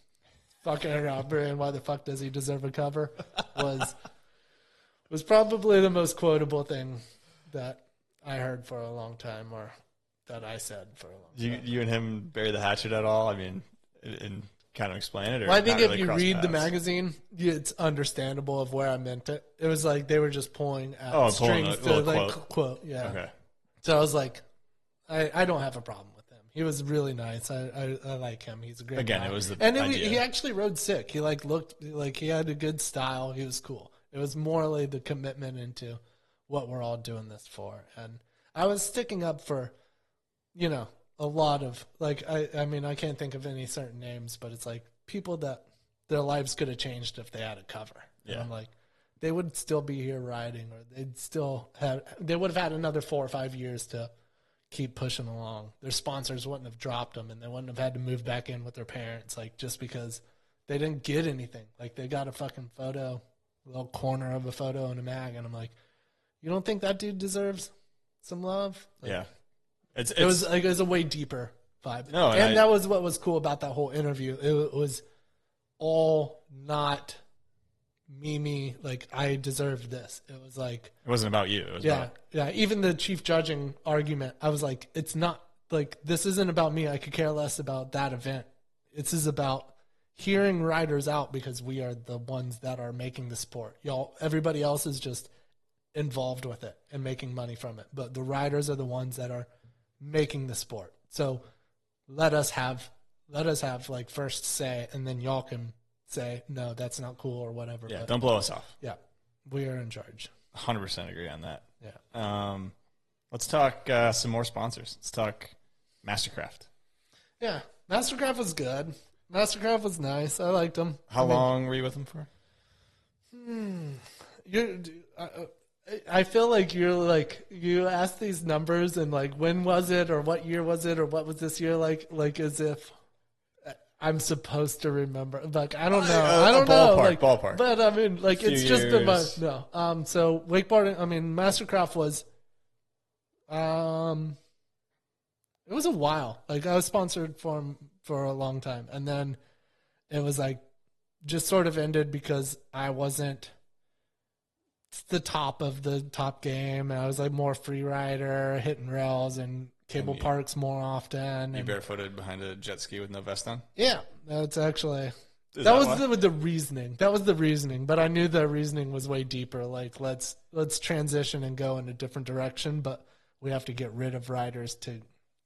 Fucking Robert, and why the fuck does he deserve a cover? Was probably the most quotable thing that I heard for a long time, or that I said for a long time. You and him bury the hatchet at all? I mean, and kind of explain it? Or well, I think not if really you cross read paths? the magazine, it's understandable of where I meant it. It was like they were just pulling out strings to like quote. Yeah. Okay. So I was like, I don't have a problem with him. He was really nice. I like him. He's a great guy. It was the idea. He actually rode sick. He like looked like he had a good style. He was cool. It was more like the commitment into what we're all doing this for. And I was sticking up for, you know, a lot of like, I mean, I can't think of any certain names, but it's like people that their lives could have changed if they had a cover. Yeah. And I'm like, they would still be here riding, or they would have had another 4 or 5 years to keep pushing along. Their sponsors wouldn't have dropped them, and they wouldn't have had to move back in with their parents, like just because they didn't get anything. Like they got a fucking photo, a little corner of a photo in a mag, and I'm like, you don't think that dude deserves some love? Like, yeah. It was a way deeper vibe. No, and that was what was cool about that whole interview. It was all not me, like I deserved this. It was like it wasn't about you. It was about even the chief judging argument, I was like, it's not like, this isn't about me. I could care less about that event. This is about hearing riders out, because we are the ones that are making the sport. Everybody else is just involved with it and making money from it, but the riders are the ones that are making the sport. So let us have like first say, and then y'all can say, no, that's not cool or whatever. Yeah, but, don't blow us off. Yeah, we are in charge. 100% agree on that. Yeah. Let's talk some more sponsors. Let's talk Mastercraft. Yeah, Mastercraft was good. Mastercraft was nice. I liked them. How long were you with them for? I feel like you ask these numbers and like, when was it, or what year was it, or what was this year like as if I'm supposed to remember. Like, I don't know. I don't know. Like, ballpark. But I mean, like, it's just years. a month. No. So wakeboarding. I mean, Mastercraft was. It was a while. Like, I was sponsored for a long time, and then it was like just sort of ended because I wasn't the top of the top game, and I was like more free rider, hitting rails and cable parks more often. You barefooted behind a jet ski with no vest on? Yeah, that's actually that was the reasoning. That was the reasoning, but I knew the reasoning was way deeper. Like, let's transition and go in a different direction, but we have to get rid of riders to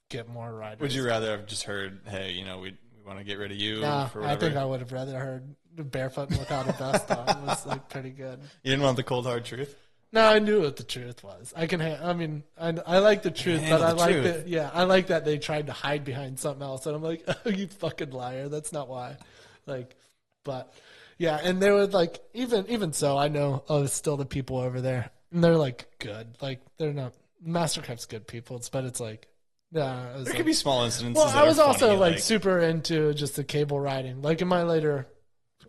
get more riders. Would you rather have just heard, hey, you know, we want to get rid of you? No, for I think I would have rather heard barefoot and without a vest on. It was like pretty good. You didn't want the cold hard truth? No, I knew what the truth was. I like the truth, but I like that. Yeah, I like that they tried to hide behind something else, and I'm like, oh, you fucking liar! That's not why. Like, but yeah, and they were like, even so, I know still the people over there, and they're like good. Like, they're not Mastercraft's good people, but it's like, yeah, there could be small incidences. Well, that I was are also funny, like super into just the cable riding. Like in my later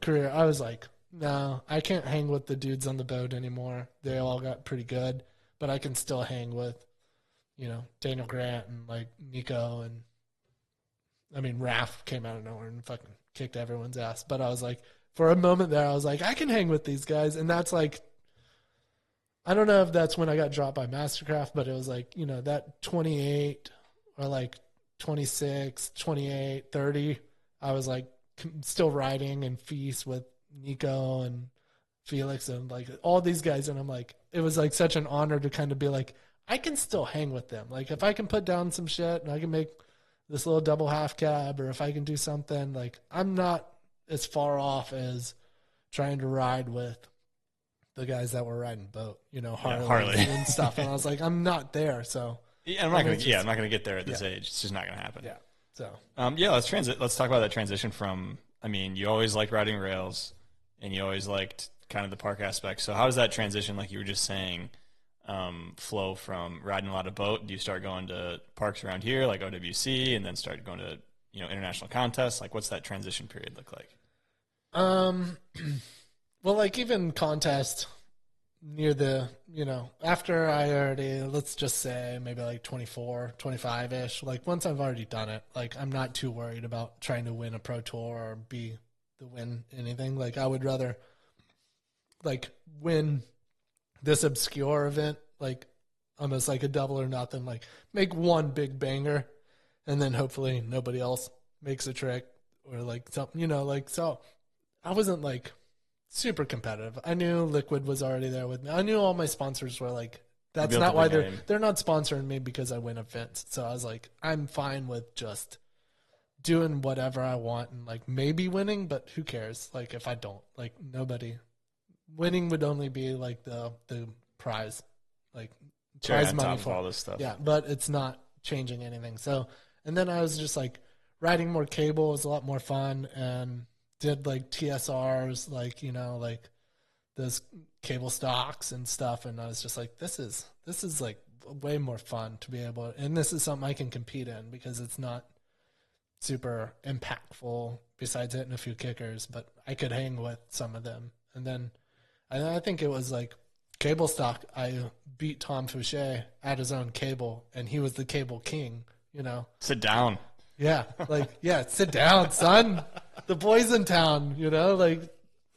career, I was like, no, I can't hang with the dudes on the boat anymore. They all got pretty good, but I can still hang with, you know, Daniel Grant and like Nico, and I mean, Raph came out of nowhere and fucking kicked everyone's ass. But I was like, for a moment there, I was like, I can hang with these guys. And that's like, I don't know if that's when I got dropped by Mastercraft, but it was like, you know, that 28 or like 26, 28, 30, I was like still riding and feast with Nico and Felix and like all these guys. And I'm like, it was like such an honor to kind of be like, I can still hang with them. Like, if I can put down some shit and I can make this little double half cab, or if I can do something, like, I'm not as far off as trying to ride with the guys that were riding boat, you know, Harley and stuff. And I was like, I'm not there. So yeah, I'm not gonna get there at this age. It's just not gonna happen. Yeah. So let's talk about that transition from I mean, you always liked riding rails, and you always liked kind of the park aspect. So how does that transition, like you were just saying, flow from riding a lot of boat? Do you start going to parks around here, like OWC, and then start going to international contests? Like, what's that transition period look like? Well, like even contest near the, after I already, let's just say maybe like 24, 25-ish, like once I've already done it, like I'm not too worried about trying to win a pro tour or be the win anything. Like I would rather like win this obscure event, like almost like a double or nothing, like make one big banger and then hopefully nobody else makes a trick or like something, like, so I wasn't like super competitive. I knew Liquid was already there with me. I knew all my sponsors were like, that's not why they're not sponsoring me because I win events. So I was like, I'm fine with just doing whatever I want and like maybe winning, but who cares? Like if I don't, like nobody winning would only be like the prize, like prize money for all this stuff. Yeah, but it's not changing anything. So, and then I was just like riding more cable was a lot more fun and did like TSRs, like, like those cable stocks and stuff. And I was just like, this is like way more fun to be able to, and this is something I can compete in because it's not super impactful besides hitting a few kickers, but I could hang with some of them. And then I think it was like cable stock. I beat Tom Fouché at his own cable and he was the cable king, Sit down. Yeah. Like, yeah, sit down, son. The boys in town, like,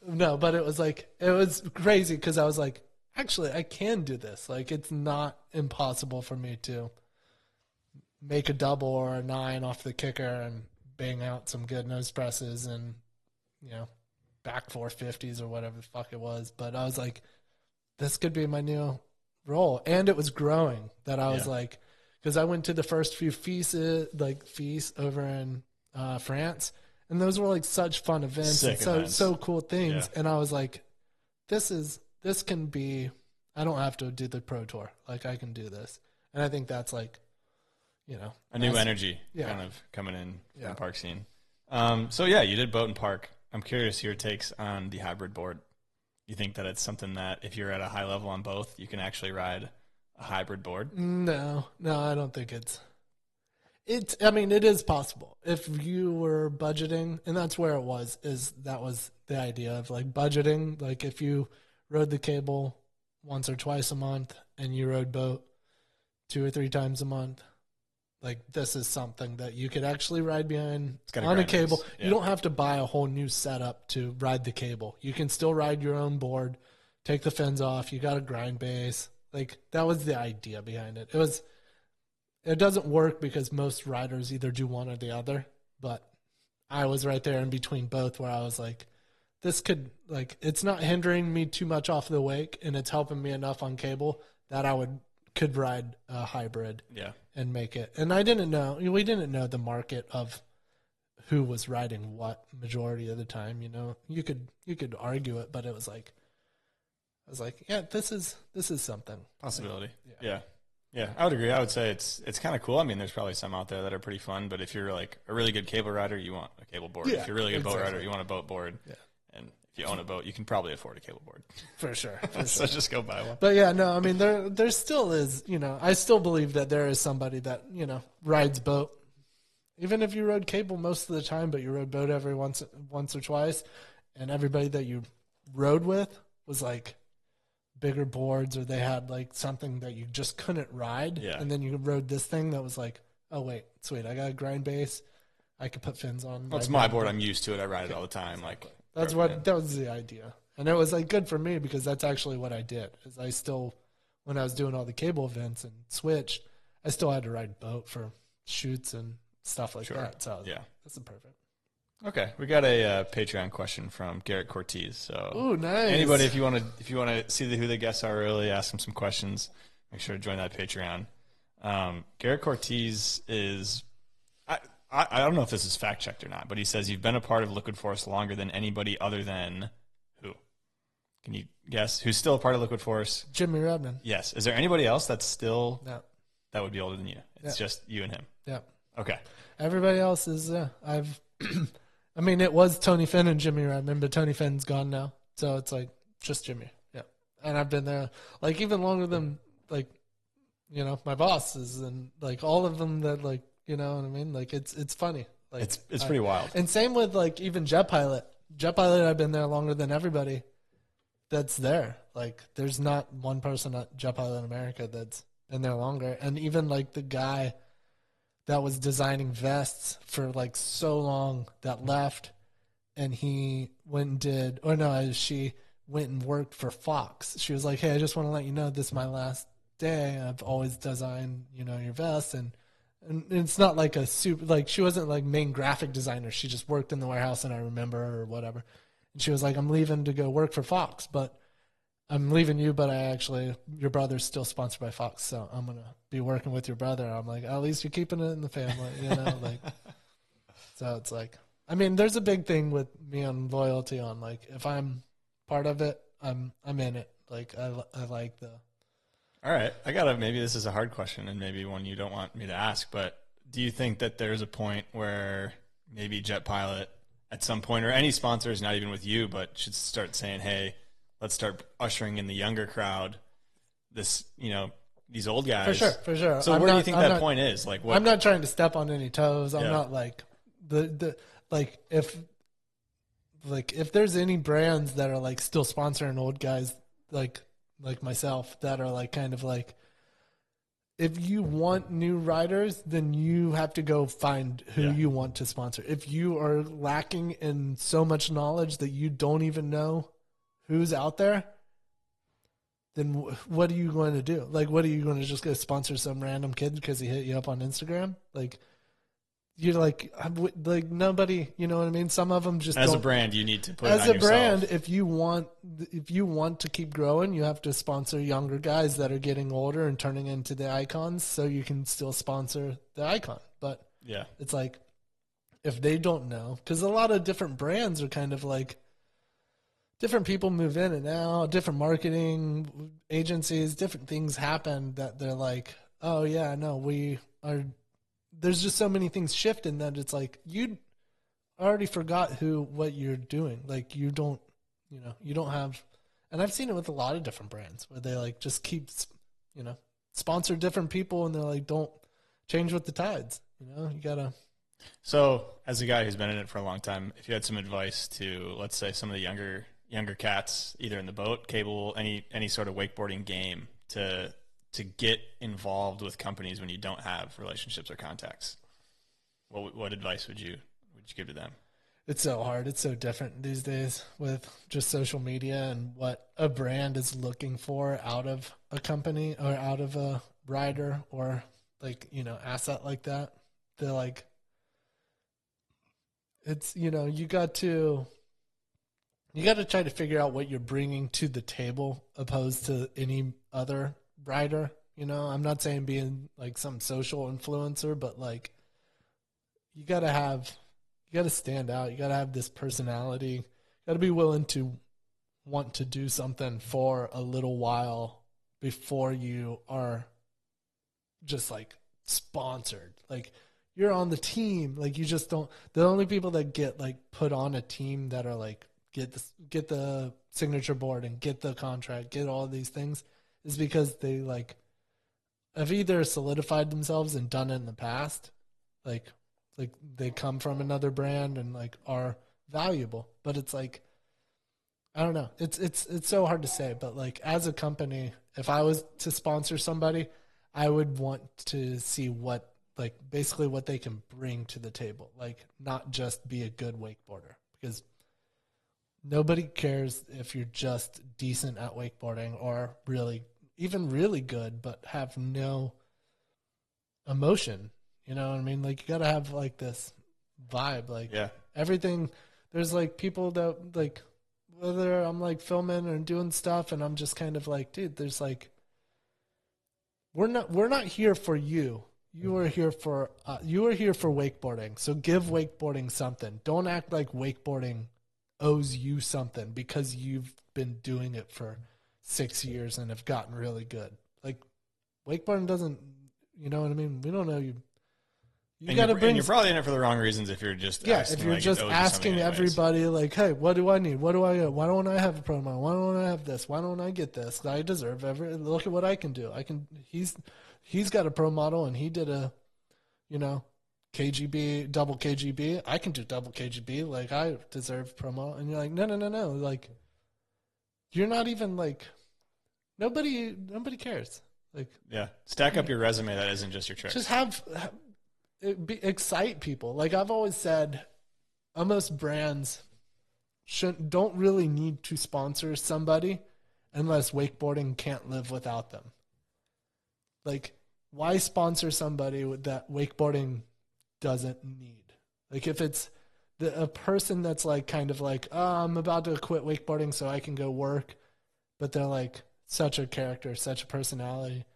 no, but it was crazy because I was like, actually, I can do this. Like, it's not impossible for me to make a double or a 9 off the kicker and bang out some good nose presses and, back 450s or whatever the fuck it was. But I was like, this could be my new role. And it was growing that I was like, because I went to the first few feasts over in France. And those were like such fun events and so cool things. Yeah. And I was like, this can be, I don't have to do the pro tour. Like I can do this. And I think that's like, a new energy kind of coming in from the park scene. So yeah, you did boat and park. I'm curious your takes on the hybrid board. You think that it's something that if you're at a high level on both, you can actually ride a hybrid board? No, I don't think I mean, it is possible if you were budgeting, and that's where it was, that was the idea of like budgeting. Like if you rode the cable once or twice a month and you rode boat 2 or 3 times a month, like this is something that you could actually ride behind on a cable. Yeah. You don't have to buy a whole new setup to ride the cable. You can still ride your own board, take the fins off. You got a grind base. Like that was the idea behind it. It doesn't work because most riders either do one or the other, but I was right there in between both where I was like, this could, like, it's not hindering me too much off the wake and it's helping me enough on cable that I could ride a hybrid and make it. And we didn't know the market of who was riding what majority of the time, you could argue it, but it was like, I was like, yeah, this is something. Possibility. Yeah, I would agree. I would say it's kind of cool. I mean, there's probably some out there that are pretty fun, but if you're like a really good cable rider, you want a cable board. If you're a really good boat rider, you want a boat board. Yeah. And if you own a boat, you can probably afford a cable board. For sure. So just go buy one. But yeah, no, I mean, there still is, I still believe that there is somebody that, rides boat. Even if you rode cable most of the time, but you rode boat every once or twice, and everybody that you rode with was like bigger boards, or they had like something that you just couldn't ride, and then you rode this thing that was like, oh wait, sweet, I got a grind base, I could put fins on. Well, it's my board. I'm used to it. I ride it all the time. Exactly. Like that was the idea, and it was like good for me because that's actually what I did. Is I still, when I was doing all the cable events and switched, I still had to ride boat for shoots and stuff like that. So that's perfect. Okay, we got a Patreon question from Garrett Cortez. So, ooh, nice. Anybody, if you want to see who the guests are early, ask them some questions. Make sure to join that Patreon. Garrett Cortez is, I don't know if this is fact checked or not, but he says you've been a part of Liquid Force longer than anybody other than who? Can you guess who's still a part of Liquid Force? Jimmy Redman. Yes. Is there anybody else that's still that would be older than you? It's just you and him. Yeah. Okay. Everybody else is I mean, it was Tony Finn and Jimmy Redmond, but Tony Finn's gone now. So it's like just Jimmy. Yeah. And I've been there like even longer than like, you know, my bosses and like all of them that like, you know what I mean? Like it's funny. Like It's pretty wild. And same with like even Jet Pilot. Jet Pilot, I've been there longer than everybody that's there. Like there's not one person at Jet Pilot in America that's been there longer. And even like the guy that was designing vests for like so long that left, and he went and did, or no, she went and worked for Fox. She was like, hey, I just want to let you know this is my last day. I've always designed, you know, your vests. And it's not like a super, like she wasn't like main graphic designer. She just worked in the warehouse and I remember her or whatever. And she was like, I'm leaving to go work for Fox, but I'm leaving you, but your brother's still sponsored by Fox, so I'm going to be working with your brother. I'm like, at least you're keeping it in the family, you know? Like, so it's like, I mean, there's a big thing with me on loyalty on, like, if I'm part of it, I'm in it. Like, I like the... All right. Maybe this is a hard question and maybe one you don't want me to ask, but do you think that there's a point where maybe Jet Pilot at some point, or any sponsors, not even with you, but should start saying, hey, let's start ushering in the younger crowd, this, you know, these old guys. For sure. So where do you think that point is? Like, what? I'm not trying to step on any toes. I'm not like if there's any brands that are like still sponsoring old guys like myself that are like kind of like, if you want new riders, then you have to go find who you want to sponsor. If you are lacking in so much knowledge that you don't even know who's out there, then what are you going to do? Like, what are you going to just go sponsor some random kid because he hit you up on Instagram? Like, you're like nobody, you know what I mean? Some of them just as don't. A brand, you need to put it on as a yourself. brand. If you want to keep growing, you have to sponsor younger guys that are getting older and turning into the icons, so you can still sponsor the icon. But yeah, it's like if they don't know, because a lot of different brands are kind of like. Different people move in and out, different marketing agencies, different things happen that they're like, oh, yeah, no, we are. There's just so many things shifting that it's like you already forgot what you're doing. Like you don't have. And I've seen it with a lot of different brands where they like just keep, you know, sponsor different people and they're like, don't change with the tides. You know, you got to. So as a guy who's been in it for a long time, if you had some advice to, let's say, some of the younger cats, either in the boat, cable, any sort of wakeboarding game, to get involved with companies when you don't have relationships or contacts, what advice would you give to them? It's so hard. It's so different these days with just social media and what a brand is looking for out of a company or out of a rider or like, you know, asset like that. They're like, it's, you know, you got to try to figure out what you're bringing to the table opposed to any other rider. You know, I'm not saying being like some social influencer, but like you got to stand out. You got to have this personality. You got to be willing to want to do something for a little while before you are just like sponsored. Like you're on the team. Like you just don't, the only people that get like put on a team that are like, get the signature board and get the contract, get all these things is because they like have either solidified themselves and done it in the past. Like they come from another brand and like are valuable, but it's like, I don't know. It's so hard to say, but like as a company, if I was to sponsor somebody, I would want to see what like basically what they can bring to the table. Like not just be a good wakeboarder, because nobody cares if you're just decent at wakeboarding or really good, but have no emotion. You know what I mean? Like you gotta have like this vibe, like everything. There's like people that like, whether I'm like filming or doing stuff and I'm just kind of like, dude, there's like, we're not here for you. You are here for wakeboarding. So give wakeboarding something. Don't act like wakeboarding owes you something because you've been doing it for 6 years and have gotten really good. Like wakeboarding doesn't, you know what I mean? We don't know you. You got to bring. And you're probably in it for the wrong reasons if you're just If you're like, just "Oh, do asking something anyways." everybody like, hey, what do I need? What do I get? Why don't I have a promo? Why don't I have this? Why don't I get this? I deserve every. Look at what I can do. He's got a pro model and he did a, KGB, double KGB. I can do double KGB. Like I deserve promo. And you're like, no. Like you're not even like nobody cares. Like Yeah. Stack up your resume that isn't just your tricks. just excite people. Like I've always said, almost brands don't really need to sponsor somebody unless wakeboarding can't live without them. Like, why sponsor somebody that wakeboarding doesn't need? Like, if it's a person that's like kind of like, oh, I'm about to quit wakeboarding so I can go work, but they're like such a character, such a personality,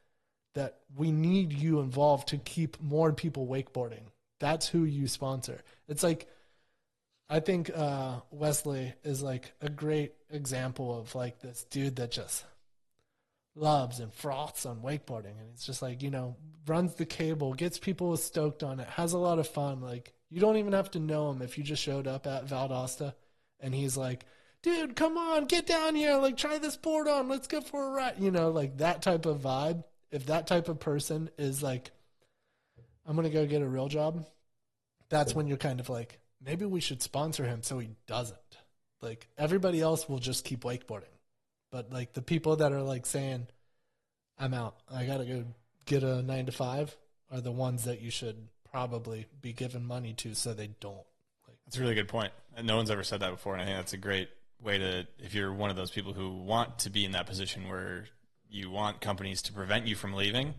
that we need you involved to keep more people wakeboarding. That's who you sponsor. It's like, I think Wesley is like a great example of like this dude that just loves and froths on wakeboarding. And it's just like, runs the cable, gets people stoked on it, has a lot of fun. Like, you don't even have to know him if you just showed up at Valdosta and he's like, dude, come on, get down here. Like, try this board on. Let's go for a ride. Like that type of vibe. If that type of person is like, I'm going to go get a real job, that's when you're kind of like, maybe we should sponsor him so he doesn't. Like, everybody else will just keep wakeboarding. But, like, the people that are, like, saying, I'm out, I got to go get a 9-to-5 are the ones that you should probably be giving money to so they don't. That's a really good point. And no one's ever said that before, and I think that's a great way to, if you're one of those people who want to be in that position where you want companies to prevent you from leaving,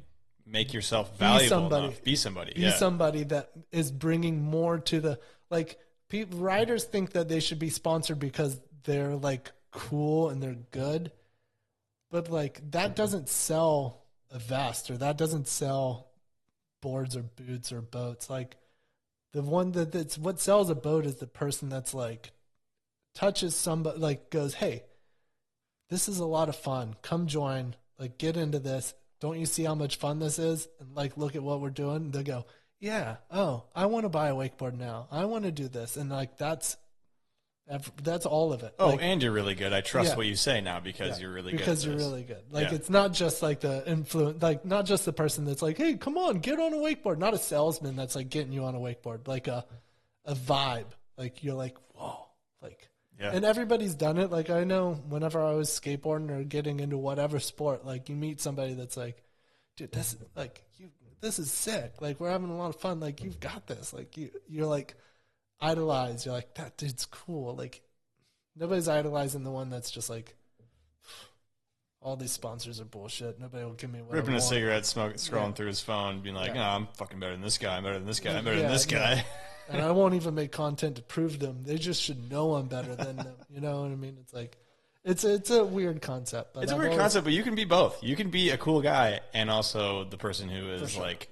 make yourself valuable enough. Be somebody. Be somebody that is bringing more to the, like, riders think that they should be sponsored because they're, like, cool and they're good. But, like, that doesn't sell a vest, or that doesn't sell boards or boots or boats. Like, the one that's what sells a boat is the person that's, like, touches somebody, like, goes, hey, this is a lot of fun. Come join. Like, get into this. Don't you see how much fun this is? And, like, look at what we're doing. They go, yeah, oh, I want to buy a wakeboard now. I want to do this. And, like, that's all of it. Oh, like, and you're really good. I trust what you say now because you're really good. Because you're really good. Like, it's not just, like, the influence, like, not just the person that's like, hey, come on, get on a wakeboard. Not a salesman that's, like, getting you on a wakeboard. Like, a vibe. Like, you're like, whoa. Like, and everybody's done it. Like, I know whenever I was skateboarding or getting into whatever sport, like, you meet somebody that's like, dude, this is sick. Like, we're having a lot of fun. Like, you've got this. Like, you're like idolized. You're like, that dude's cool. Like, nobody's idolizing the one that's just like, all these sponsors are bullshit. Nobody will give me what ripping I a want. cigarette, scrolling through his phone, being like, no, I'm fucking better than this guy. I'm better than this guy. I'm better than this guy. And I won't even make content to prove them. They just should know I'm better than them. You know what I mean? It's like, it's a weird concept. But It's a weird concept, but you can be both. You can be a cool guy and also the person who is like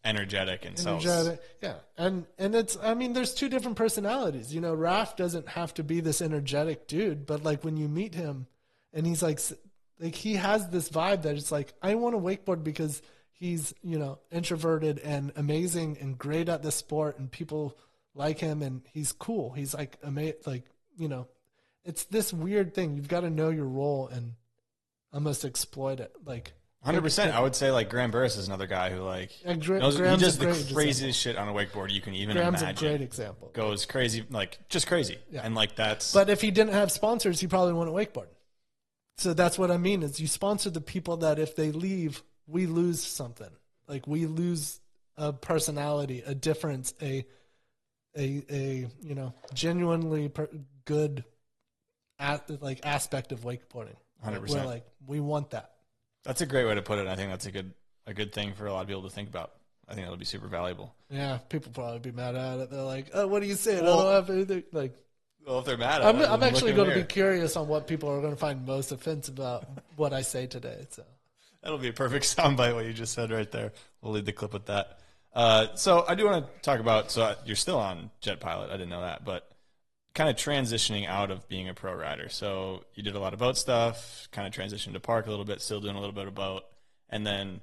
energetic and sells. Yeah. And it's, I mean, there's two different personalities. Raph doesn't have to be this energetic dude, but like when you meet him and he's like he has this vibe that it's like, I want to wakeboard because he's, introverted and amazing and great at the sport and people like him and he's cool. He's like, it's this weird thing. You've got to know your role and almost exploit it. Like 100%. I would say like Graham Burris is another guy who like he does the craziest shit on a wakeboard you can even Graham's imagine. a great example. Goes crazy, like just crazy. Yeah. And like that's. But if he didn't have sponsors, he probably wouldn't wakeboard. So that's what I mean is you sponsor the people that if they leave, we lose something. Like we lose a personality, a difference, a genuinely good aspect of wakeboarding. 100%. We're like, we want that. That's a great way to put it. I think that's a good thing for a lot of people to think about. I think that'll be super valuable. Yeah, people probably be mad at it. They're like, "Oh, what are you saying? I don't have anything." Like, well, if they're mad at it, I'm actually going to be curious on what people are going to find most offensive about what I say today. So that'll be a perfect soundbite. What you just said right there. We'll lead the clip with that. So I do want to talk about. So you're still on Jet Pilot. I didn't know that, but kind of transitioning out of being a pro rider. So you did a lot of boat stuff, kind of transitioned to park a little bit, still doing a little bit of boat. And then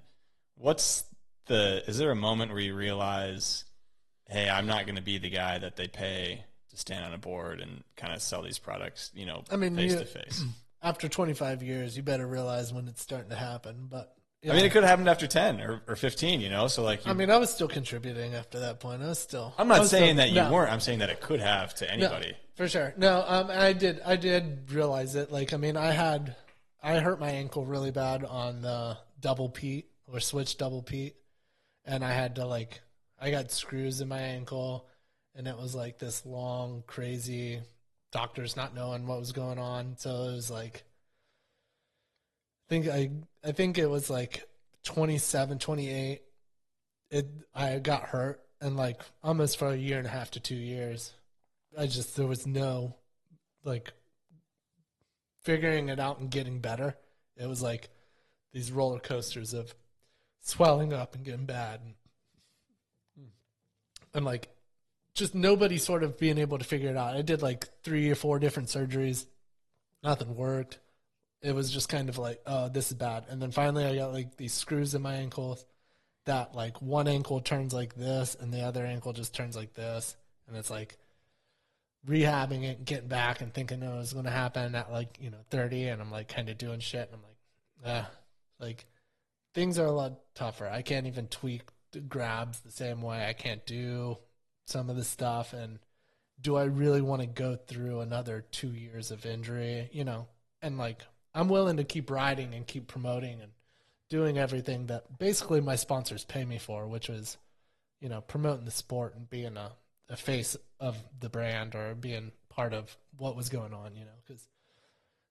is there a moment where you realize hey, I'm not going to be the guy that they pay to stand on a board and kind of sell these products, I mean, face to face. After 25 years, you better realize when it's starting to happen. But I mean, it could have happened after 10 or 15, so like, I mean, I was still contributing after that point. I'm not saying that you weren't. I'm saying that it could have to anybody. No, for sure. No, I did realize it. Like, I mean, I hurt my ankle really bad on the double Pete or switch double Pete. And I had to I got screws in my ankle, and it was like this long, crazy doctors not knowing what was going on. So it was like, I think it was like 27, 28. I got hurt, and like almost for a year and a half to 2 years, there was no figuring it out and getting better. It was like these roller coasters of swelling up and getting bad, and like just nobody sort of being able to figure it out. I did like 3 or 4 different surgeries. Nothing worked. It was just kind of like, oh, this is bad. And then finally I got like these screws in my ankles that like one ankle turns like this and the other ankle just turns like this. And it's like rehabbing it, getting back and thinking it was going to happen at 30. And I'm like kind of doing shit. And I'm like, things are a lot tougher. I can't even tweak the grabs the same way. I can't do some of the stuff. And do I really want to go through another 2 years of injury? And like, I'm willing to keep riding and keep promoting and doing everything that basically my sponsors pay me for, which was, promoting the sport and being a face of the brand or being part of what was going on, because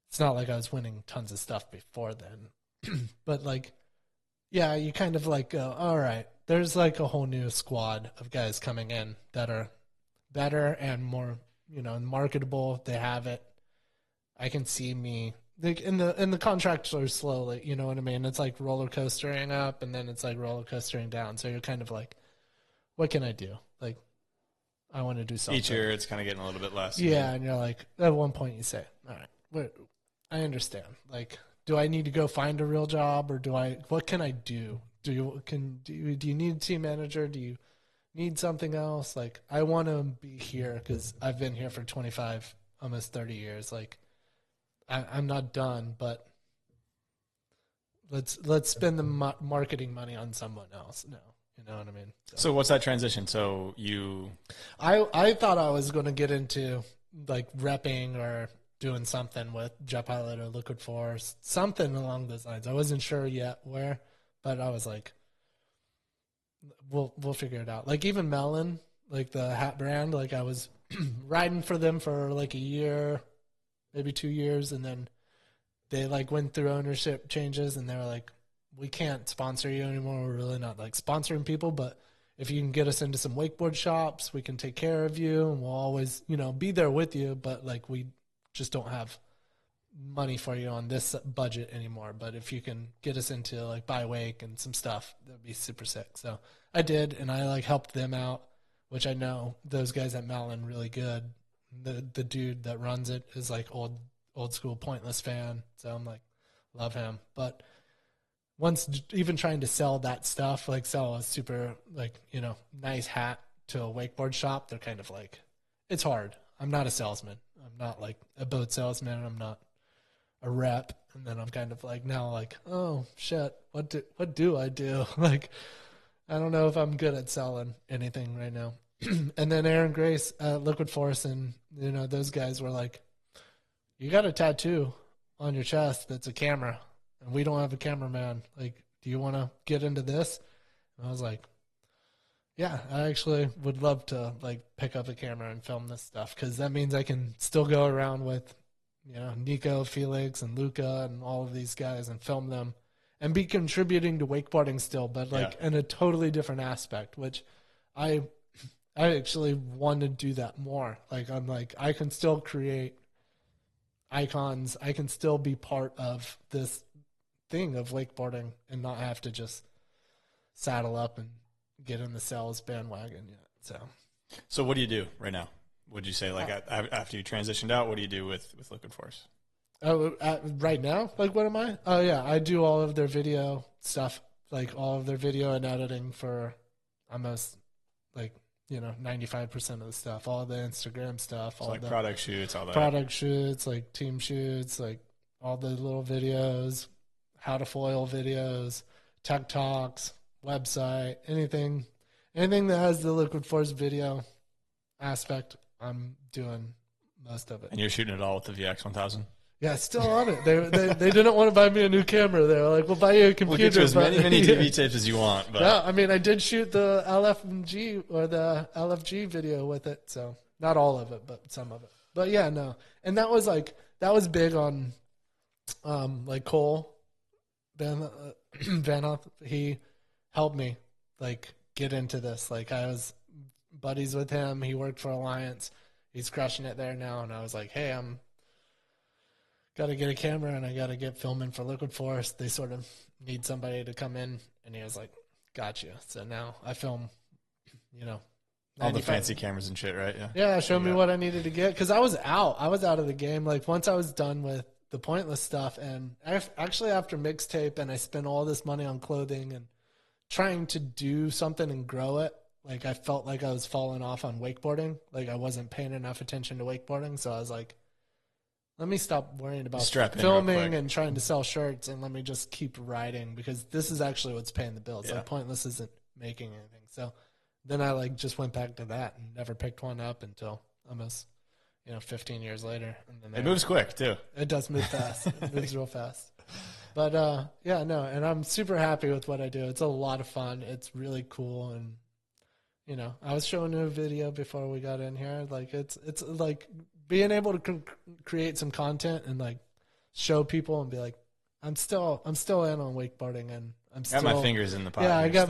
it's not like I was winning tons of stuff before then. But like, yeah, you kind of like go, all right, there's like a whole new squad of guys coming in that are better and more, marketable. They have it. I can see me like in the contracts are slowly, you know what I mean? It's like roller coastering up and then it's like roller coastering down. So you're kind of like, what can I do? Like, I want to do something. Each year it's kind of getting a little bit less. Yeah, and you're like, at one point you say, all right, I understand. Like, do I need to go find a real job or what can I do? Do you need a team manager? Do you need something else? Like, I want to be here because I've been here for 25, almost 30 years. Like, I'm not done, but let's spend the marketing money on someone else. No, you know what I mean? So what's that transition? So I thought I was going to get into like repping or doing something with Jet Pilot or Liquid Force, something along those lines. I wasn't sure yet where, but I was like, we'll figure it out. Like even Melon, like the hat brand, like I was riding for them for like a year, maybe 2 years, and then they like went through ownership changes and they were like, we can't sponsor you anymore. We're really not like sponsoring people, but if you can get us into some wakeboard shops, we can take care of you and we'll always, be there with you. But like, we just don't have money for you on this budget anymore. But if you can get us into like buy wake and some stuff, that'd be super sick. So I did, and I like helped them out, which I know those guys at Malin really good. The dude that runs it is like old school Pointless fan. So I'm like, love him. But once even trying to sell that stuff, like sell a super like, nice hat to a wakeboard shop, they're kind of like, it's hard. I'm not a salesman. I'm not like a boat salesman. I'm not a rep. And then I'm kind of like now like, oh shit, what do I do? Like, I don't know if I'm good at selling anything right now. And then Aaron Grace, Liquid Force, and those guys were like, you got a tattoo on your chest that's a camera, and we don't have a cameraman. Like, do you want to get into this? And I was like, yeah, I actually would love to like pick up a camera and film this stuff, because that means I can still go around with Nico, Felix, and Luca, and all of these guys and film them and be contributing to wakeboarding still, but like in a totally different aspect, which I actually want to do that more. Like, I'm like, I can still create icons. I can still be part of this thing of wakeboarding and not have to just saddle up and get in the sales bandwagon yet. So what do you do right now? Would you say like after you transitioned out, what do you do with Liquid Force? Oh, right now? Like, what am I? Oh yeah, I do all of their video stuff, like all of their video and editing for almost like 95% of the stuff, all the Instagram stuff, all like the product shoots, all that. product shoots, like team shoots, like all the little videos, how to foil videos, tech talks, website, anything that has the liquid force video aspect, I'm doing most of it. And you're shooting it all with the VX1000? Yeah, still on it. They didn't want to buy me a new camera. They were like, "We'll buy you a computer." We'll get you as but, many TV tapes as you want. But no, I mean, I did shoot the LFG or the LFG video with it, so not all of it, but some of it. But yeah, no, and that was big on, like Cole Vanoth. He helped me like get into this. Like I was buddies with him. He worked for Alliance. He's crushing it there now, and I was like, "Hey, I'm got to get a camera and I got to get filming for Liquid Force. They sort of need somebody to come in." And he was like, "Got you." So now I film, all the fancy cameras and shit, right? Yeah. Yeah, show me what I needed to get. Because I was out of the game. Like once I was done with the pointless stuff, and actually after mixtape, and I spent all this money on clothing and trying to do something and grow it. Like I felt like I was falling off on wakeboarding. Like I wasn't paying enough attention to wakeboarding. So I was like, let me stop worrying about filming and trying to sell shirts, and let me just keep riding, because this is actually what's paying the bills. Yeah. Like pointless isn't making anything. So then I like just went back to that and never picked one up until almost 15 years later. And then It moves quick too. It does move fast. It moves real fast. But yeah, no, and I'm super happy with what I do. It's a lot of fun. It's really cool, and I was showing you a video before we got in here. Like it's like being able to create some content and like show people and be like, I'm still in on wakeboarding, and I'm still got my fingers in the pot. Yeah, I got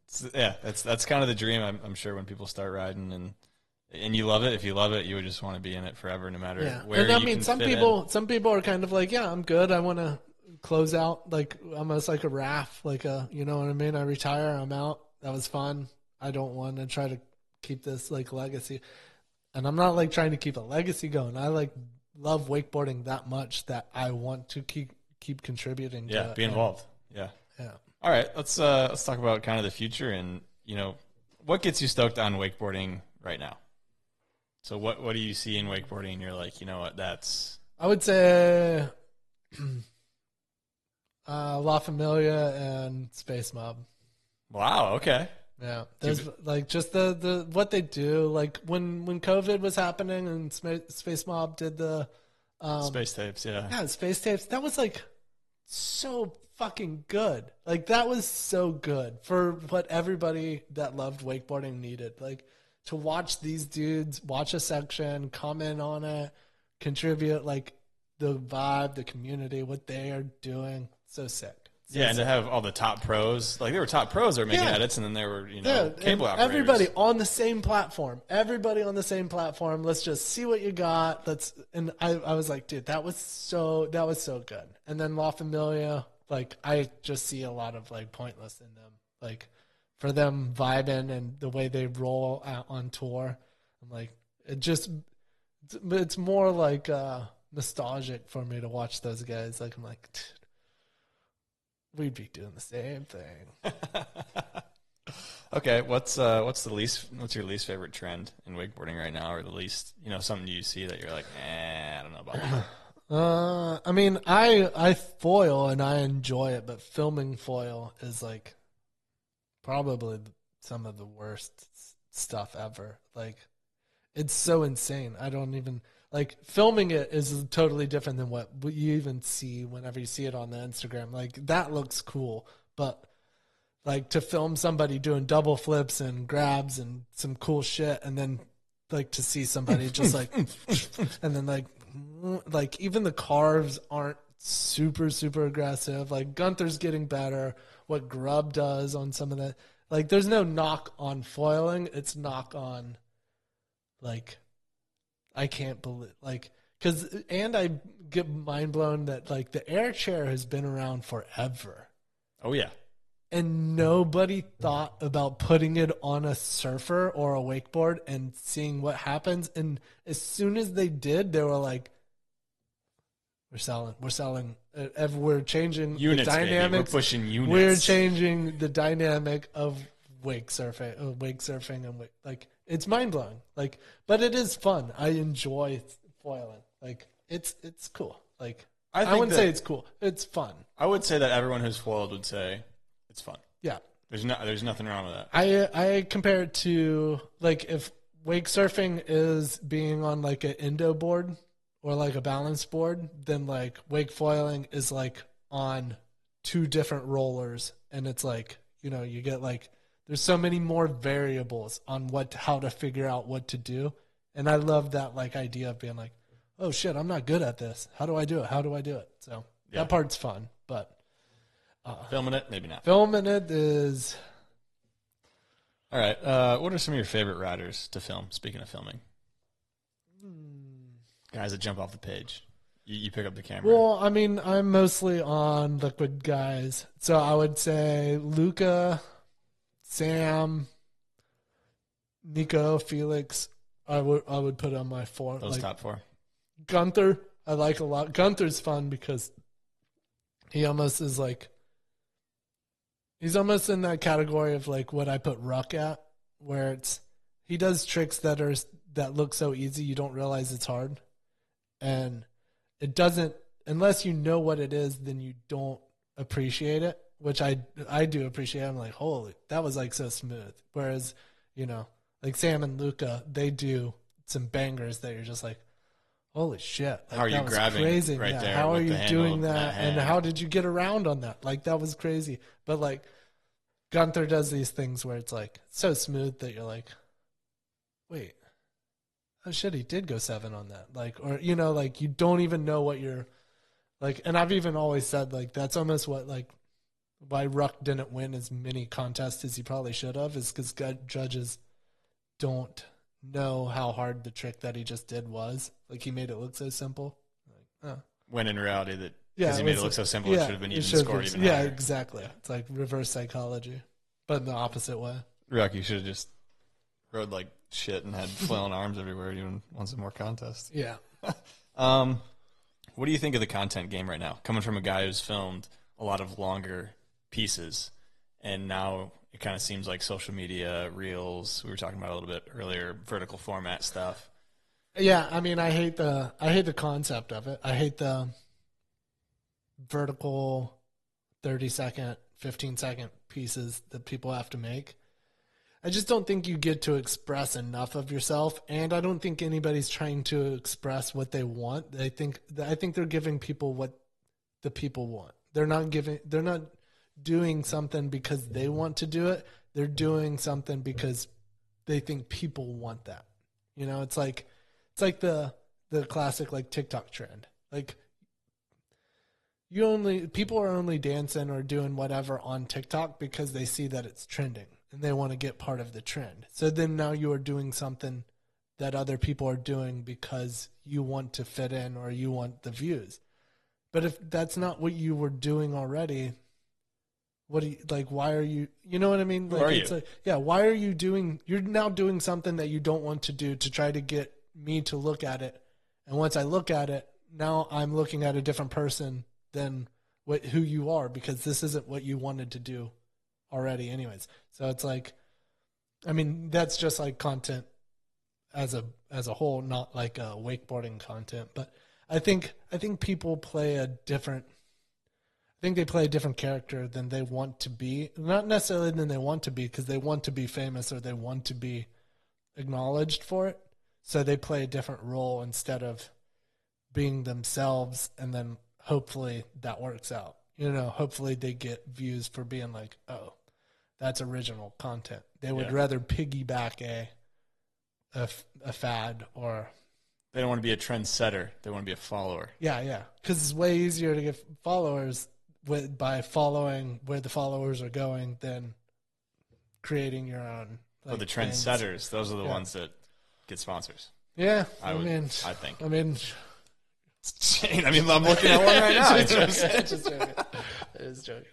still. yeah. That's kind of the dream. I'm sure when people start riding and you love it. If you love it, you would just want to be in it forever, no matter where. And I you mean, can some fit people are kind of like, yeah, I'm good. I want to close out like almost like a raft, like you know what I mean? I retire, I'm out. That was fun. I don't want to try to keep this like legacy. And I'm not like trying to keep a legacy going. I like love wakeboarding that much that I want to keep contributing. Yeah, to be involved. Yeah. Yeah. All right, let's talk about kind of the future and what gets you stoked on wakeboarding right now. So what do you see in wakeboarding? And you're like, you know what? I would say La Familia and Space Mob. Wow. Okay. Yeah, there's like just the what they do. Like when COVID was happening and Space Mob did the space tapes. Yeah, space tapes. That was like so fucking good. Like that was so good for what everybody that loved wakeboarding needed. Like to watch these dudes watch a section, comment on it, contribute, like the vibe, the community, what they are doing. So sick. And to have all the top pros, like they were top pros that were making edits, and then there were cable operators. Everybody on the same platform. Let's just see what you got. I was like, dude, that was so good. And then La Familia, like I just see a lot of like pointless in them. Like for them vibing and the way they roll out on tour. I'm like, it's more like nostalgic for me to watch those guys. Like I'm like, dude, we'd be doing the same thing. Okay, what's your least favorite trend in wakeboarding right now, or the least something you see that you're like, I don't know about that? I mean, I foil and I enjoy it, but filming foil is like probably some of the worst stuff ever. Like it's so insane. I don't even. Like, filming it is totally different than what you even see whenever you see it on the Instagram. Like, that looks cool. But, like, to film somebody doing double flips and grabs and some cool shit, and then, like, to see somebody just, like, and then, like, even the carves aren't super, super aggressive. Like, Gunther's getting better. What Grubb does on some of that. Like, there's no knock on foiling. It's knock on, like... I can't believe, like, and I get mind blown that, like, the air chair has been around forever. Oh, yeah. And nobody thought about putting it on a surfer or a wakeboard and seeing what happens. And as soon as they did, they were like, we're selling, we're changing units, the dynamics. Baby. We're pushing units. We're changing the dynamic of wake surfing, and like it's mind blowing. Like, but it is fun. I enjoy foiling. Like, it's cool. Like, I wouldn't say it's cool. It's fun. I would say that everyone who's foiled would say it's fun. Yeah. There's nothing wrong with that. I compare it to, like, if wake surfing is being on like an Indo board or like a balance board, then like wake foiling is like on 2 different rollers, and it's like, you get like, there's so many more variables on how to figure out what to do. And I love that like idea of being like, oh shit, I'm not good at this. How do I do it? So that part's fun, but filming it, maybe not. Filming it is. All right. What are some of your favorite riders to film? Speaking of filming, guys that jump off the page, you pick up the camera. Well, I mean, I'm mostly on liquid guys, so I would say Luca, Sam, Nico, Felix. I would put on my 4. Those like, top 4. Gunther, I like a lot. Gunther's fun because he almost is like, he's almost in that category of like what I put Ruck at, where he does tricks that look so easy you don't realize it's hard, and it doesn't, unless you know what it is, then you don't appreciate it, which I do appreciate. I'm like, holy, that was like so smooth. Whereas, like Sam and Luca, they do some bangers that you're just like, holy shit. Like, how are you grabbing crazy. right there? How are with you the doing handle, that? And how did you get around on that? Like, that was crazy. But like, Gunther does these things where it's like so smooth that you're like, wait, oh shit, he did go 7 on that. Like, or, like you don't even know what you're like. And I've even always said, like, that's almost what, like, why Ruck didn't win as many contests as he probably should have, is because judges don't know how hard the trick that he just did was. Like, he made it look so simple. Like, when in reality, that because he made it look so simple, it should have been even scored even higher. higher. Yeah, exactly. It's like reverse psychology, but in the opposite way. Ruck, you should have just rode like shit and had flailing arms everywhere. You won some more contests. Yeah. What do you think of the content game right now? Coming from a guy who's filmed a lot of longer pieces, and now it kind of seems like social media, reels, we were talking about a little bit earlier, vertical format stuff. Yeah, I mean, I hate the concept of it. I hate the vertical 30-second, 15-second pieces that people have to make. I just don't think you get to express enough of yourself, and I don't think anybody's trying to express what they want. I think they're giving people what the people want. They're not doing something because they want to do it. They're doing something because they think people want that. It's like the classic like TikTok trend. Like, people are only dancing or doing whatever on TikTok because they see that it's trending and they want to get part of the trend. So then now you are doing something that other people are doing because you want to fit in or you want the views. But if that's not what you were doing already, why are you, you know what I mean? Like, Who are it's you? like, yeah, why are you you're now doing something that you don't want to do to try to get me to look at it. And once I look at it, now I'm looking at a different person than who you are, because this isn't what you wanted to do already anyways. So it's like, I mean, that's just like content as a whole, not like wakeboarding content. But I think people play a different character than they want to be. Not necessarily than they want to be, because they want to be famous or they want to be acknowledged for it. So they play a different role instead of being themselves, and then hopefully that works out. Hopefully they get views for being like, oh, that's original content. They would rather piggyback a fad, or they don't want to be a trendsetter. They want to be a follower. Yeah. Because it's way easier to get followers by following where the followers are going than creating your own. Like, the trendsetters, those are the ones that get sponsors. Yeah, I think. I mean, I'm looking at one right now. Just joking. It is joking.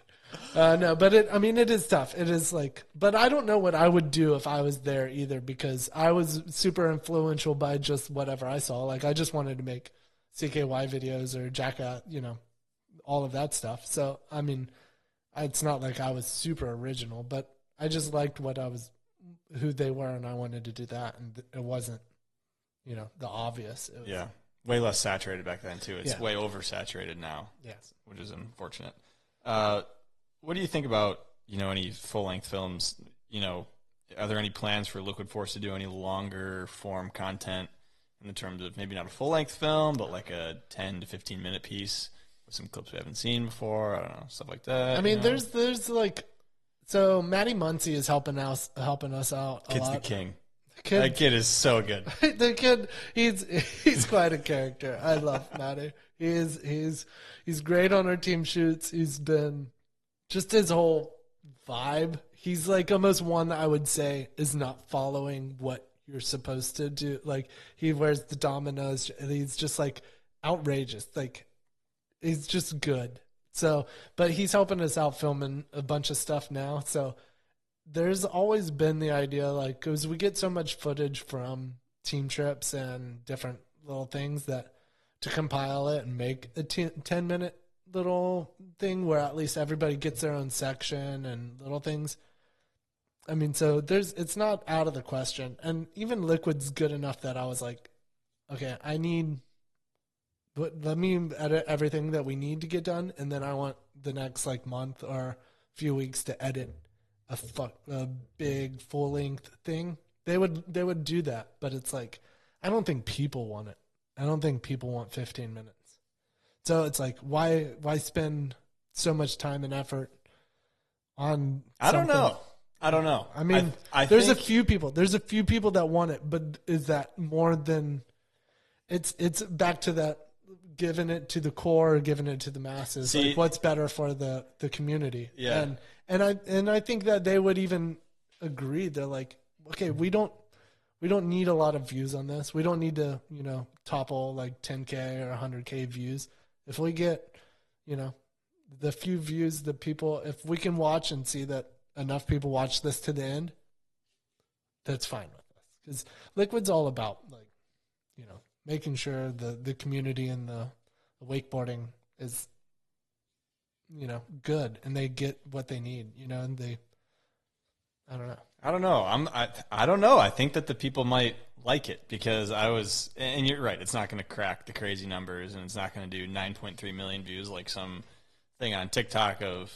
No, but it is tough. It is like, but I don't know what I would do if I was there either, because I was super influential by just whatever I saw. Like, I just wanted to make CKY videos or Jacka, all of that stuff. So, I mean, it's not like I was super original, but I just liked who they were, and I wanted to do that, and it wasn't, the obvious. It was, Yeah. Way less saturated back then, too. It's Yeah. way oversaturated now. Yes. Which is unfortunate. What do you think about, any full-length films? Are there any plans for Liquid Force to do any longer form content in the terms of maybe not a full-length film, but like a 10 to 15-minute piece with some clips we haven't seen before? I don't know, stuff like that. I mean, there's like, so Matty Muncy is helping us out a Kid's lot. the king. Kid, That kid is so good. the kid, he's quite a character. I love Matty. He's great on our team shoots. He's been just his whole vibe. He's like almost one that I would say is not following what you're supposed to do. Like, he wears the dominoes, and he's just like outrageous. Like, he's just good. So, but he's helping us out filming a bunch of stuff now. So there's always been the idea, like, because we get so much footage from team trips and different little things, that to compile it and make a 10-minute little thing where at least everybody gets their own section and little things. I mean, so it's not out of the question. And even Liquid's good enough that I was like, okay, let me edit everything that we need to get done, and then I want the next like month or few weeks to edit a big full length thing. They would do that, but it's like, I don't think people want it. I don't think people want 15 minutes. So it's like, why spend so much time and effort on something? I don't know. I mean, there's a few people that want it, but is that more than it's back to that, giving it to the core or giving it to the masses? See, like, what's better for the community? Yeah. And I think that they would even agree. They're like, okay, we don't need a lot of views on this. We don't need to, topple like 10K or 100K views. If we get, the few views that people, if we can watch and see that enough people watch this to the end, that's fine with us. Because Liquid's all about, like, making sure the community and the wakeboarding is, good, and they get what they need, and they, I don't know. I don't know. I think that the people might like it, because and you're right, it's not going to crack the crazy numbers, and it's not going to do 9.3 million views like some thing on TikTok of,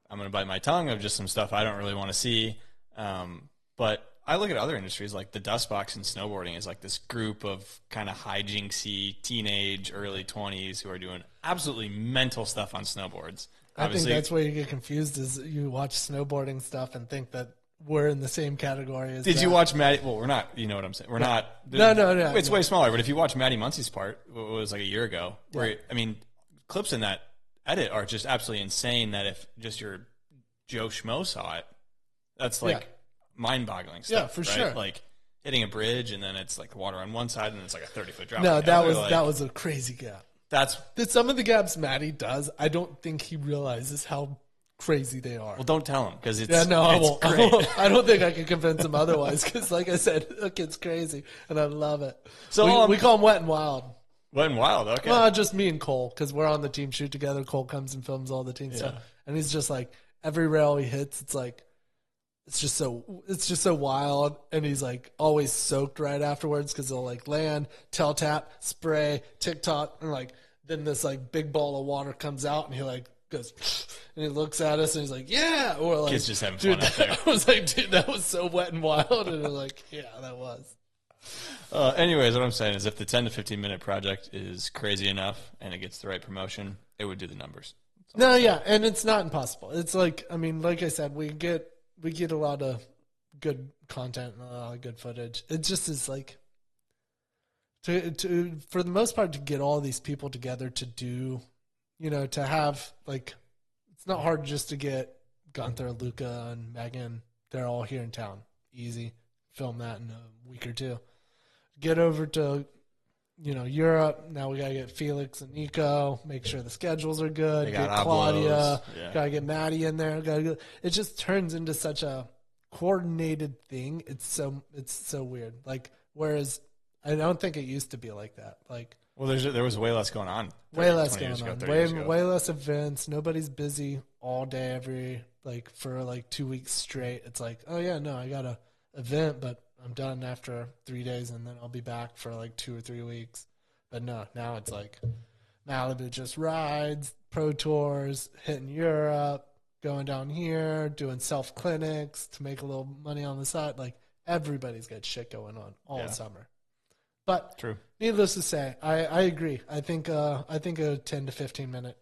I'm going to bite my tongue, of just some stuff I don't really want to see. But I look at other industries, like the dust box and snowboarding is like this group of kind of hijinksy teenage, early 20s who are doing absolutely mental stuff on snowboards. I think that's where you get confused, is you watch snowboarding stuff and think that we're in the same category as Did that. you watch Maddie? Well, we're not. You know what I'm saying? We're not. No. It's way smaller. But if you watch Maddie Muncie's part, it was like a year ago, where, I mean, clips in that edit are just absolutely insane, that if just your Joe Schmo saw it, that's like mind-boggling stuff. Yeah, for right? sure. Like hitting a bridge, and then it's like water on one side, and it's like a 30-foot drop. No, on the other. that was a crazy gap. That's Some of the gaps Matty does, I don't think he realizes how crazy they are. well. Don't tell him, because it's I it's won't. great. I don't think I can convince him otherwise, because, like I said, the kid's crazy, and I love it. So, we call him Wet and Wild. Wet and Wild. Okay. Well, just me and Cole, because we're on the team shoot together. Cole comes and films all the team stuff, and he's just like, every rail he hits, it's just so wild, and he's like always soaked right afterwards, because he'll like land, tail tap, spray, TikTok, and like then this like big ball of water comes out, and he like goes, and he looks at us, and he's like, yeah, or like, Kids just having dude, fun out there. I was like, dude, that was so wet and wild, and they're like, yeah, that was. Anyways, what I'm saying is, if the 10 to 15 minute project is crazy enough and it gets the right promotion, it would do the numbers. No, yeah, and it's not impossible. It's like, I mean, like I said, we get a lot of good content and a lot of good footage. It just is like, to for the most part, to get all these people together to do, to have, like, it's not hard just to get Gunther, Luca, and Megan. They're all here in town. Easy. Film that in a week or two. Get over to, Europe. Now we got to get Felix and Nico, make sure the schedules are good. Get Claudia. Got to get Maddie in there. It just turns into such a coordinated thing. It's so weird. Like, whereas I don't think it used to be like that. Like, Well, there was way less going on. Way less 20 years going ago, on. 30 years ago. Way less events. Nobody's busy all day for 2 weeks straight. It's like, oh yeah, no, I got a event, but I'm done after 3 days, and then I'll be back for 2 or 3 weeks. But no, now it's like Malibu just rides, pro tours, hitting Europe, going down here, doing self clinics to make a little money on the side. Like everybody's got shit going on all summer. But True. Needless to say, I agree. I think a 10 to 15 minute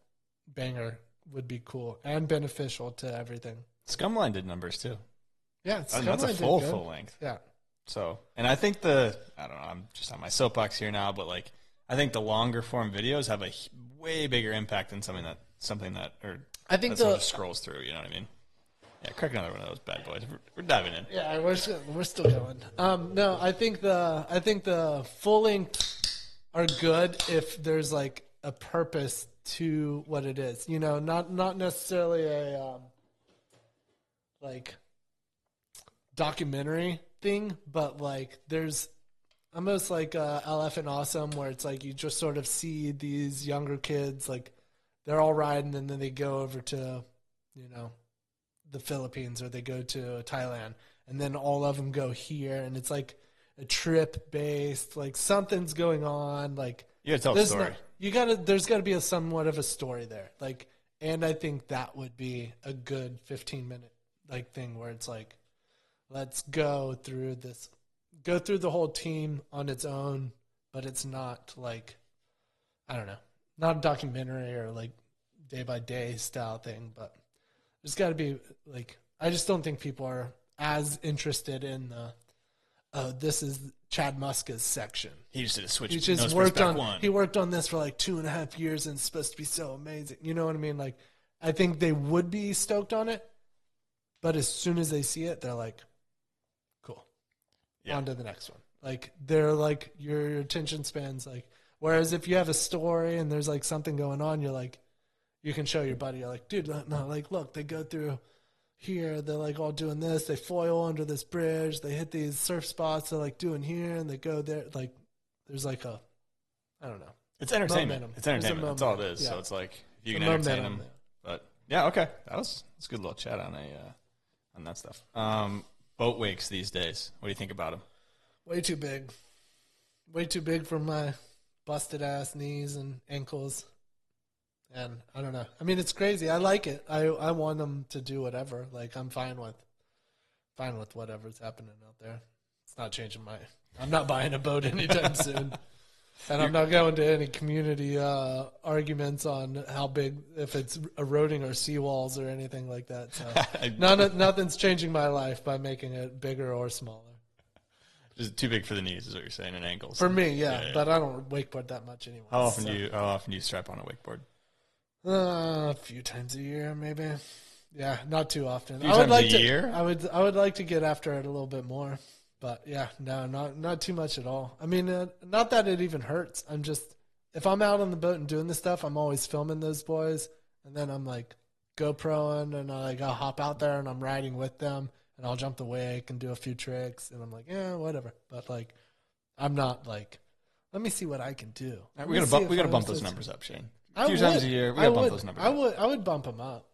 banger would be cool and beneficial to everything. Scumline did numbers too. Yeah, That's a full length. Yeah. So, and I think I don't know, I'm just on my soapbox here now, but I think the longer form videos have a way bigger impact than something that I think sort of scrolls through. You know what I mean? Yeah, crack another one of those bad boys. We're diving in. Yeah, we're still going. No, I think the full length are good if there's a purpose to what it is. You know, not necessarily a documentary thing, but there's almost like Elephant Awesome, where it's you just sort of see these younger kids they're all riding, and then they go over to the Philippines, or they go to Thailand, and then all of them go here, and it's a trip based, something's going on, you gotta tell a story. There's gotta be somewhat of a story there, and I think that would be a good 15-minute thing where it's let's go through the whole team on its own, but it's not I don't know, not a documentary or day by day style thing, but there's got to be I just don't think people are as interested in this is Chad Muska's section. He just did a switch. He just worked on this for 2.5 years, and it's supposed to be so amazing. You know what I mean? I think they would be stoked on it, but as soon as they see it, they're cool. Yeah. On to the next one. They're your attention spans whereas if you have a story and there's something going on, you're you can show your buddy, you're dude, no, look, they go through here, they're all doing this, they foil under this bridge, they hit these surf spots, they're doing here, and they go there. There's I don't know. It's entertainment. Momentum. It's entertainment. That's all it is. Yeah. So it's you can entertain them. But yeah, okay, that's a good little chat on that stuff. Boat wakes these days. What do you think about them? Way too big. Way too big for my busted ass knees and ankles. And I don't know. I mean, it's crazy. I like it. I want them to do whatever. I'm fine with whatever's happening out there. It's not changing I'm not buying a boat anytime soon. And I'm not going to any community arguments on how big, if it's eroding our seawalls or anything like that. So nothing's changing my life by making it bigger or smaller. Just too big for the knees is what you're saying, and ankles. For me, yeah. But I don't wakeboard that much anyway. How often do you strap on a wakeboard? A few times a year, maybe. Yeah, not too often. I would like to get after it a little bit more, but yeah, no, not too much at all. I mean, not that it even hurts. I'm just, if I'm out on the boat and doing this stuff, I'm always filming those boys, and then I'm GoProing, and I'll hop out there and I'm riding with them, and I'll jump the wake and do a few tricks, and I'm yeah, whatever. But I'm not let me see what I can do. We gotta bump those numbers up, Shane. A few times a year, we gotta bump those numbers up. I would bump them up.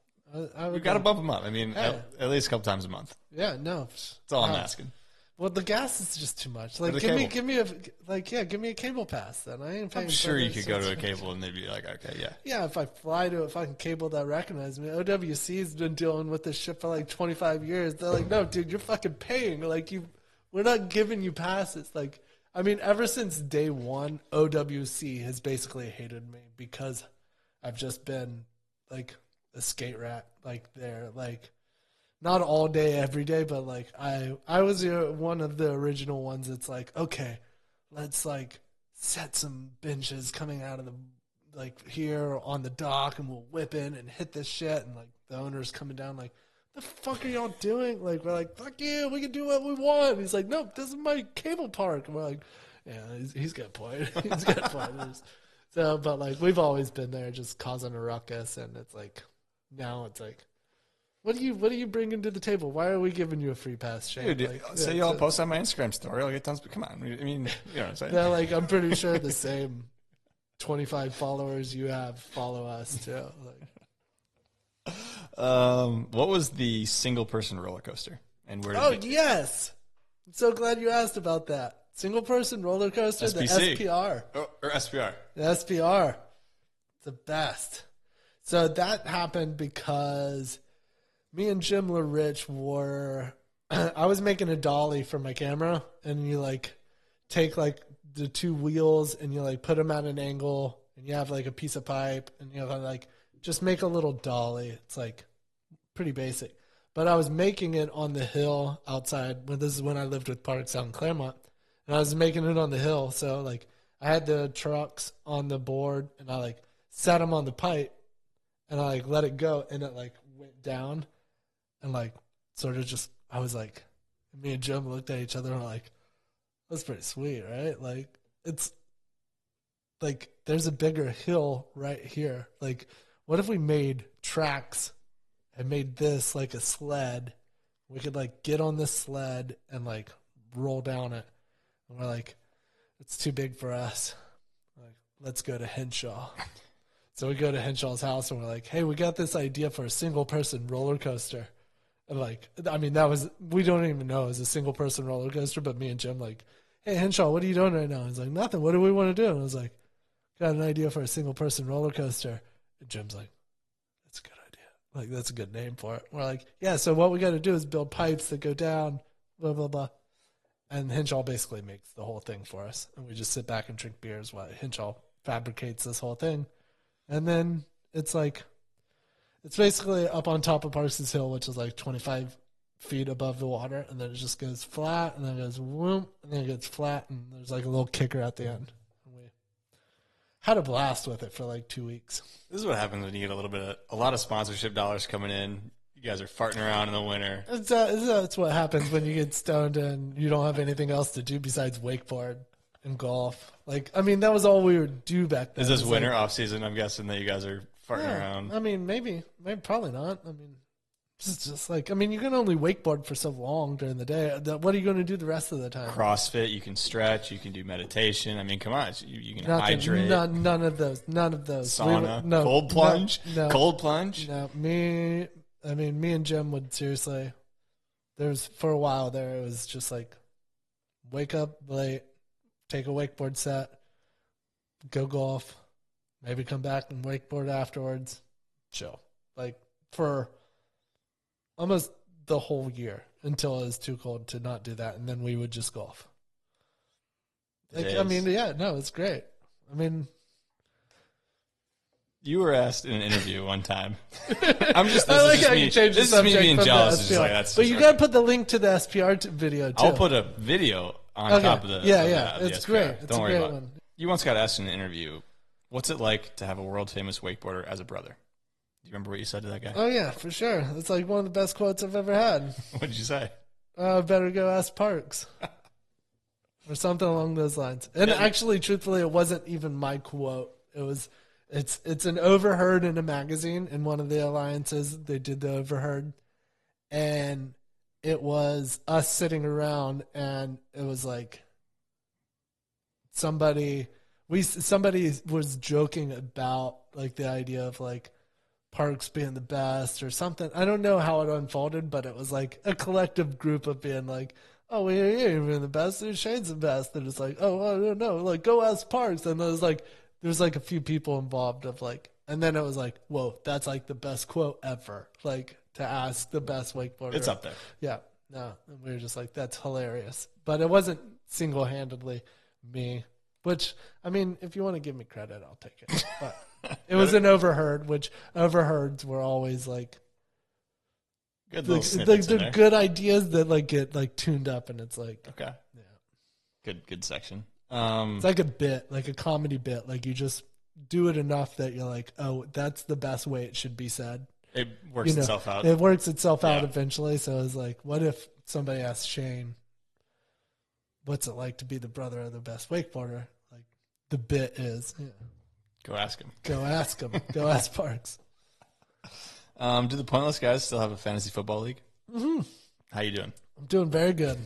We gotta bump them up. I mean, at least a couple times a month. Yeah, no. That's all I'm asking. Well, the gas is just too much. Give me a cable pass then. I ain't paying. I'm sure you could go to a cable and they'd be okay, yeah. Yeah, if I fly to a fucking cable that recognizes me. OWC's been dealing with this shit for 25 years. They're no, dude, you're fucking paying. We're not giving you passes. I mean, ever since day one, OWC has basically hated me because I've just been a skate rat. They're not all day, every day, but I was one of the original ones that's okay, let's set some benches coming out of the here on the dock, and we'll whip in and hit this shit, and the owner's coming down the fuck are y'all doing? We're fuck you, we can do what we want. And he's nope, this is my cable park. And we're yeah, he's got a point. He's got a point. So, but we've always been there just causing a ruckus, and it's now it's what are you bringing to the table? Why are we giving you a free pass, Shane? Dude, say y'all post on my Instagram story. I'll get tons, but come on. I mean, you know what I'm saying? They're I'm pretty sure the same 25 followers you have follow us too. Like, What was the single person roller coaster? And where did oh it yes, I'm so glad you asked about that. Single person roller coaster, SPC. the SPR. or SPR? The SPR, the best. So that happened because me and Jim LaRich were. I was making a dolly for my camera, and you like take like the two wheels and you like put them at an angle, and you have like a piece of pipe, and you have like just make a little dolly. It's like pretty basic. But I was making it on the hill outside. This is when I lived with Parks out in Claremont, and I was making it on the hill. So like I had the trucks on the board, and I like set them on the pipe, and I like let it go, and it like went down, and like sort of just. I was like, me and Jim looked at each other and were like, that's pretty sweet, right? Like, it's like there's a bigger hill right here. Like, what if we made tracks and made this like a sled? We could like get on this sled and like roll down it. And we're like, it's too big for us. Like, let's go to Henshaw. So we go to Henshaw's house and we're like, hey, we got this idea for a single person roller coaster. And like, I mean, we don't even know it was a single person roller coaster, but me and Jim like, hey, Henshaw, what are you doing right now? He's like, nothing. What do we want to do? And I was like, got an idea for a single person roller coaster. And Jim's like, that's a good idea. Like, that's a good name for it. We're like, yeah, so what we got to do is build pipes that go down, blah, blah, blah. And Henshaw basically makes the whole thing for us. And we just sit back and drink beers while Henshaw fabricates this whole thing. And then it's like, it's basically up on top of Parks Hill, which is like 25 feet above the water, and then it just goes flat, and then it goes whoop, and then it gets flat, and there's like a little kicker at the end. And we had a blast with it for like 2 weeks. This is what happens when you get a lot of sponsorship dollars coming in. You guys are farting around in the winter. That's what happens when you get stoned and you don't have anything else to do besides wakeboard and golf. Like, I mean, that was all we would do back then. Is this winter off season? I'm guessing that you guys are farting around. I mean, maybe probably not. I mean, it's just like, I mean, you can only wakeboard for so long during the day. What are you going to do the rest of the time? CrossFit, you can stretch, you can do meditation. I mean, come on, you can hydrate. None of those. Sauna, cold plunge, cold plunge. No, me and Jim would seriously. For a while there, it was just like, wake up late, take a wakeboard set, go golf. Maybe come back and wakeboard afterwards. Chill. Like, for almost the whole year until it was too cold to not do that. And then we would just golf. Like, I mean, yeah, no, it's great. I mean, you were asked in an interview one time. I'm just. I like how you changed the subject. This is me being jealous. It's just like, but you got to put the link to the SPR video, too. I'll put a video on top of the. Yeah. It's SPR. great. Don't worry about it. You once got asked in an interview, what's it like to have a world-famous wakeboarder as a brother? Do you remember what you said to that guy? Oh, yeah, for sure. It's like one of the best quotes I've ever had. What did you say? Better go ask Parks. Or something along those lines. And actually, truthfully, it wasn't even my quote. It's an overheard in a magazine in one of the alliances. They did the overheard. And it was us sitting around, and it was like somebody was joking about like the idea of like Parks being the best or something. I don't know how it unfolded, but it was like a collective group of being like, oh, we ain't even the best. Shane's the best. And it's like, oh, I don't know. Like, go ask Parks. And there's like a few people involved of like, and then it was like, whoa, that's like the best quote ever. Like, to ask the best wakeboarder. It's up there. Yeah. No. And we were just like, that's hilarious. But it wasn't single-handedly me. Which, I mean, if you want to give me credit, I'll take it. But it was an overheard, which overheards were always like good little snippets in there. good ideas that like get like tuned up, and it's like okay, yeah, good section. It's like a bit, like a comedy bit. Like you just do it enough that you're like, oh, that's the best way it should be said. It works itself out. It works itself out eventually. So it's like, what if somebody asked Shane, what's it like to be the brother of the best wakeboarder? Like, the bit is, go ask him. Go ask him. Go ask Parks. Do the Pointless guys still have a fantasy football league? Mm-hmm. How you doing? I'm doing very good.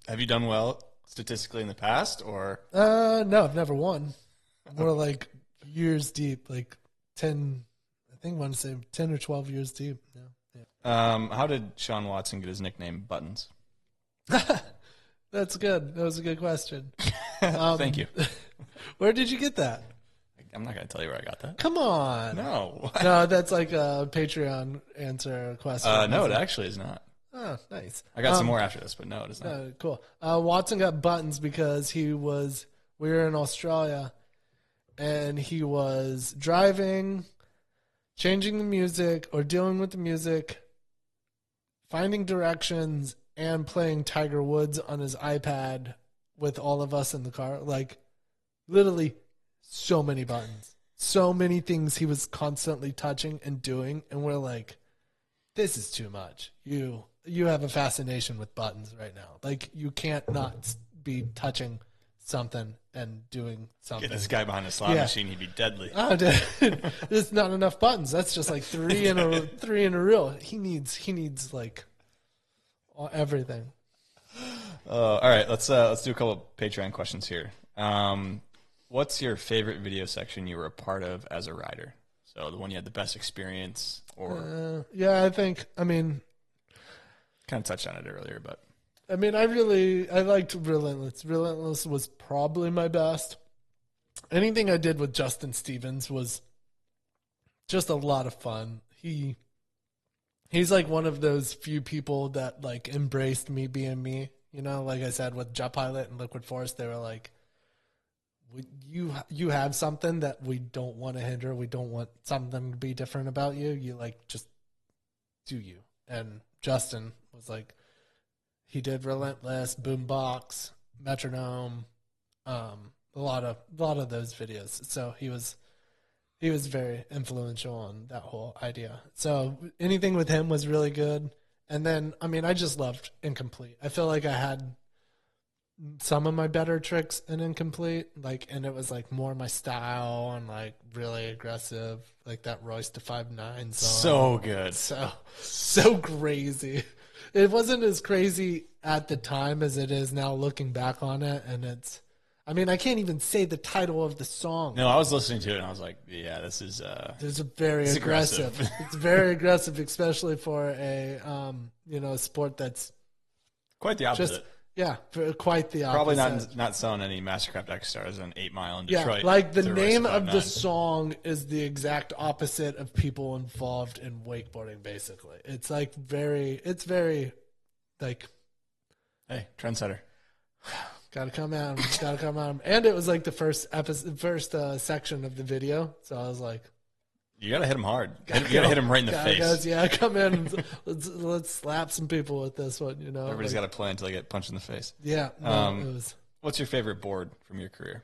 Have you done well statistically in the past, or? No, I've never won. We're like years deep, like 10, I think I want to say 10 or 12 years deep. Yeah. How did Sean Watson get his nickname Buttons? That's good. That was a good question. Thank you. Where did you get that? I'm not going to tell you where I got that. Come on. No. No, that's like a Patreon answer question. No, it actually is not. Oh, nice. I got some more after this, but no, it is not. Cool. Watson got Buttons because we were in Australia, and he was driving, changing the music or dealing with the music, finding directions, and playing Tiger Woods on his iPad with all of us in the car. Like, literally so many buttons. So many things he was constantly touching and doing, and we're like, this is too much. You have a fascination with buttons right now. Like, you can't not be touching something and doing something. Get this guy behind a slot machine, he'd be deadly. Oh, dude. There's not enough buttons. That's just like three in a reel. He needs like everything. All right, let's do a couple of Patreon questions here. What's your favorite video section you were a part of as a rider? So the one you had the best experience, or I mean, kind of touched on it earlier, but I liked Relentless. Relentless was probably my best. Anything I did with Justin Stevens was just a lot of fun. He's like one of those few people that like embraced me being me. You know, like I said with Jet Pilot and Liquid Force, they were like, you have something that we don't want to hinder. We don't want something to be different about you. You like just do you. And Justin was like, he did Relentless, Boombox, Metronome, a lot of those videos. So he was very influential on that whole idea. So anything with him was really good. And then, I mean, I just loved Incomplete. I feel like I had some of my better tricks in Incomplete, like, and it was like more my style and like really aggressive, like that Royce to 5'9" song. so good, so crazy. It wasn't as crazy at the time as it is now looking back on it, and I mean, I can't even say the title of the song. No, I was listening to it and I was like, yeah, this is It's very aggressive. It's very aggressive, especially for a sport that's quite the opposite. Quite the opposite. Probably not selling any Mastercraft X Stars on 8 Mile in Detroit. Yeah, like the name of the song is the exact opposite of people involved in wakeboarding, basically. It's like very like, hey, trendsetter. Gotta come at him. And it was like the first section of the video, so I was like, you gotta hit him hard. You gotta hit him right in the face. Guys, yeah, come in. Let's slap some people with this one. You know, everybody's got to play until they get punched in the face. Yeah. No, it was. What's your favorite board from your career?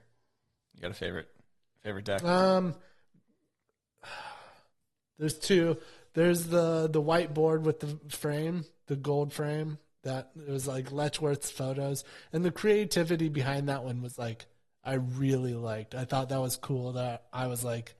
You got a favorite deck? There's two. There's the white board with the frame, the gold frame. That it was like Letchworth's photos, and the creativity behind that one was like I really liked. I thought that was cool. That I was like,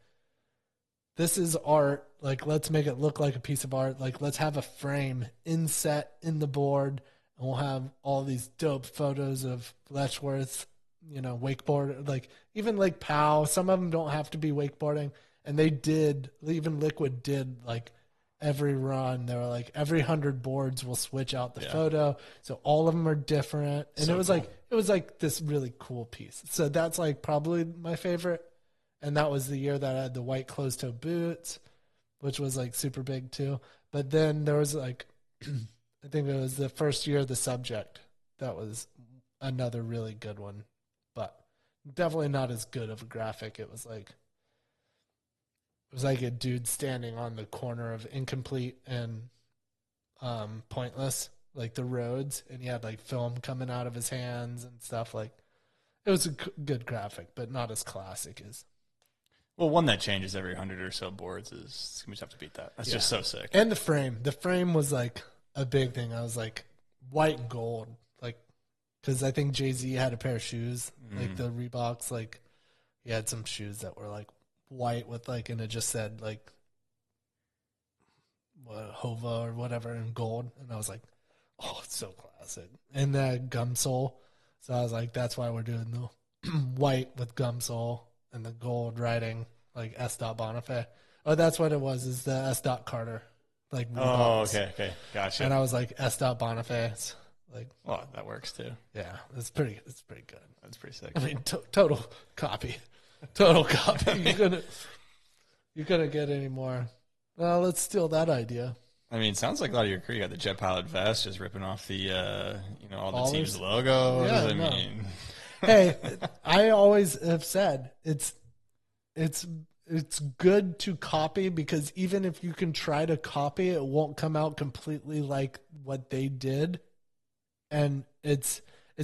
this is art. Like, let's make it look like a piece of art. Like, let's have a frame inset in the board, and we'll have all these dope photos of Letchworth, wakeboard. Like, even like POW, some of them don't have to be wakeboarding. And they did, even Liquid did, like, every run. They were like, every 100 boards will switch out the photo. So all of them are different. And it was like this really cool piece. So that's like probably my favorite. And that was the year that I had the white closed-toe boots, which was like super big too. But then there was like, I think it was the first year of the Subject. That was another really good one, but definitely not as good of a graphic. It was like a dude standing on the corner of Incomplete and Pointless, like the roads, and he had like film coming out of his hands and stuff. Like, it was a good graphic, but not as classic as. Well, one that changes every 100 or so boards is going to have to beat that. That's just so sick. And the frame was like a big thing. I was like white and gold, like, because I think Jay-Z had a pair of shoes, like the Reeboks. Like, he had some shoes that were like white with like, and it just said like Hova or whatever in gold, and I was like, oh, it's so classic. And that gum sole, so I was like, that's why we're doing the white with gum sole. and the gold writing like S. Bonifay. Oh, that's what it was. Is the S. Carter like? Oh, Reeboks. okay, gotcha. And I was like S. Bonifay. It's like, well, that works too. yeah, it's pretty good. That's pretty sick. I mean, total copy. You couldn't get any more. Well, let's steal that idea. I mean, it sounds like a lot of your crew. You got the Jet Pilot vest, just ripping off the, all the Ballers. team's logos. Yeah, I no. mean, Hey, I always have said it's good to copy, because even if you can try to copy, it won't come out completely like what they did, and it's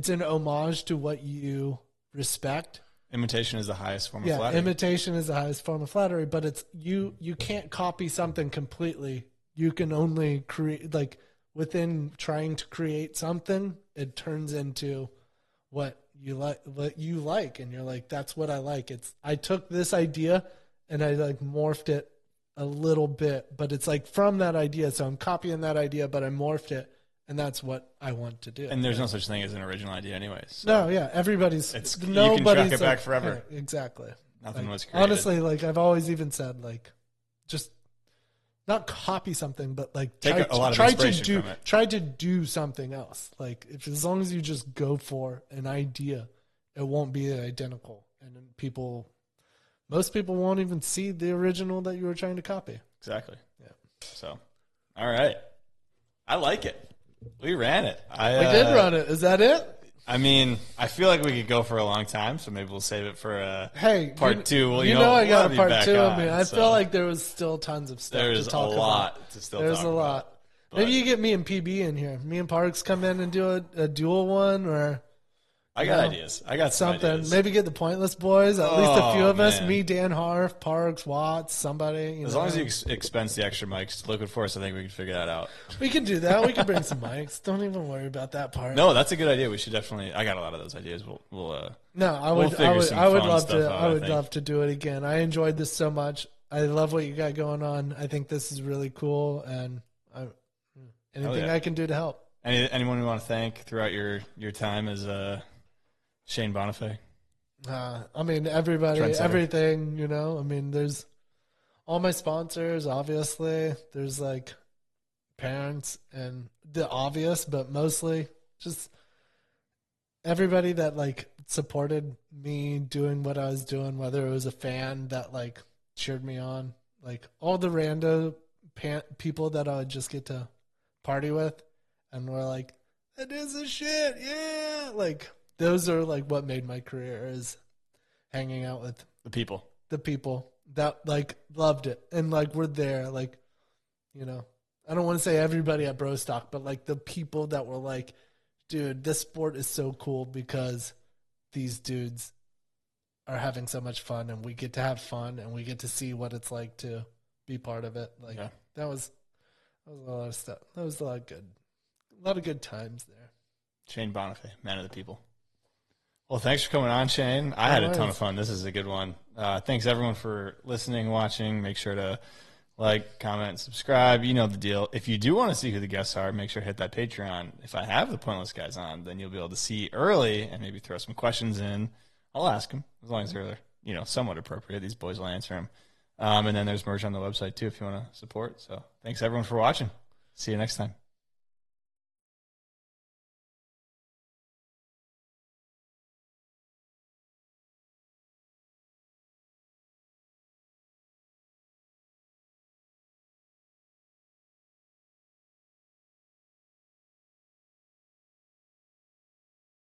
an homage to what you respect. imitation is the highest form of flattery. Imitation is the highest form of flattery, but it's you can't copy something completely. You can only create, like, within trying to create something, it turns into what you like, and you're like, that's what I like. I took this idea and I like morphed it a little bit, but it's like from that idea. So I'm copying that idea, but I morphed it, and that's what I want to do. And there's no such thing as an original idea anyways. So No, yeah, you nobody's can track it back forever. Yeah, exactly. Nothing Like, was created. honestly, like I've always even said, like, just not copy something, but like Take a lot of inspiration from it. try to do something else. Like, as long as you just go for an idea, it won't be identical, and then most people won't even see the original that you were trying to copy. Exactly. Yeah. So, all right. I like it. We ran it. We did run it. Is that it? I mean, I feel like we could go for a long time, so maybe we'll save it for part two. Well, you know I got we'll a be part back two on, of me. I so feel like there was still tons of stuff there's to talk a about. lot to still There's talk a lot. about. But Maybe you get me and PB in here. Me and Parks come in and do a dual one, or I got ideas. I got some something. ideas. Maybe get the Pointless Boys. At least a few of us. man. Me, Dan Harf, Parks, Watts, somebody. As long as you expense the extra mics looking for us, I think we can figure that out. We can do that. We can bring some mics. Don't even worry about that part. No, that's a good idea. We should definitely. I got a lot of those ideas. No, I we'll would. figure some I would fun love stuff to. out, I I would think. love to do it again. I enjoyed this so much. I love what you got going on. I think this is really cool, and anything yeah. I can do to help. Anyone we want to thank throughout your time as Shane Bonifay? I mean, everybody, Trendsetter. everything. I mean, there's all my sponsors. Obviously, there's like parents and the obvious, but mostly just everybody that like supported me doing what I was doing, whether it was a fan that like cheered me on, like all the rando people that I would just get to party with, and were like, "That is a shit, yeah!" Like those are like what made my career, is hanging out with The people. the people that like loved it and like were there, like I don't want to say everybody at Brostock, but like the people that were like, dude, this sport is so cool because these dudes are having so much fun, and we get to have fun, and we get to see what it's like to be part of it. Like that was a lot of stuff. That was a lot of good times there. Shane Bonifay, man of the people. Well, thanks for coming on, Shane. I had a ton Alright. of fun. This is a good one. Thanks, everyone, for listening, watching. Make sure to like, comment, subscribe. You know the deal. If you do want to see who the guests are, make sure to hit that Patreon. If I have the Pointless guys on, then you'll be able to see early and maybe throw some questions in. I'll ask them, as long as they're somewhat appropriate. These boys will answer them. And then there's merch on the website, too, if you want to support. So thanks, everyone, for watching. See you next time.